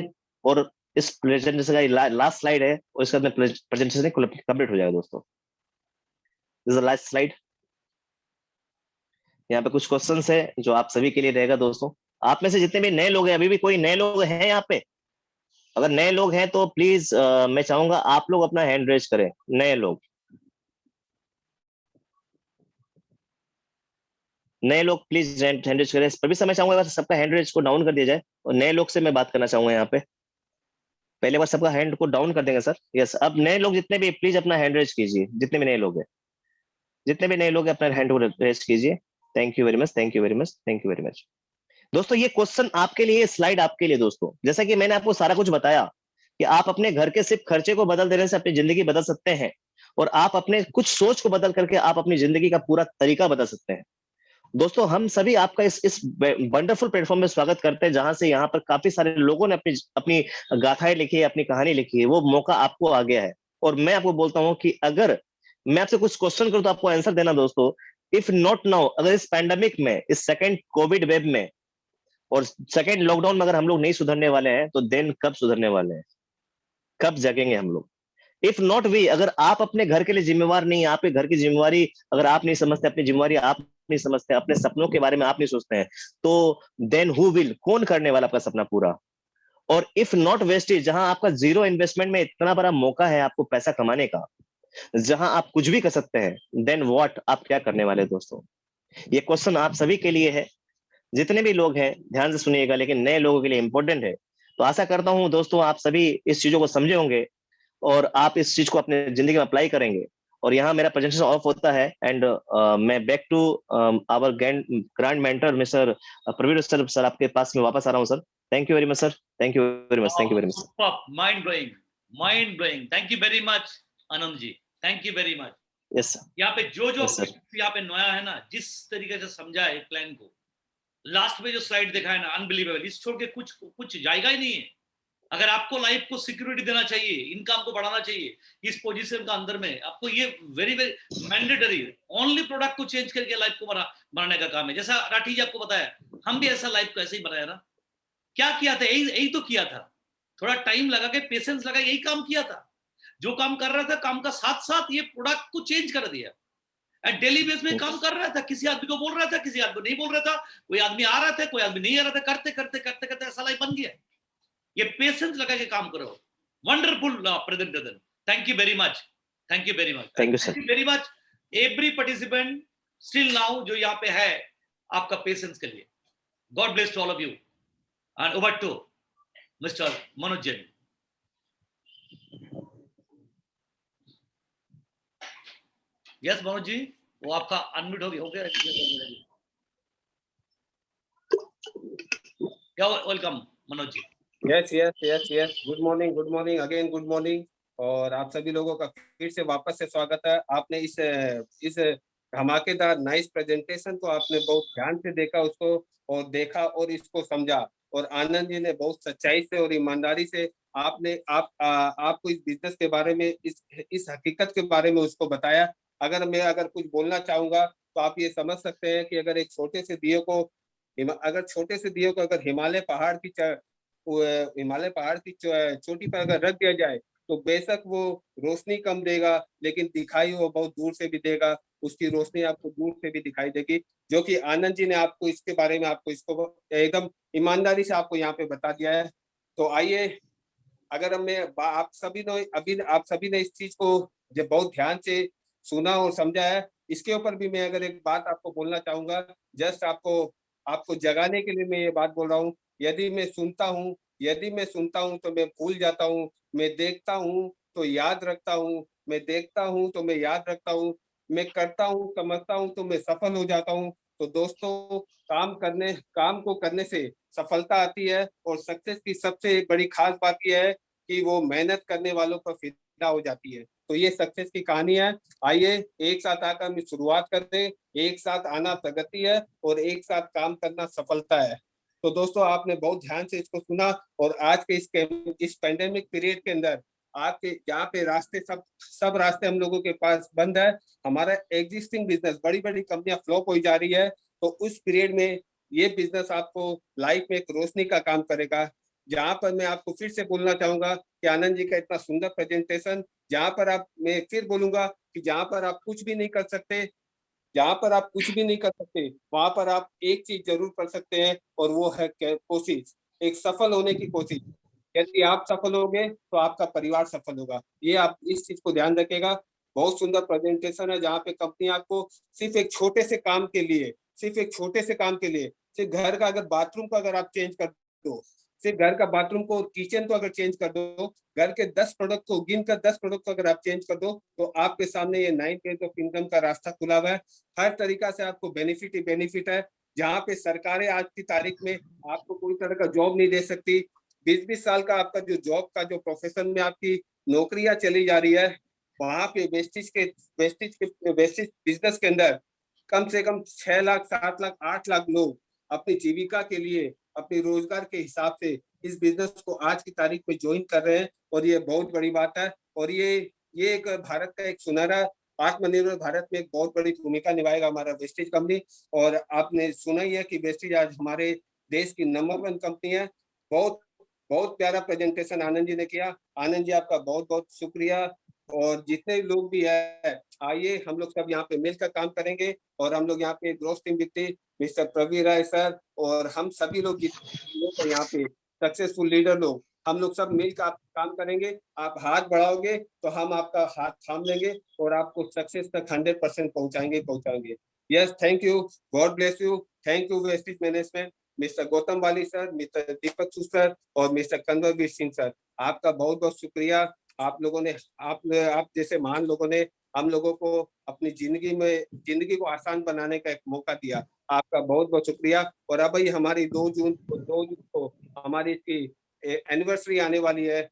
और इस प्रेजेंटेशन का लास्ट स्लाइड है, और इसके बाद में प्रेजेंटेशन कंप्लीट हो जाएगा दोस्तों। This is the last slide. यहाँ पे कुछ क्वेश्चंस है जो आप सभी के लिए रहेगा दोस्तों। आप में से जितने भी नए लोग हैं, अभी भी कोई नए लोग हैं यहाँ पे? अगर नए लोग हैं तो प्लीज मैं चाहूंगा आप लोग अपना हैंड रेज करें। नए लोग, नए लोग प्लीज हैंड रेज करें। पर भी समय चाहूंगा सबका हैंड रेज को डाउन कर दिया जाए। और नए लोग से मैं बात करना चाहूंगा यहाँ पे। पहले बार सबका हैंड को डाउन कर देंगे सर। यस, अब नए लोग जितने भी प्लीज अपना हैंड रेज कीजिए। जितने भी नए लोग हैं, जितने भी नए लोग हैं, अपना हैंड को रेज कीजिए। Thank you very much, thank you very much, thank you very much. दोस्तों ये क्वेश्चन आपके लिए, स्लाइड आपके लिए दोस्तों। जैसा कि मैंने आपको सारा कुछ बताया कि आप अपने घर के सिर्फ खर्चे को बदल देने से अपनी जिंदगी बदल सकते हैं। और आप अपने कुछ सोच को बदल करके आप अपनी जिंदगी का पूरा तरीका बदल सकते हैं। दोस्तों हम सभी आपका इस वंडरफुल प्लेटफॉर्म में स्वागत करते हैं, जहां से यहाँ पर काफी सारे लोगों ने अपनी अपनी गाथाएं लिखी है, अपनी कहानी लिखी है। वो मौका आपको आ गया है। और मैं आपको बोलता हूं कि अगर मैं आपसे कुछ क्वेश्चन करूं तो आपको आंसर देना दोस्तों। इफ नॉट नाउ, अगर इस पैंडेमिक में, इस सेकेंड कोविड वेव में और सेकेंड लॉकडाउन में अगर हम लोग नहीं सुधरने वाले हैं, तो देन कब सुधरने वाले हैं, कब जगेंगे हम लोग? इफ नॉट वी, अगर आप अपने घर के लिए जिम्मेवार नहीं, आपके घर की जिम्मेवारी अगर आप नहीं समझते, अपनी जिम्मेवारी आप नहीं समझते, अपने सपनों के बारे में आप नहीं सोचते हैं, तो देन हु विल, कौन करने वाला आपका सपना पूरा? और इफ नॉट वेस्टेज, जहां आपका जीरो इन्वेस्टमेंट में इतना बड़ा मौका है आपको पैसा कमाने का, जहां आप कुछ भी कर सकते हैं, देन व्हाट, आप क्या करने वाले दोस्तों? ये क्वेश्चन आप सभी के लिए है। जितने भी लोग हैं ध्यान से सुनिएगा, लेकिन नए लोगों के लिए इंपॉर्टेंट है। तो आशा करता हूं दोस्तों आप सभी इस चीजों को समझे होंगे, और आप इस चीज को अपने जिंदगी में अप्लाई करेंगे। और यहाँ मेरा प्रेजेंटेशन ऑफ होता है, एंड मैं back to our grand mentor mister Praveen sir आपके पास में वापस आ रहा हूँ sir. Thank you very much sir, thank you very much, thank you very much. Super, mind blowing, mind blowing. Thank you very much Anand ji, thank you very much. Yes sir. यहाँ पे जो Yes, sir. यहाँ पे नया है ना, जिस तरीके से समझा है प्लान को, लास्ट में जो स्लाइड देखा है ना, अनबिलीवेबल। इस छोड़ के कुछ जाएगा ही नहीं है। अगर आपको लाइफ को सिक्योरिटी देना चाहिए, इनकम को बढ़ाना चाहिए इस पोजीशन का अंदर में, आपको ये very very mandatory only product को चेंज करके लाइफ को बनाने का काम है। जैसा राठी जी आपको बताया, हम भी ऐसा लाइफ को ऐसे ही बनाया ना। क्या किया था? यही तो किया था। थोड़ा टाइम लगा के, पेशेंस लगा, यही काम किया था। जो काम कर रहा था, काम का साथ साथ ये प्रोडक्ट को चेंज कर दिया। डेली बेस में काम कर रहा था, किसी आदमी को बोल रहा था, किसी आदमी को नहीं बोल रहा था, कोई आदमी आ रहा था, कोई आदमी नहीं आ रहा था, करते करते करते करते ऐसा लाइफ बन गया। ये पेशेंस लगा के काम करो। Wonderful presentation, thank you very much, thank you very much, thank you sir. Very much every participant still now जो यहाँ पे है, आपका पेशेंस के लिए। God bless to all of you and over to mister Manoj Jain. Yes Manoj ji, वो आपका unmute हो गया। Welcome Manoj ji. Yes yes yes yes, good morning again, good morning. और आप सभी लोगों का फिर से वापस से स्वागत है। आपने इस धमाकेदार नाइस प्रेजेंटेशन को आपने बहुत ध्यान से देखा, उसको और देखा और इसको समझा। और आनंद जी ने बहुत सच्चाई से और ईमानदारी से आपको इस बिजनेस के बारे में, इस हकीकत के बारे में उसको बताया। अगर कुछ बोलना चाहूंगा तो आप ये समझ सकते हैं कि अगर छोटे से दिए को अगर हिमालय पहाड़ की चोटी पर अगर रख दिया जाए तो बेशक वो रोशनी कम देगा, लेकिन दिखाई वो बहुत दूर से भी देगा। उसकी रोशनी आपको दूर से भी दिखाई देगी, जो कि आनंद जी ने आपको इसके बारे में इसको एकदम ईमानदारी से आपको यहाँ पे बता दिया है। तो आइए, अगर आप सभी ने इस चीज को जब बहुत ध्यान से सुना और समझा है, इसके ऊपर भी मैं अगर एक बात आपको बोलना चाहूंगा। जस्ट आपको जगाने के लिए मैं ये बात बोल रहा हूँ। यदि मैं सुनता हूँ तो मैं भूल जाता हूँ, मैं देखता हूँ तो याद रखता हूँ, मैं देखता हूँ तो मैं याद रखता हूँ, मैं करता हूँ, समझता हूँ तो मैं सफल हो जाता हूँ। तो दोस्तों, काम को करने से सफलता आती है, और सक्सेस की सबसे बड़ी खास बात यह है कि वो मेहनत करने वालों पर फिदा हो जाती है। तो ये सक्सेस की कहानी है। आइए एक साथ आकर हम शुरुआत करते हैं। एक साथ आना प्रगति है और एक साथ काम करना सफलता है। तो दोस्तों, आपने बहुत ध्यान से इसको सुना, और आज के इस पेंडेमिक पीरियड के अंदर आपके यहाँ पे सब रास्ते हम लोगों के पास बंद है। हमारा एग्जिस्टिंग बिजनेस, बड़ी बड़ी कंपनियां फ्लॉप हो जा रही है। तो उस पीरियड में ये बिजनेस आपको लाइफ में एक रोशनी का काम करेगा। जहां पर मैं आपको फिर से बोलना चाहूंगा कि आनंद जी का इतना सुंदर प्रेजेंटेशन, मैं फिर बोलूंगा कि जहां पर आप कुछ भी नहीं कर सकते, वहां पर आप एक चीज जरूर कर सकते हैं, और वो है कोशिश, एक सफल होने की कोशिश। यदि आप सफल होंगे तो आपका परिवार सफल होगा। ये आप इस चीज को ध्यान रखिएगा। बहुत सुंदर प्रेजेंटेशन है, जहाँ पे कंपनी आपको सिर्फ एक छोटे से काम के लिए, सिर्फ घर का अगर बाथरूम को अगर आप चेंज कर दो, सिर्फ घर का बाथरूम को और किचन को अगर चेंज कर दो, घर के 10 प्रोडक्ट को गिनकर 10 प्रोडक्ट को अगर आप चेंज कर दो, तो आपके सामने ये 9 वेज ऑफ इनकम का रास्ता खुला हुआ है। हर तरीका से आपको बेनिफिट ही बेनिफिट है। जहाँ पे सरकारें आज की तारीख में आपको कोई तरह का जॉब नहीं दे सकती। 20-20 साल का आपका जो जॉब का जो प्रोफेशन में आपकी नौकरियां चली जा रही है, वहां पे वेस्टिज बिजनेस के अंदर कम से कम 6 लाख, 7 लाख, 8 लाख लोग अपनी जीविका के लिए, अपने रोजगार के हिसाब से इस बिजनेस को आज की तारीख में ज्वाइन कर रहे हैं। और ये बहुत बड़ी बात है। और ये एक भारत का एक सुनहरा, आत्मनिर्भर भारत में एक बहुत बड़ी भूमिका निभाएगा हमारा वेस्टिज कंपनी। और आपने सुना ही है कि वेस्टिज आज हमारे देश की नंबर 1 कंपनी है। बहुत बहुत प्यारा प्रेजेंटेशन आनंद जी ने किया। आनंद जी, आपका बहुत बहुत शुक्रिया। और जितने लोग भी है, आइए हम लोग सब यहाँ पे मिलकर काम करेंगे। और हम लोग यहाँ पे ग्रोथ टीम वित्ती, मिस्टर प्रवीण राय सर, और हम सभी लोग जितने लोग हैं यहाँ पे, सक्सेसफुल लीडर लोग, हम लोग सब मिलकर आप काम करेंगे। आप हाथ बढ़ाओगे तो हम आपका हाथ थाम लेंगे और आपको सक्सेस तक 100% पहुंचाएंगे। Yes, thank you, God bless you, thank you Vestige management, mister Gautam वाली सर, मिस्टर दीपक सर, और मिस्टर कंवरवीर सिंह सर। आपका बहुत बहुत शुक्रिया। आप लोगों ने, आप जैसे महान लोगों ने हम लोगों को अपनी जिंदगी को आसान बनाने का एक मौका दिया। आपका बहुत बहुत शुक्रिया। और अब हमारी 2 जून को हमारी इसकी एनिवर्सरी आने वाली है।